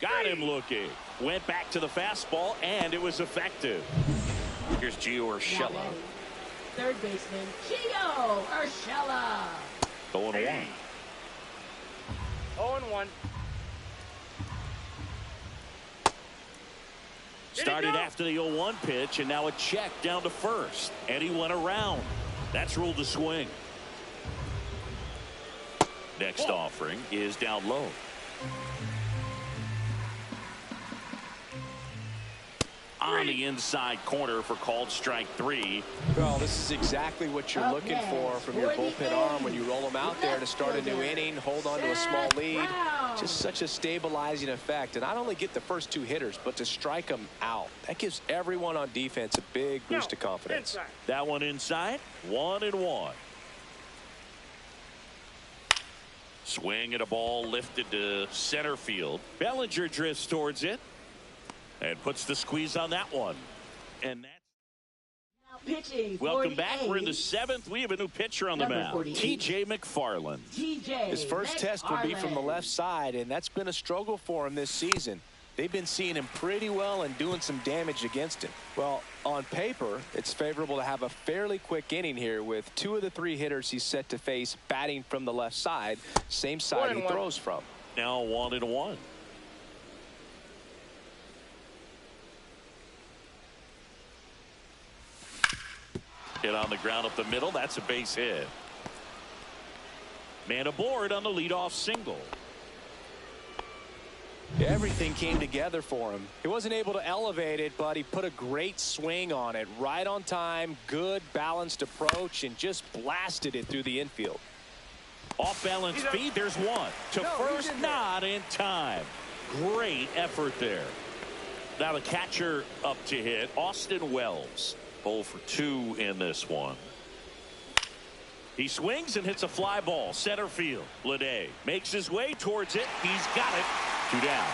Got him looking. Went back to the fastball, and it was effective. Here's Gio Now Urshela. batting, third baseman Gio Urshela. 0-1. 0-1. Started after the 0-1 pitch, and now a check down to first. And he went around. That's ruled a swing. Next offering is down low. On the inside corner for called strike 3. Well, this is exactly what you're looking for from your bullpen arm when you roll them out there to start a new inning, hold on to a small lead. Just such a stabilizing effect. And not only get the first 2 hitters, but to strike them out. That gives everyone on defense a big boost of confidence. Inside. That one inside. 1-1. Swing at a ball lifted to center field. Bellinger drifts towards it and puts the squeeze on that one. And that's Now pitching welcome for back. the We're in the A's, 7th. We have a new pitcher on the Number mound. 48. T.J. McFarland. TJ His first test will be from the left side, and that's been a struggle for him this season. They've been seeing him pretty well and doing some damage against him. Well, on paper, it's favorable to have a fairly quick inning here with 2 of the 3 hitters he's set to face batting from the left side, same side he 1-1. throws from. Now 1-1. Hit on the ground up the middle. That's a base hit. Man aboard on the leadoff single. Everything came together for him. He wasn't able to elevate it, but he put a great swing on it. Right on time, good balanced approach, and just blasted it through the infield. Off balance feed. There's one. To first, not in time. Great effort there. Now the catcher up to hit, Austin Wells. 0 for 2 in this one. He swings and hits a fly ball center field. Lede makes his way towards it. He's got it. 2 down.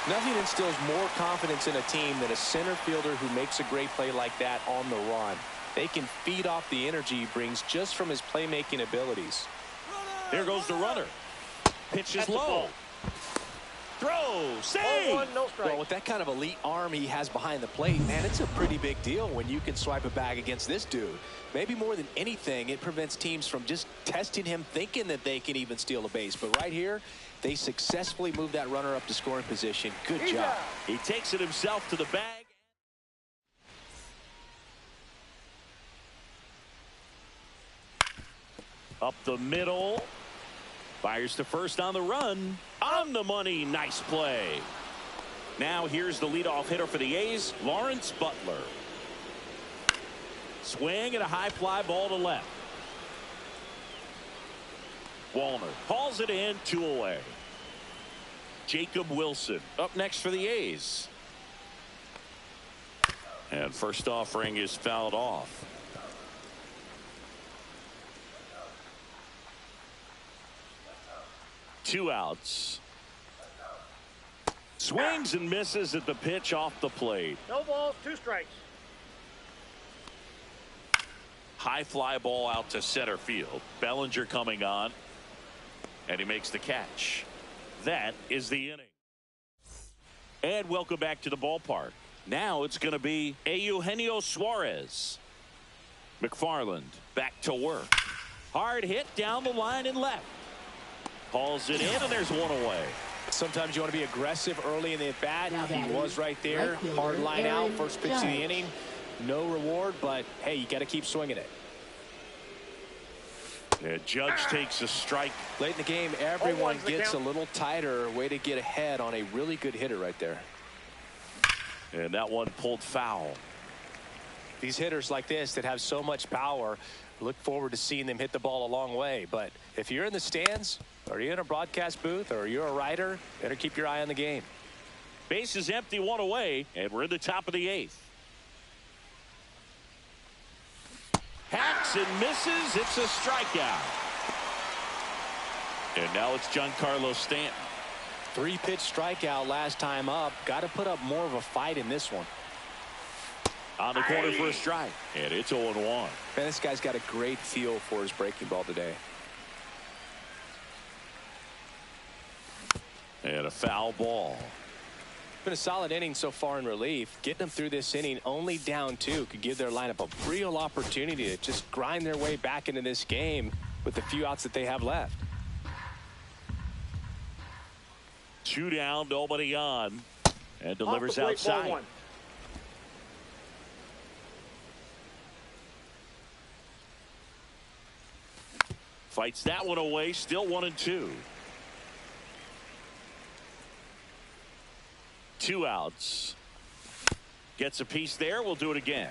Nothing instills more confidence in a team than a center fielder who makes a great play like that on the run. They can feed off the energy he brings just from his playmaking abilities. There goes the runner. Pitch is low. Throw. Save. 1, no strike. Well, with that kind of elite arm he has behind the plate, man, it's a pretty big deal when you can swipe a bag against this dude. Maybe more than anything, it prevents teams from just testing him, thinking that they can even steal a base. But right here, they successfully move that runner up to scoring position. Good job. He takes it himself to the bag. Up the middle. Fires to first on the run. On the money. Nice play. Now here's the leadoff hitter for the A's, Lawrence Butler. Swing and a high fly ball to left. Wallner calls it in, 2 away. Jacob Wilson up next for the A's. And first offering is fouled off. Two outs. Swings and misses at the pitch off the plate. No balls, 2 strikes. High fly ball out to center field. Bellinger coming on. And he makes the catch. That is the inning. And welcome back to the ballpark. Now it's going to be Eugenio Suarez. McFarland back to work. Hard hit down the line and left. Hauls it in, and there's 1 away. Sometimes you want to be aggressive early in the at-bat. He was right there. Hard line out. First pitch of the inning. No reward, but, hey, you got to keep swinging it. And Judge takes a strike. Late in the game, everyone gets a little tighter. Way to get ahead on a really good hitter right there. And that one pulled foul. These hitters like this that have so much power, look forward to seeing them hit the ball a long way. But if you're in the stands, or you're in a broadcast booth, or you're a writer, better keep your eye on the game. Base is empty, 1 away, and we're in the top of the 8th. Hacks and misses. It's a strikeout. And now it's Giancarlo Stanton. 3-pitch strikeout last time up. Got to put up more of a fight in this one. On the corner for a strike. And it's 0-1. Man, this guy's got a great feel for his breaking ball today. And a foul ball. Been a solid inning so far in relief. Getting them through this inning only down 2 could give their lineup a real opportunity to just grind their way back into this game with the few outs that they have left. 2 down, nobody on. And delivers outside. Fights that one away, still 1-2. 2 outs. Gets a piece there. We'll do it again.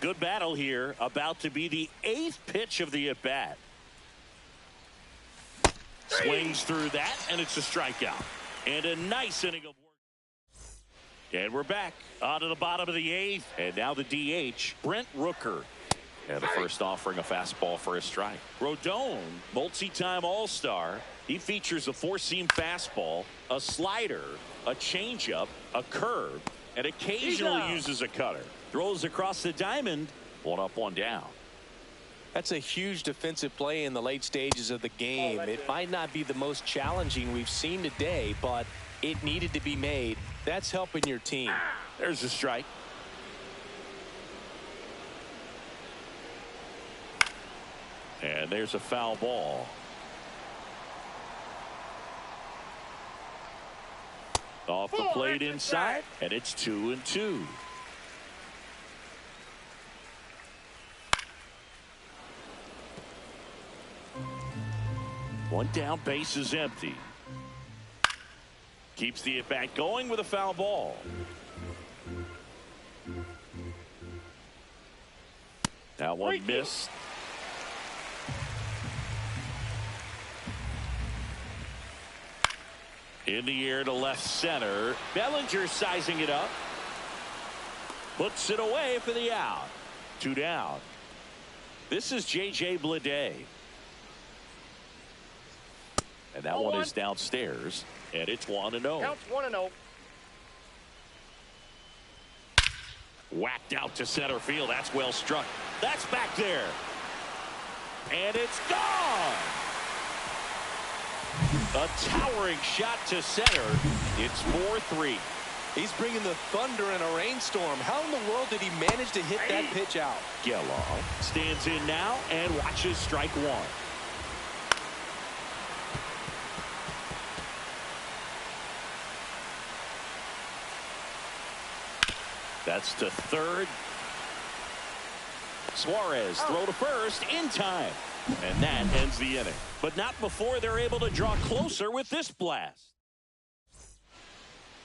Good battle here. About to be the 8th pitch of the at-bat. Swings through that, and it's a strikeout. And a nice inning of work. And we're back on to the bottom of the 8th. And now the DH, Brent Rooker. And the first offering a fastball for a strike. Rodon, multi-time All-Star. He features a 4-seam fastball, a slider, a changeup, a curve, and occasionally uses a cutter. Throws across the diamond. 1 up, 1 down. That's a huge defensive play in the late stages of the game. It might not be the most challenging we've seen today, but it needed to be made. That's helping your team. There's a strike. And there's a foul ball. Off the plate inside, and it's 2-2. One down, base is empty. Keeps the at-bat going with a foul ball. That one missed. In the air to left center. Bellinger sizing it up. Puts it away for the out. 2 down. This is J.J. Bleday. And that one is downstairs. And it's 1-0. Counts 1-0. Whacked out to center field. That's well struck. That's back there. And it's gone. A towering shot to center. It's 4-3. He's bringing the thunder in a rainstorm. How in the world did he manage to hit that pitch out? Geloff stands in now and watches strike one. That's to third. Suarez throw to first in time. And that ends the inning. But not before they're able to draw closer with this blast.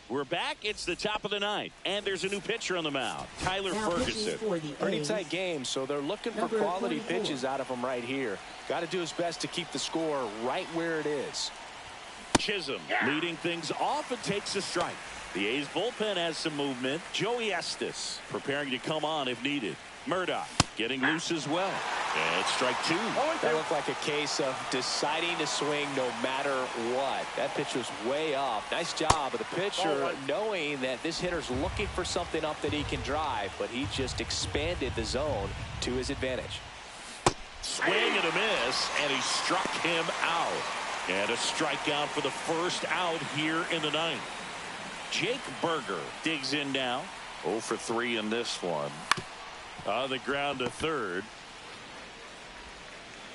We're back. It's the top of the ninth. And there's a new pitcher on the mound. Tyler Ferguson. Pretty tight game, so they're looking for quality pitches out of him right here. Got to do his best to keep the score right where it is. Chisholm leading things off and takes a strike. The A's bullpen has some movement. Joey Estes preparing to come on if needed. Murdoch getting loose as well. And it's strike two. That looked like a case of deciding to swing no matter what. That pitch was way up. Nice job of the pitcher knowing that this hitter's looking for something up that he can drive, but he just expanded the zone to his advantage. Swing and a miss, and he struck him out. And a strikeout for the first out here in the ninth. Jake Berger digs in now. 0 for 3 in this one. On the ground to third.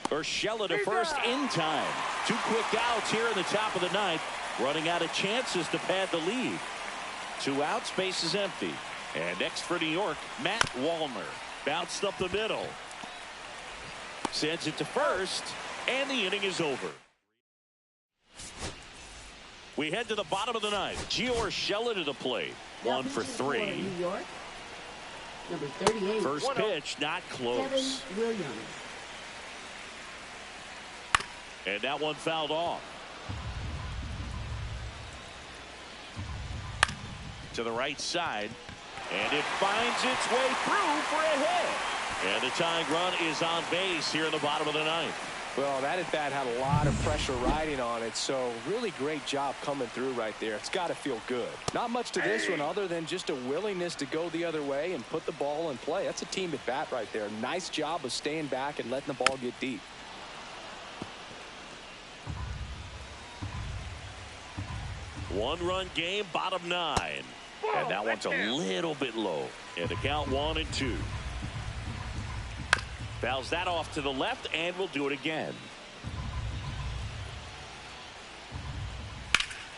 Urshela to first in time. 2 quick outs here in the top of the ninth. Running out of chances to pad the lead. 2 outs, base is empty. And next for New York, Matt Wallner. Bounced up the middle. Sends it to first. And the inning is over. We head to the bottom of the ninth. Gio Urshela to the plate. 1 for 3. New York, number 38. First pitch, not close. Kevin Williams. And that one fouled off. To the right side. And it finds its way through for a hit. And the tying run is on base here in the bottom of the ninth. Well, that at bat had a lot of pressure riding on it, so really great job coming through right there. It's got to feel good. Not much to this one other than just a willingness to go the other way and put the ball in play. That's a team at bat right there. Nice job of staying back and letting the ball get deep. One-run game, bottom 9. And that one's a little bit low. And the count 1-2. Fouls that off to the left, and we'll do it again.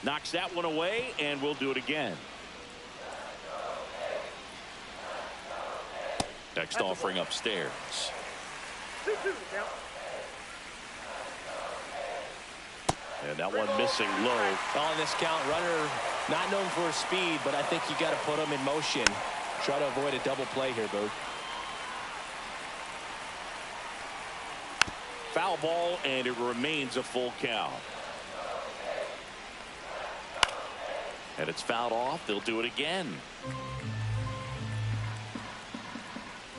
Knocks that one away, and we'll do it again. Next offering upstairs. 2-2 count. And that one missing low. On this count, runner not known for his speed, but I think you got to put him in motion. Try to avoid a double play here, Booth. Foul ball, and it remains a full count. And it's fouled off. They'll do it again.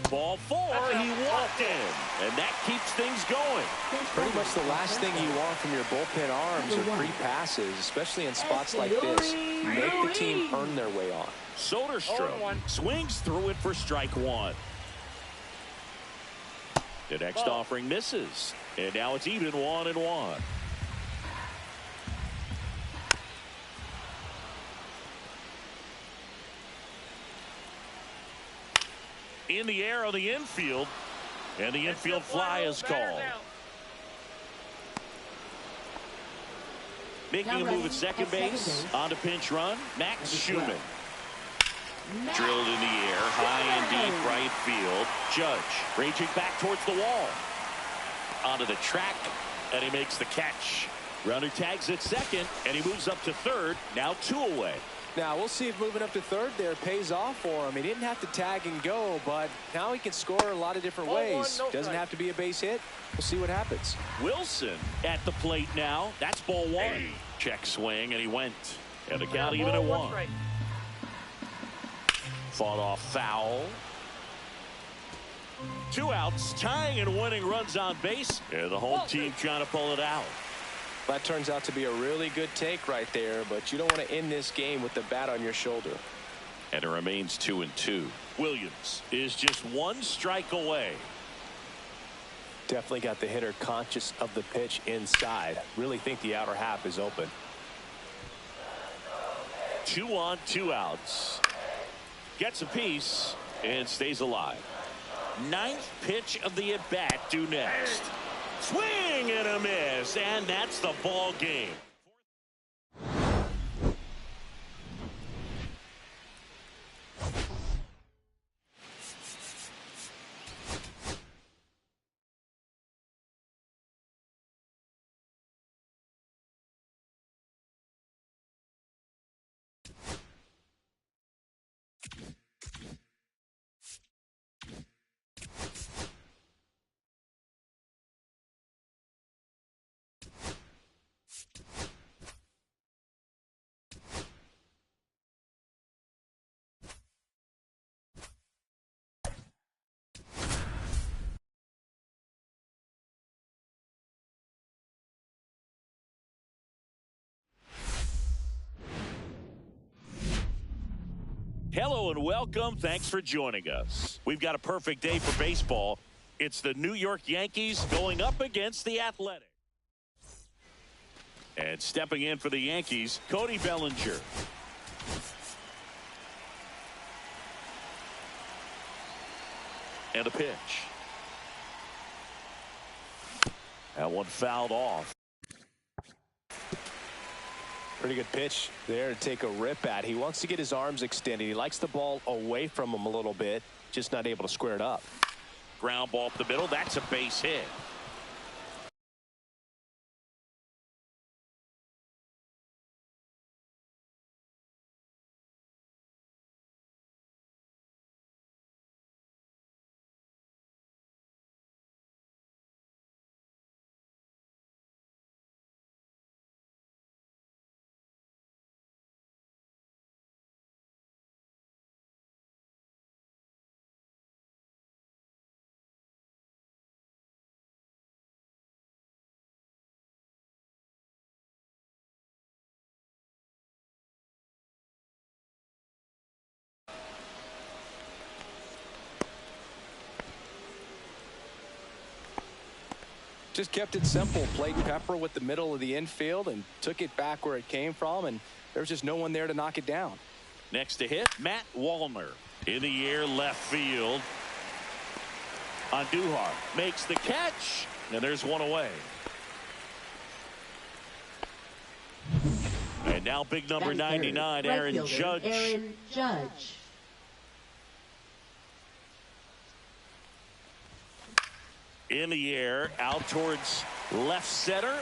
Ball 4. He walked in. And that keeps things going. Pretty much the last thing you want from your bullpen arms are free passes, especially in spots like this. Make the team earn their way on. Soderstrom swings through it for strike 1. The next offering misses. And now it's even 1-1. In the air on the infield. And the infield fly is called. Making a move at second base. On to pinch run, Max Schumann. Drilled in the air, high and deep right field. Judge raging back towards the wall. Onto the track, and he makes the catch. Runner tags at second, and he moves up to third. Now 2 away. Now, we'll see if moving up to third there pays off for him. He didn't have to tag and go, but now he can score a lot of different ways. Doesn't have to be a base hit. We'll see what happens. Wilson at the plate now. That's ball 1. Check swing, and he went. And the count even at 1. Fought off foul. 2 outs, tying and winning runs on base. And the home team trying to pull it out. That turns out to be a really good take right there, but you don't want to end this game with the bat on your shoulder. And it remains 2-2. Williams is just 1 strike away. Definitely got the hitter conscious of the pitch inside. Really think the outer half is open. 2 on, 2 outs. Gets a piece and stays alive. 9th pitch of the at-bat due next. Swing and a miss, and that's the ball game. Hello and welcome. Thanks for joining us. We've got a perfect day for baseball. It's the New York Yankees going up against the Athletics. And stepping in for the Yankees, Cody Bellinger. And a pitch. That one fouled off. Pretty good pitch there to take a rip at. He wants to get his arms extended. He likes the ball away from him a little bit, just not able to square it up. Ground ball up the middle. That's a base hit. Just kept it simple. Played pepper with the middle of the infield and took it back where it came from, and there's just no one there to knock it down. Next to hit, Matt Wallner. In the air, left field. Andujar makes the catch, and there's one away. And now big number 99, Aaron Judge. Aaron Judge. In the air, out towards left center.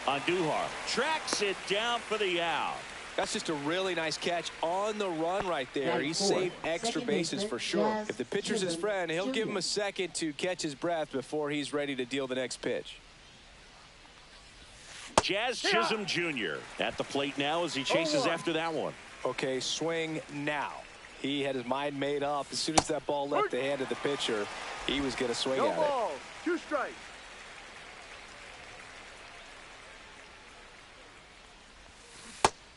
Andujar tracks it down for the out. That's just a really nice catch on the run right there. He saved extra bases for sure. If the pitcher's his friend, he'll give him a second to catch his breath before he's ready to deal the next pitch. Jazz Chisholm Jr. at the plate now as he chases after that one. Okay, swing now. He had his mind made up. As soon as that ball left the hand of the pitcher, he was going to swing at it. 2 strikes.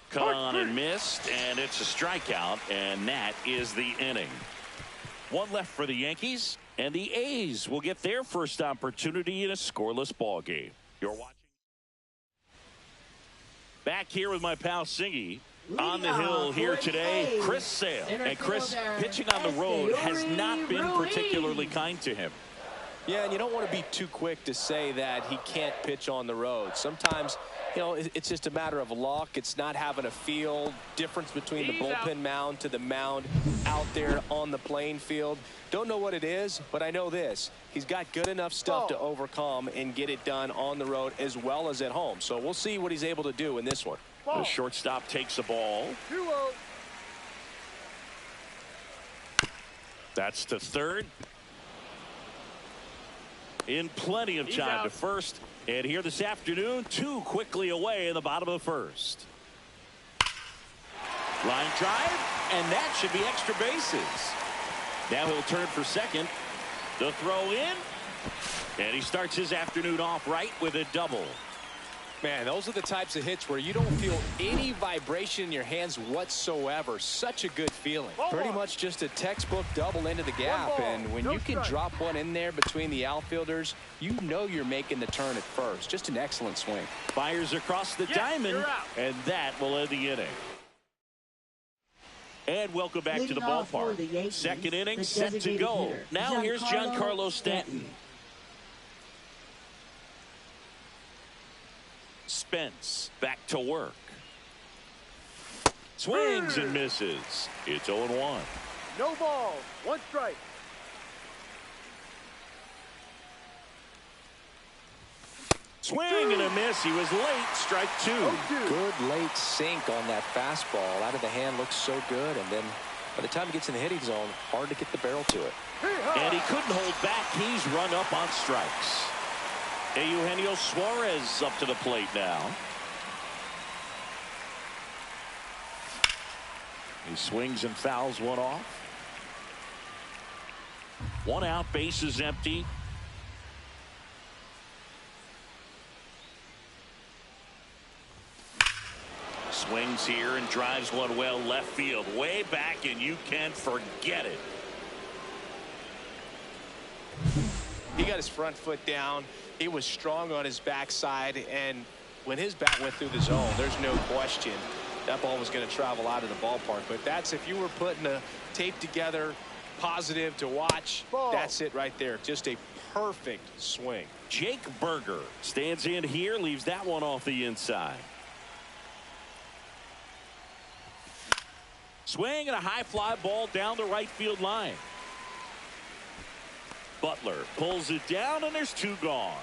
Cut on and missed, and it's a strikeout, and that is the inning. One left for the Yankees, and the A's will get their first opportunity in a scoreless ball game. You're watching. Back here with my pal Singy. On the hill here today, Chris Sale. And Chris, pitching on the road has not been particularly kind to him. Yeah, and you don't want to be too quick to say that he can't pitch on the road. Sometimes You know, it's just a matter of luck. It's not having a feel. Difference between the bullpen mound to the mound out there on the playing field. Don't know what it is, but I know this. He's got good enough stuff to overcome and get it done on the road as well as at home. So we'll see what he's able to do in this one. The shortstop takes the ball. 2-0. That's to third. In plenty of time to first. And here this afternoon, 2 quickly away in the bottom of the first. Line drive, and that should be extra bases. Now he'll turn for second. The throw in, and he starts his afternoon off right with a double. Man, those are the types of hits where you don't feel any vibration in your hands whatsoever. Such a good feeling. Pretty much just a textbook double into the gap. And when you can drop one in there between the outfielders, you know you're making the turn at first. Just an excellent swing. Fires across the diamond, and that will end the inning. And welcome back to the ballpark. Yankees, second inning set to go. Hitter, now here's Giancarlo Stanton. Spence back to work. Swings and misses. It's 0-1. No ball. 1 strike. Swing and a miss. He was late. Strike 2. Good late sink on that fastball. Out of the hand looks so good. And then by the time he gets in the hitting zone, hard to get the barrel to it. And he couldn't hold back. He's run up on strikes. Eugenio Suarez up to the plate now. He swings and fouls one off. 1 out, bases empty. Swings here and drives one well left field, way back, and you can forget it. He got his front foot down. He was strong on his backside, and when his bat went through the zone, there's no question that ball was going to travel out of the ballpark. But that's, if you were putting a tape together, positive to watch, that's it right there. Just a perfect swing. Jake Berger stands in here, leaves that one off the inside. Swing and a high fly ball down the right field line. Butler pulls it down, and there's 2 gone.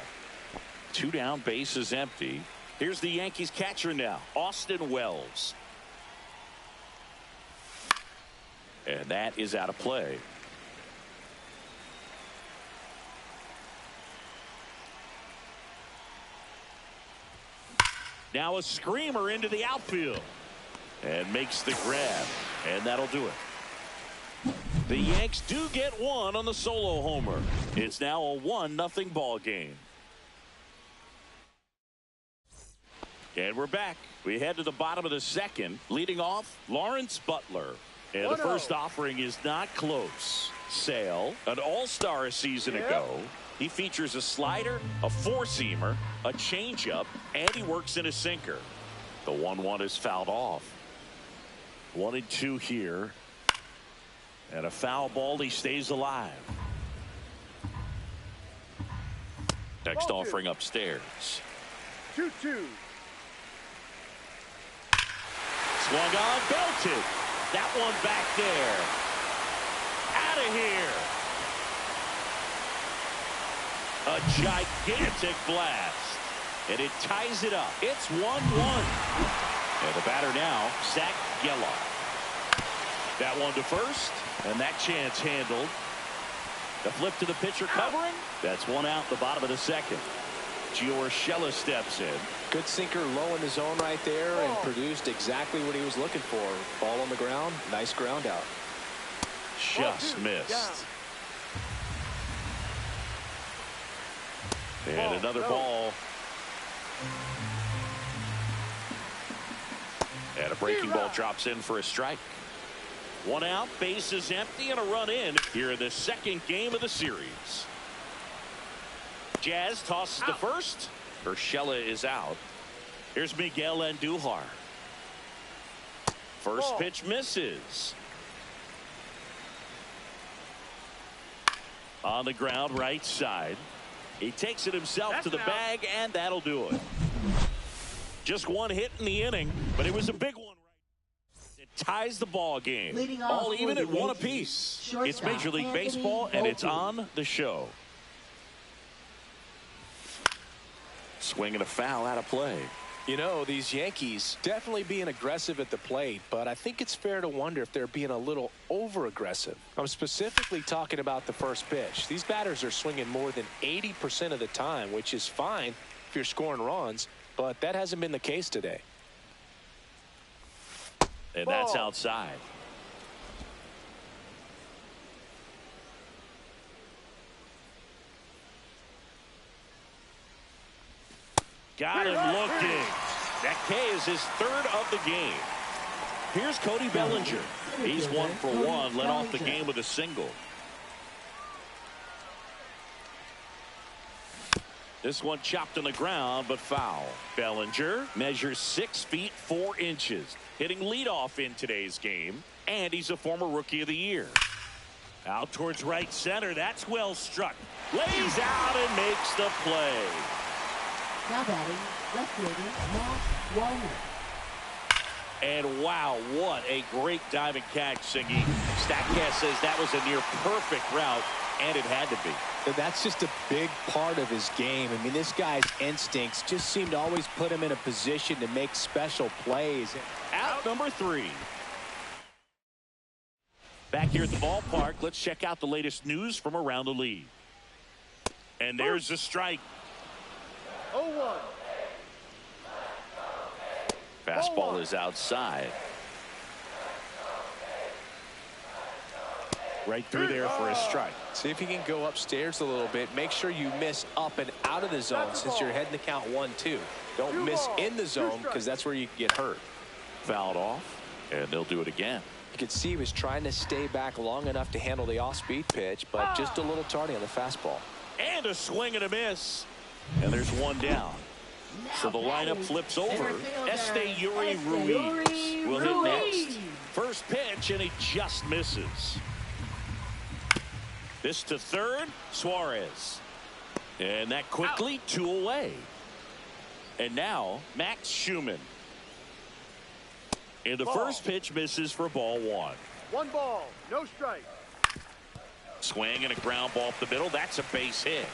2 down, bases empty. Here's the Yankees catcher now, Austin Wells. And that is out of play. Now a screamer into the outfield. And makes the grab. And that'll do it. The Yanks do get 1 on the solo homer. It's now a 1-0 ball game. And we're back. We head to the bottom of the second. Leading off, Lawrence Butler. And the first offering is not close. Sale, an all-star a season ago. He features a slider, a 4-seamer, a changeup, and he works in a sinker. The 1-1 is fouled off. 1-2 here. And a foul ball. He stays alive. Next offering upstairs. 2-2. Swung on, belted. That one back there. Out of here. A gigantic blast. And it ties it up. It's 1-1. And the batter now, Zach Geloff. That one to first, and that chance handled. The flip to the pitcher covering. That's 1 out, the bottom of the second. Gio Urshela steps in. Good sinker low in the zone right there, and produced exactly what he was looking for. Ball on the ground, nice ground out. Just missed. And another ball. And a breaking ball drops in for a strike. 1 out, bases empty, and a run in here in the second game of the series. Jazz tosses to first. Urshela is out. Here's Miguel Andujar. First pitch misses. On the ground, right side. He takes it himself to the bag, and that'll do it. Just one hit in the inning, but it was a big one. It ties the ball game. All even at one apiece. It's Major League Baseball, and it's on the show. Swing and a foul out of play. You know, these Yankees definitely being aggressive at the plate, but I think it's fair to wonder if they're being a little over-aggressive. I'm specifically talking about the first pitch. These batters are swinging more than 80% of the time, which is fine if you're scoring runs, but that hasn't been the case today. And that's outside. Got him looking. That K is his third of the game. Here's Cody Bellinger. He's 1 for 1. Led off the game with a single. This one chopped on the ground, but foul. Bellinger measures 6 feet 4 inches. Hitting leadoff in today's game. And he's a former Rookie of the Year. Out towards right center. That's well struck. Lays out and makes the play. Now batting, left fielder, Matt Wallner. And wow, what a great diving catch, Singy. Statcast says that was a near perfect route, and it had to be. That's just a big part of his game. I mean, this guy's instincts just seem to always put him in a position to make special plays. Out number 3. Back here at the ballpark, let's check out the latest news from around the league. And there's a strike. 0-1. Fastball is outside. Right through there for a strike. See if you can go upstairs a little bit. Make sure you miss up and out of the zone since you're heading to count 1-2. Don't miss in the zone because that's where you can get hurt. Fouled off, and they'll do it again. You could see he was trying to stay back long enough to handle the off-speed pitch, but just a little tardy on the fastball. And a swing and a miss. And there's one down. So the lineup flips over. Yuri Ruiz will hit next. First pitch, and he just misses. This to third, Suarez. And that quickly, 2 away. And now, Max Schumann. And the first pitch misses for ball 1. 1 ball, no strike. Swing and a ground ball up the middle. That's a base hit.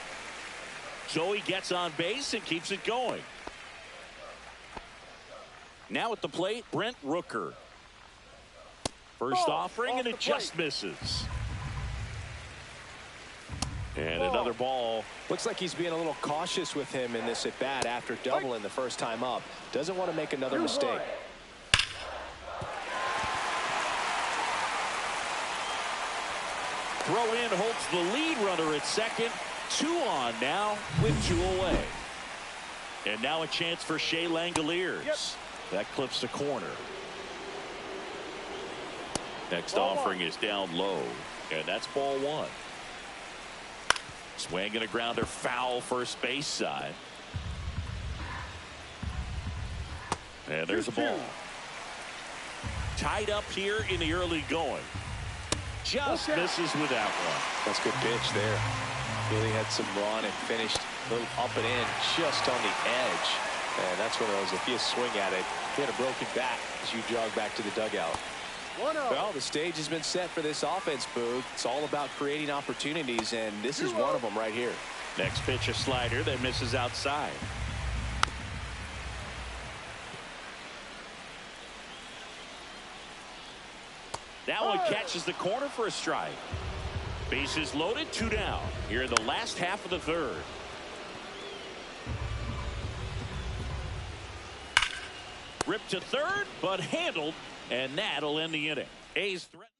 Joey gets on base and keeps it going. Now at the plate, Brent Rooker. First offering, and it just misses. And another ball. Looks like he's being a little cautious with him in this at bat after doubling the first time up. Doesn't want to make another mistake. Throw in holds the lead runner at second. 2 on now with 2 away. And now a chance for Shea Langoliers. That clips the corner. Next offering is down low. And that's ball 1. Swing and a grounder, foul first base side. And there's a ball. Tied up here in the early going. Just misses with that one. That's a good pitch there. Really had some run and finished a little up and in just on the edge. And that's one of those, if you swing at it, hit a broken bat as you jog back to the dugout. Well, the stage has been set for this offense, Boog. It's all about creating opportunities, and this is one of them right here. Next pitch, a slider that misses outside. That one catches the corner for a strike. Bases loaded, 2 down here in the last half of the third. Ripped to third, but handled, and that'll end the inning. A's threatened.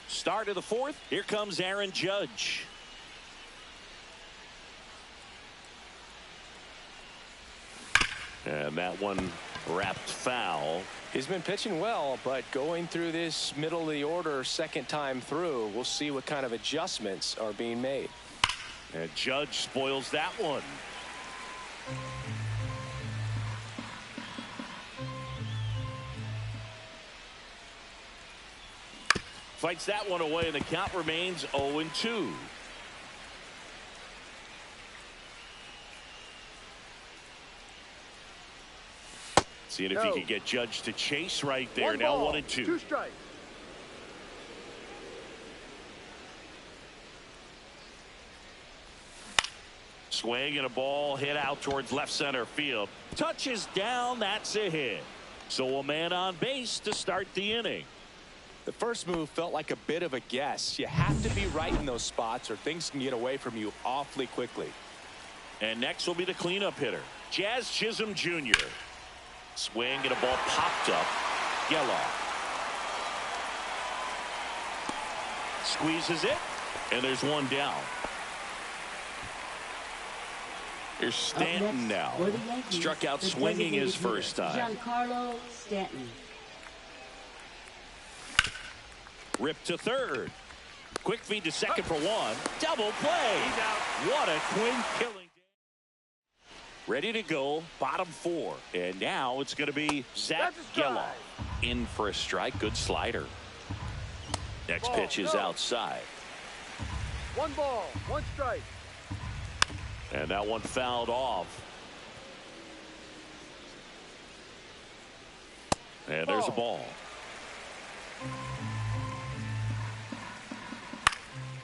Start of the 4th. Here comes Aaron Judge. And that one wrapped foul. He's been pitching well, but going through this middle of the order second time through, we'll see what kind of adjustments are being made. And Judge spoils that one. Fights that one away, and the count remains 0-2. Seeing if he could get Judge to chase right there. One now ball, 1-2. 2 strikes. Swing and a ball hit out towards left center field. Touches down. That's a hit. So a man on base to start the inning. The first move felt like a bit of a guess. You have to be right in those spots or things can get away from you awfully quickly. And next will be the cleanup hitter, Jazz Chisholm Jr. Swing and a ball popped up. Geloff squeezes it, and there's one down. Here's Stanton now. Struck out swinging his first time. Giancarlo Stanton. Ripped to third. Quick feed to second for one. Double play. He's out. What a quick killing. Ready to go. Bottom 4. And now it's going to be Zach Geloff in for a strike. Good slider. Next Ball, pitch is go. outside. 1 ball, 1 strike. And that one fouled off. And there's a ball.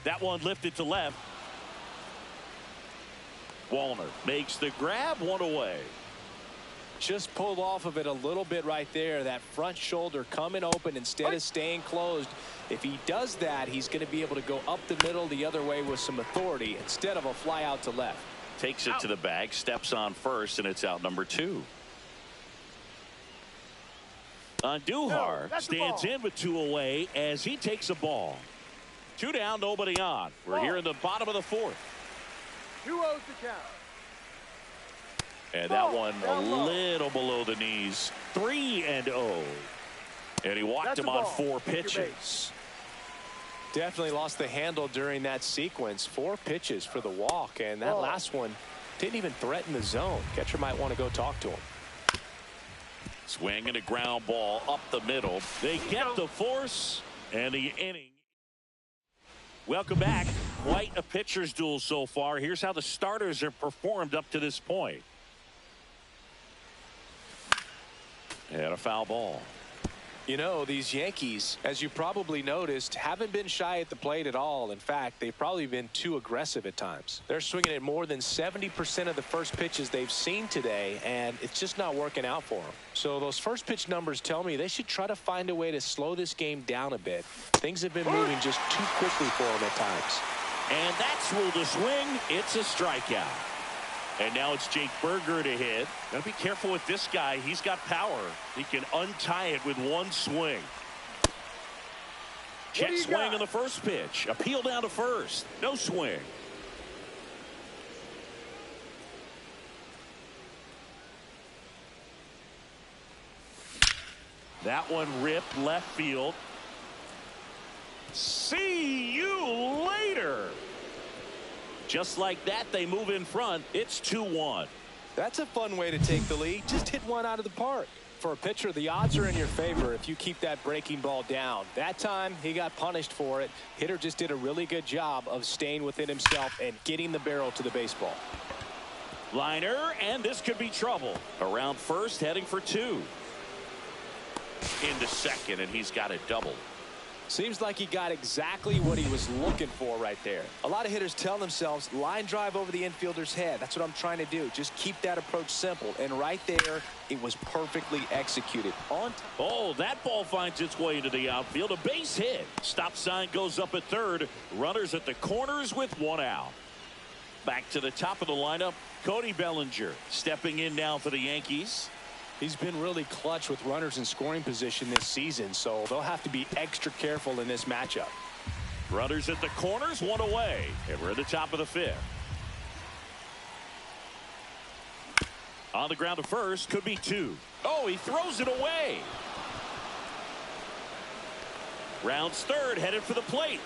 That one lifted to left. Wallner makes the grab, one away. Just pulled off of it a little bit right there. That front shoulder coming open instead of staying closed. If he does that, he's going to be able to go up the middle the other way with some authority instead of a fly out to left. Takes it to the bag, steps on first, and it's out number 2. Duhar stands in with 2 away as he takes a ball. 2 down, nobody on. We're here in the bottom of the 4th. 2-0 to count. And that one a little below the knees. 3-0. And he walked him on 4 pitches. Definitely lost the handle during that sequence. 4 pitches for the walk, and that last one didn't even threaten the zone. Catcher might want to go talk to him. Swing and a ground ball up the middle. They get the force and the inning. Welcome back. Quite a pitcher's duel so far. Here's how the starters have performed up to this point. And a foul ball. You know, these Yankees, as you probably noticed, haven't been shy at the plate at all. In fact, they've probably been too aggressive at times. They're swinging at more than 70% of the first pitches they've seen today, and it's just not working out for them. So those first pitch numbers tell me they should try to find a way to slow this game down a bit. Things have been moving just too quickly for them at times. And that's ruled a swing. It's a strikeout. And now it's Jake Berger to hit. Gotta be careful with this guy. He's got power. He can untie it with 1 swing. Check swing on the first pitch. Appeal down to first. No swing. That one ripped left field. See you later. Just like that, they move in front. It's 2-1. That's a fun way to take the lead. Just hit one out of the park. For a pitcher, the odds are in your favor if you keep that breaking ball down. That time, he got punished for it. Hitter just did a really good job of staying within himself and getting the barrel to the baseball. Liner, and this could be trouble. Around first, heading for 2. Into second, and he's got a double. Seems like he got exactly what he was looking for right there. A lot of hitters tell themselves, line drive over the infielder's head. That's what I'm trying to do. Just keep that approach simple. And right there, it was perfectly executed. Oh, that ball finds its way into the outfield. A base hit. Stop sign goes up at third. Runners at the corners with 1 out. Back to the top of the lineup, Cody Bellinger stepping in now for the Yankees. He's been really clutch with runners in scoring position this season, so they'll have to be extra careful in this matchup. Runners at the corners, 1 away, and we're at the top of the 5th. On the ground to first, could be 2. Oh, he throws it away. Rounds third, headed for the plate.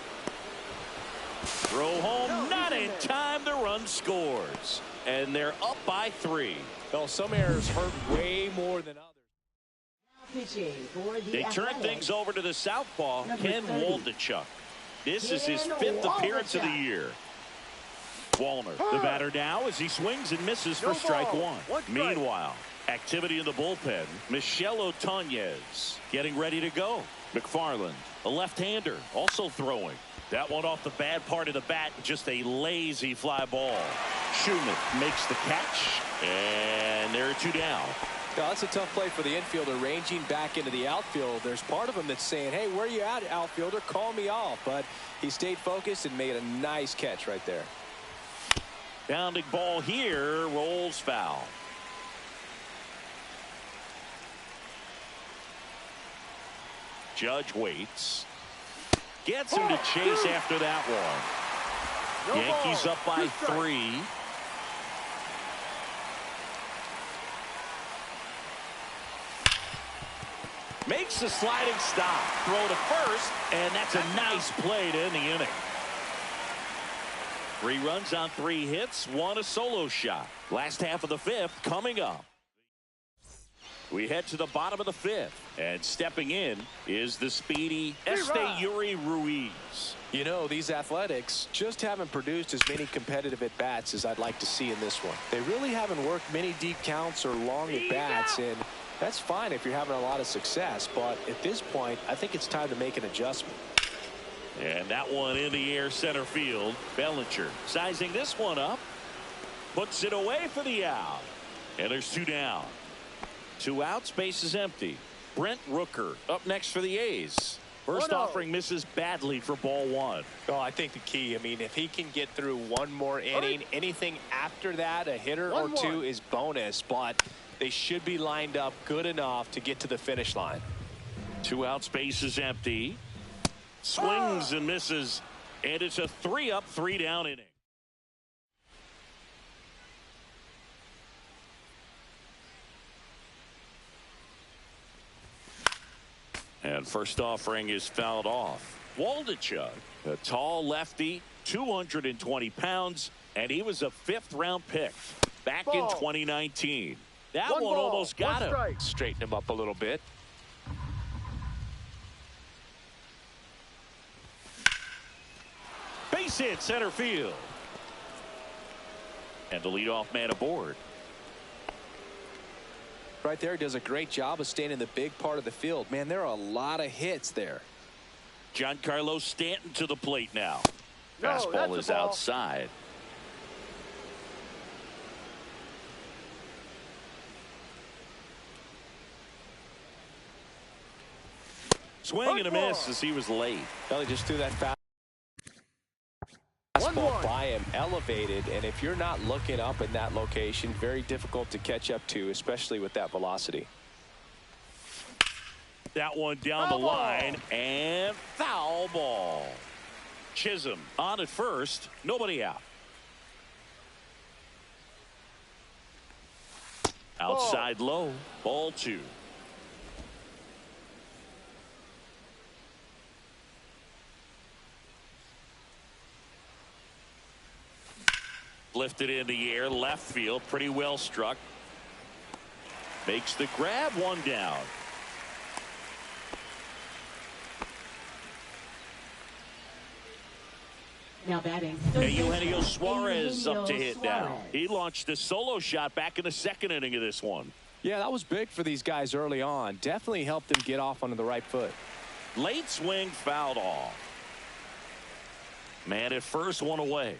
Throw home, not in time. The run scores, and they're up by 3. Well, some errors hurt way more than others. They turn things over to the southpaw, Ken Waldichuk. This is his 5th appearance of the year. Wallner, the batter now, as he swings and misses for strike 1. Meanwhile, Activity in the bullpen. Michel Otonez getting ready to go. McFarland, a left-hander, also throwing. That one off the bad part of the bat, just a lazy fly ball. Schumann makes the catch, and there are 2 down. Now, that's a tough play for the infielder, ranging back into the outfield. There's part of him that's saying, hey, where you at, outfielder? Call me off. But he stayed focused and made a nice catch right there. Bounding ball here, rolls foul. Judge waits. Gets him to chase after that one. No Yankees ball. up by 3. Makes the sliding stop. Throw to first, and that's a nice play to end the inning. 3 runs on 3 hits, 1 a solo shot. Last half of the 5th coming up. We head to the bottom of the 5th, and stepping in is the speedy Esteury Ruiz. You know, these Athletics just haven't produced as many competitive at-bats as I'd like to see in this one. They really haven't worked many deep counts or long at-bats, and that's fine if you're having a lot of success, but at this point, I think it's time to make an adjustment. And that one in the air center field. Bellinger sizing this one up. Puts it away for the out. And there's 2 down. 2 outs, base is empty. Brent Rooker up next for the A's. First offering misses badly for ball 1. Oh, I think the key, I mean, if he can get through 1 more inning, anything after that, a hitter or 2 is bonus, but they should be lined up good enough to get to the finish line. 2 outs, base is empty. Swings and misses, and it's a 3 up, 3 down inning. And first offering is fouled off. Waldichuk, a tall lefty, 220 pounds, and he was a 5th round pick back in 2019. That one almost got him. Straighten him up a little bit. Base hit center field. And the leadoff man aboard. Right there, does a great job of staying in the big part of the field. Man, there are a lot of hits there. Giancarlo Stanton to the plate now. No, fastball is outside. Swing and a miss as he was late. Well, he just threw that fastball by him, elevated, and if you're not looking up in that location, very difficult to catch up to, especially with that velocity. That one down the line, and foul ball. Chisholm on at first, nobody out. Outside low, ball 2. Lifted in the air, left field, pretty well struck. Makes the grab, 1 down. Now batting. Eugenio Suarez up to hit now. He launched a solo shot back in the 2nd inning of this one. Yeah, that was big for these guys early on. Definitely helped them get off onto the right foot. Late swing, fouled off. Man at first, 1 away.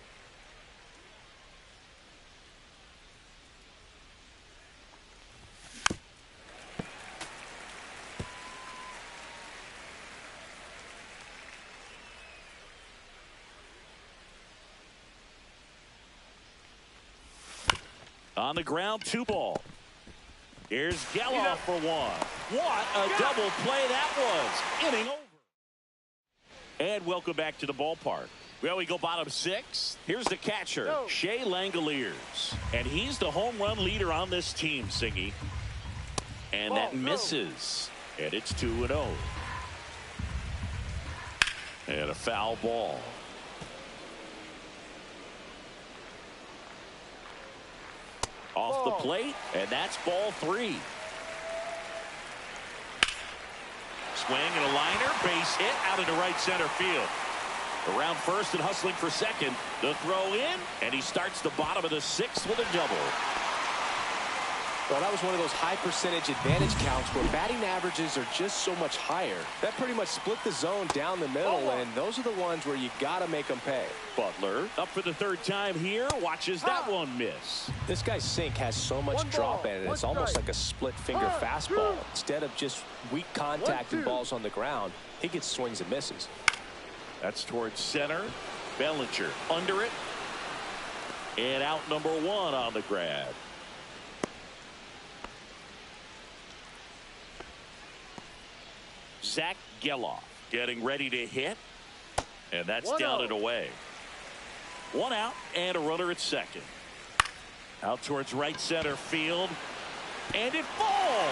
On the ground, 2 ball. Here's Geloff for 1. What a double play that was. Inning over. And welcome back to the ballpark. Well, we go bottom 6. Here's the catcher, Shea Langoliers. And he's the home run leader on this team, Singy. And that misses. And it's 2-0. And a foul ball. Off the plate, and that's ball 3. Swing and a liner, base hit out into right center field. Around first and hustling for second. The throw in, and he starts the bottom of the 6th with a double. Well, that was one of those high percentage advantage counts where batting averages are just so much higher. That pretty much split the zone down the middle, and those are the ones where you got to make them pay. Butler up for the third time here. Watches that one miss. This guy's sink has so much drop in it. It's almost like a split finger fastball. Instead of just weak contact and balls on the ground, he gets swings and misses. That's towards center. Bellinger under it. And out number 1 on the grab. Zach Geloff getting ready to hit. And that's down and away. 1 out and a runner at second. Out towards right center field. And it falls.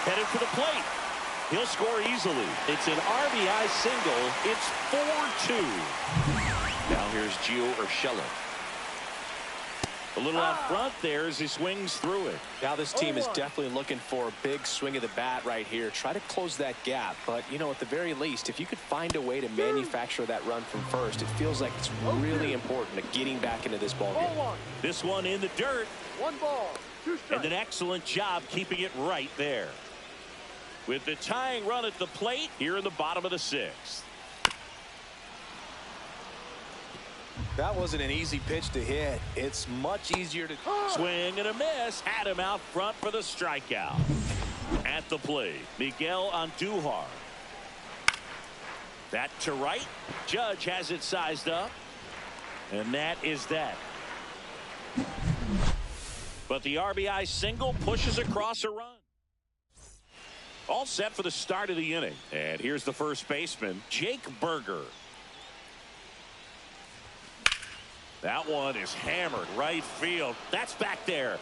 Headed for the plate. He'll score easily. It's an RBI single. It's 4-2. Now here's Gio Urshela. A little out front there as he swings through it. Now this team is definitely looking for a big swing of the bat right here. Try to close that gap. But, you know, at the very least, if you could find a way to manufacture that run from first, it feels like it's really important to getting back into this ball game. This one in the dirt. 1 ball, 2 strikes. And an excellent job keeping it right there. With the tying run at the plate here in the bottom of the 6th. That wasn't an easy pitch to hit. It's much easier to swing and a miss. Had him out front for the strikeout. At the plate, Miguel Andujar. That to right. Judge has it sized up. And that is that. But the RBI single pushes across a run. All set for the start of the inning. And here's the first baseman, Jake Berger. That one is hammered right field. That's back there.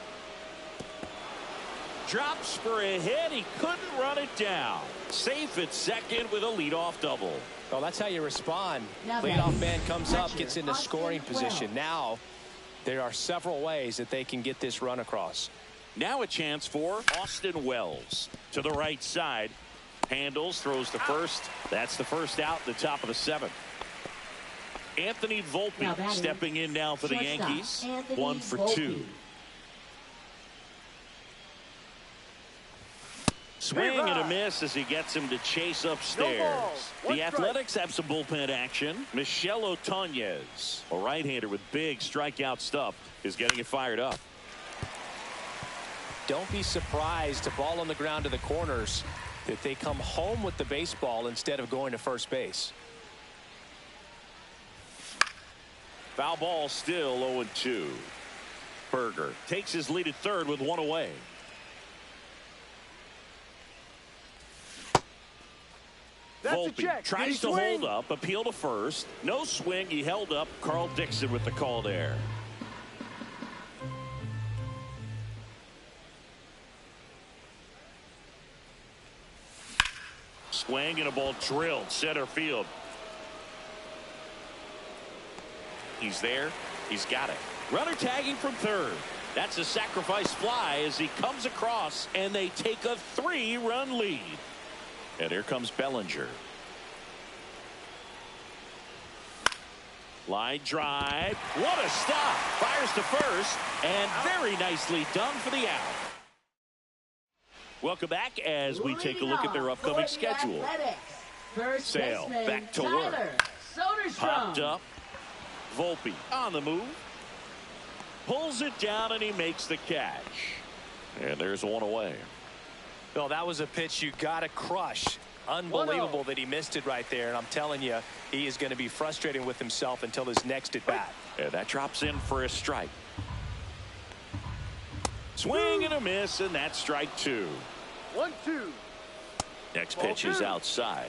Drops for a hit. He couldn't run it down. Safe at second with a leadoff double. Well, that's how you respond. Leadoff man comes up, gets into scoring position. Now there are several ways that they can get this run across. Now a chance for Austin Wells to the right side. Handles, throws to first. That's the first out, the top of the 7th. Anthony Volpe stepping in now for the Yankees. 1 for 2. Swing and a miss as he gets him to chase upstairs. The Athletics have some bullpen action. Michel Otoñez, a right-hander with big strikeout stuff, is getting it fired up. Don't be surprised to ball on the ground to the corners that they come home with the baseball instead of going to first base. Foul ball, still 0-2. Berger takes his lead at third with 1 away. Volpe tries to hold up, appeal to first. No swing. He held up. Carl Dixon with the call there. Swing and a ball drilled center field. He's there. He's got it. Runner tagging from third. That's a sacrifice fly as he comes across, and they take a 3-run lead. And here comes Bellinger. Line drive. What a stop. Fires to first, and very nicely done for the out. Welcome back as we take a look at their upcoming schedule. Sale back to work. Popped up. Volpe on the move. Pulls it down, and he makes the catch. And there's 1 away. Well, that was a pitch you got to crush. Unbelievable that he missed it right there. And I'm telling you, he is going to be frustrated with himself until his next at bat. And that drops in for a strike. Swing and a miss, and that's strike 2. 1-2. Next pitch is outside.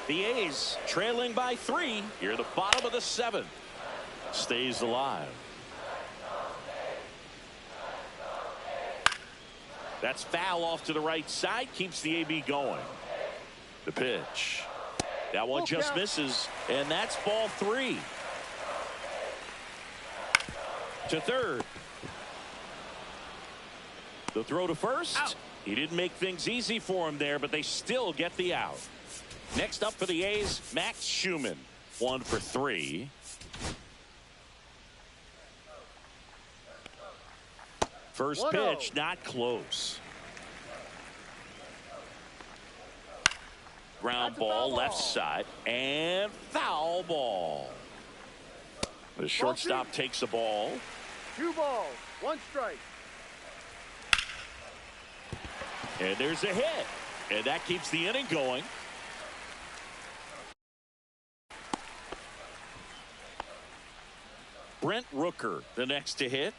The A's trailing by 3 here at the bottom of the 7th. Stays alive. That's foul off to the right side. Keeps the AB going. The pitch. That one just misses. And that's ball 3. To third. The throw to first. Out. He didn't make things easy for him there, but they still get the out. Next up for the A's, Max Schumann. 1 for 3. First 1-0. pitch, not close. Ground ball, left side, and foul ball. The shortstop takes the ball. 2 balls, 1 strike. And there's a hit. And that keeps the inning going. Brent Rooker, the next to hit.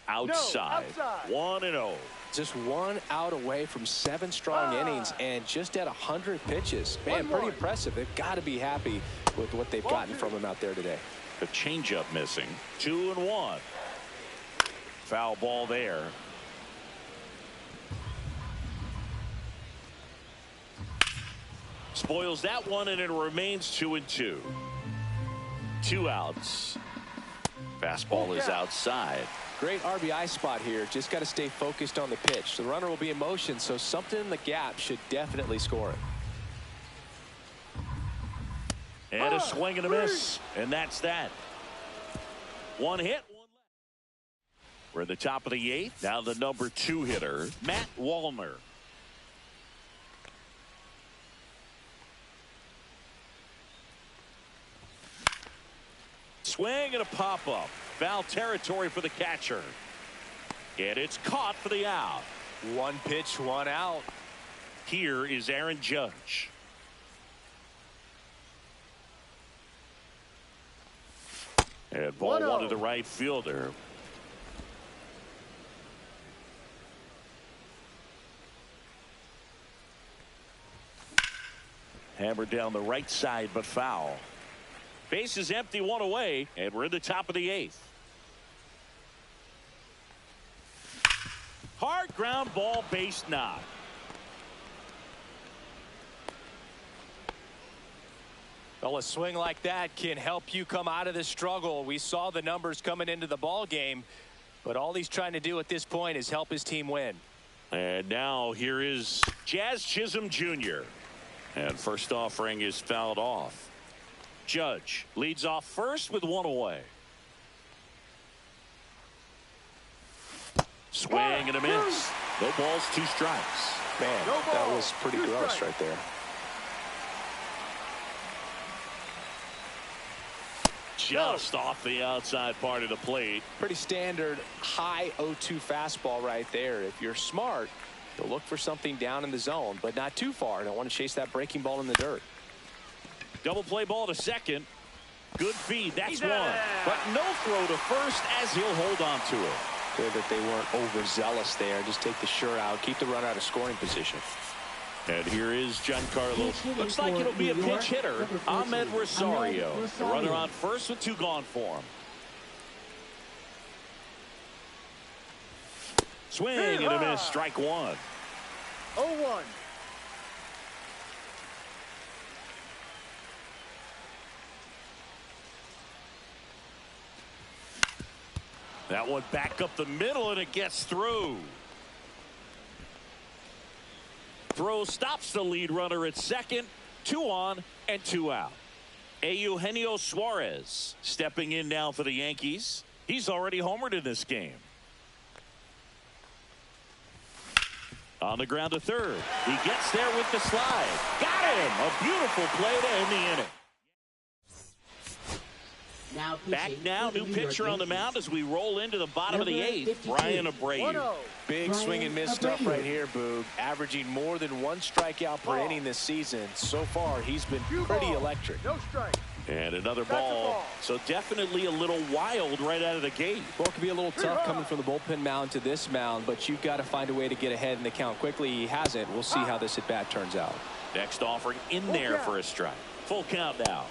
Outside. 1-0. Just 1 out away from 7 strong innings and just at 100 pitches. Man, pretty impressive. They've got to be happy with what they've gotten from him out there today. The changeup missing. 2-1. Foul ball there. Spoils that one, and it remains 2-2. 2 outs. Fastball is outside. Great RBI spot here. Just got to stay focused on the pitch. The runner will be in motion, so something in the gap should definitely score it. And a swing and a miss. And that's that. 1 hit, 1 left. We're at the top of the 8th. Now the number 2 hitter, Matt Wallner. Swing and a pop-up. Foul territory for the catcher. And it's caught for the out. 1 pitch, 1 out. Here is Aaron Judge. And ball 1 to the right fielder. Hammered down the right side, but foul. Base is empty, 1 away, and we're in the top of the 8th. Hard ground ball, base knock. Well, a swing like that can help you come out of the struggle. We saw the numbers coming into the ball game, but all he's trying to do at this point is help his team win. And now here is Jazz Chisholm Jr. And first offering is fouled off. Judge leads off first with 1 away. Swing and a miss. No balls, 2 strikes. Man, that was pretty gross right there. Just off the outside part of the plate. Pretty standard high 0-2 fastball right there. If you're smart, you'll look for something down in the zone, but not too far. Don't want to chase that breaking ball in the dirt. Double play ball to second. Good feed. That's 1. But no throw to first as he'll hold on to it. Good that they weren't overzealous there. Just take the sure out. Keep the run out of scoring position. And here is Giancarlo. Looks like it'll be a pinch hitter. Ahmed Rosario. The runner on first with 2 gone for him. Swing and a miss. Strike 1. 0-1. That one back up the middle, and it gets through. Throw stops the lead runner at second. 2 on and 2 out. Eugenio Suarez stepping in now for the Yankees. He's already homered in this game. On the ground to third. He gets there with the slide. Got him. A beautiful play to end the inning. Back now, new pitcher on the mound as we roll into the bottom of the 8th. Brian Abreu. Big swing and miss stuff right here, Boog. Averaging more than 1 strikeout per inning this season. So far, he's been pretty electric. No strike. And another ball. So definitely a little wild right out of the gate. Well, it could be a little tough coming from the bullpen mound to this mound, but you've got to find a way to get ahead in the count quickly. He hasn't. We'll see how this at-bat turns out. Next offering in there for a strike. Full count now.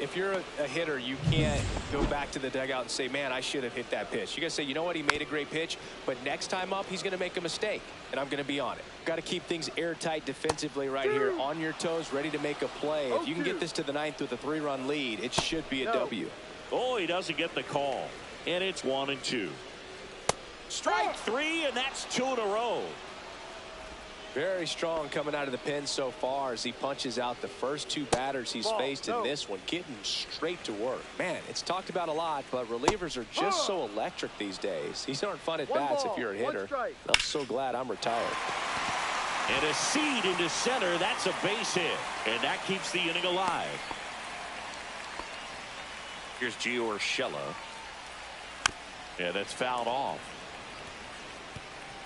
If you're a hitter, you can't go back to the dugout and say, man, I should have hit that pitch. You got to say, you know what, he made a great pitch, but next time up, he's going to make a mistake, and I'm going to be on it. Got to keep things airtight defensively right here, on your toes, ready to make a play. If you can get this to the 9th with a 3-run lead, it should be a W. Oh, he doesn't get the call, and it's 1-2. Strike 3, and that's 2 in a row. Very strong coming out of the pen so far as he punches out the first two batters he's faced in this one, getting straight to work. Man, it's talked about a lot, but relievers are just so electric these days. These aren't fun at bats if you're a hitter. I'm so glad I'm retired. And a seed into center. That's a base hit, and that keeps the inning alive. Here's Gio Urshela, and that's fouled off.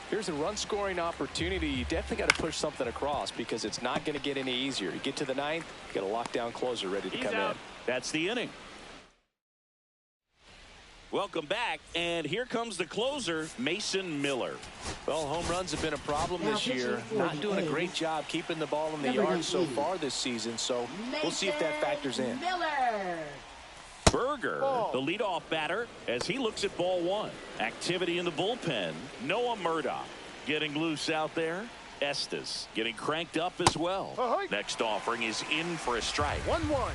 Here's a run-scoring opportunity. You definitely got to push something across because it's not going to get any easier. You get to the ninth, you got a lockdown closer ready to come in. That's the inning. Welcome back, and here comes the closer, Mason Miller. Well, home runs have been a problem this year. Not doing a great job keeping the ball in the yard so far this season, so we'll see if that factors in. Berger, the leadoff batter, as he looks at ball one. Activity in the bullpen. Noah Murdoch getting loose out there. Estes getting cranked up as well. Next offering is in for a strike. 1-1.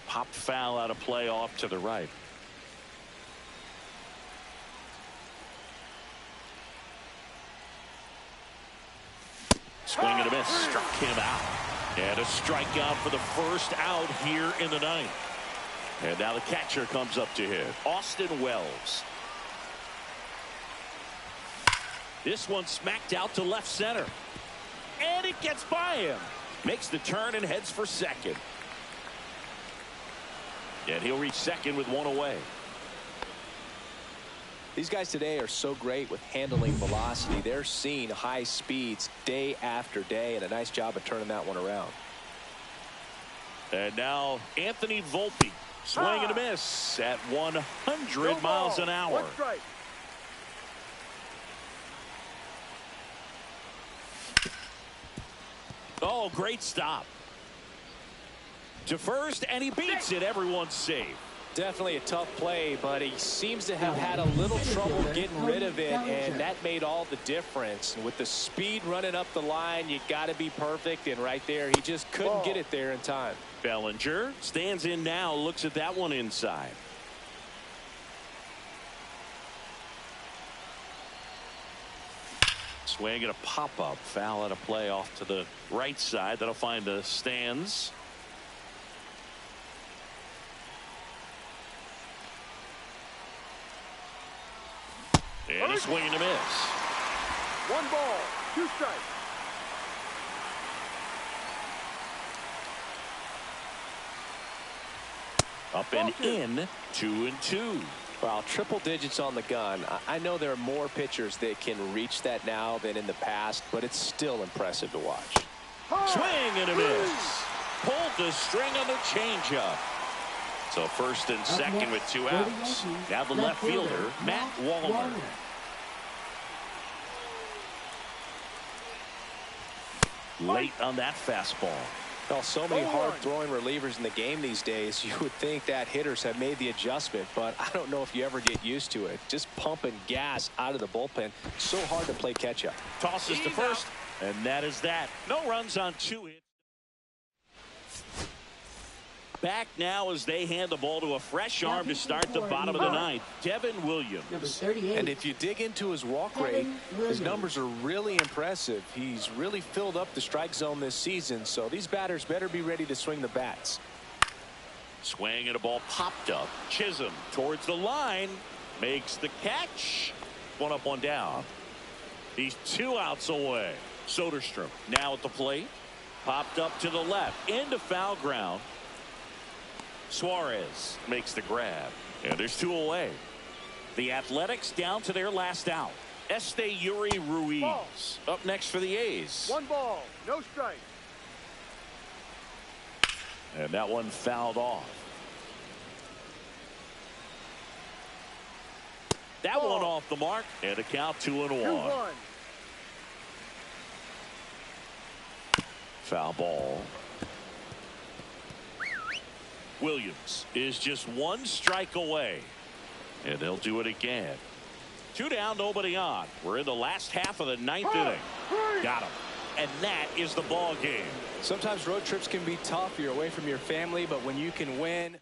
Popped foul out of play off to the right. Swing and a miss. Struck him out. And a strikeout for the first out here in the ninth. And now the catcher comes up to hit. Austin Wells. This one smacked out to left center. And it gets by him. Makes the turn and heads for second. And he'll reach second with one away. These guys today are so great with handling velocity. They're seeing high speeds day after day, and a nice job of turning that one around. And now Anthony Volpe. Swing and a miss at 100 miles an hour. Oh, great stop. To first, and he beats it. Everyone's safe. Definitely a tough play, but he seems to have had a little trouble getting rid of it, and that made all the difference. And with the speed running up the line, you got to be perfect, and right there, he just couldn't get it there in time. Bellinger stands in now, looks at that one inside. Swing and a pop-up. Foul out of play off to the right side. That'll find the stands. And a swing and a miss. 1 ball, 2 strikes. Up and in, 2-2. Well, triple digits on the gun. I know there are more pitchers that can reach that now than in the past, but it's still impressive to watch. Swing and a miss. Pulled the string on the changeup. So first and second with 2 outs. Now the left fielder, Matt Wallner. Late on that fastball. Well, so many hard-throwing relievers in the game these days. You would think that hitters have made the adjustment, but I don't know if you ever get used to it. Just pumping gas out of the bullpen. So hard to play catch-up. Tosses to first, and that is that. No runs on 2 hits. Back now as they hand the ball to a fresh arm to start the bottom of the ninth. Devin Williams. And if you dig into his walk rate, his numbers are really impressive. He's really filled up the strike zone this season, so these batters better be ready to swing the bats. Swing and a ball popped up. Chisholm towards the line. Makes the catch. 1 up, 1 down. He's 2 outs away. Soderstrom now at the plate. Popped up to the left. Into foul ground. Suarez makes the grab. And there's 2 away. The Athletics down to their last out. Esteury Ruiz up next for the A's. 1 ball, no strike. And that one fouled off. That one off the mark. And a count 2-1. 2-1. Foul ball. Williams is just 1 strike away. And they'll do it again. 2 down, nobody on. We're in the last half of the 9th inning. Got him. And that is the ball game. Sometimes road trips can be tough. You're away from your family, but when you can win.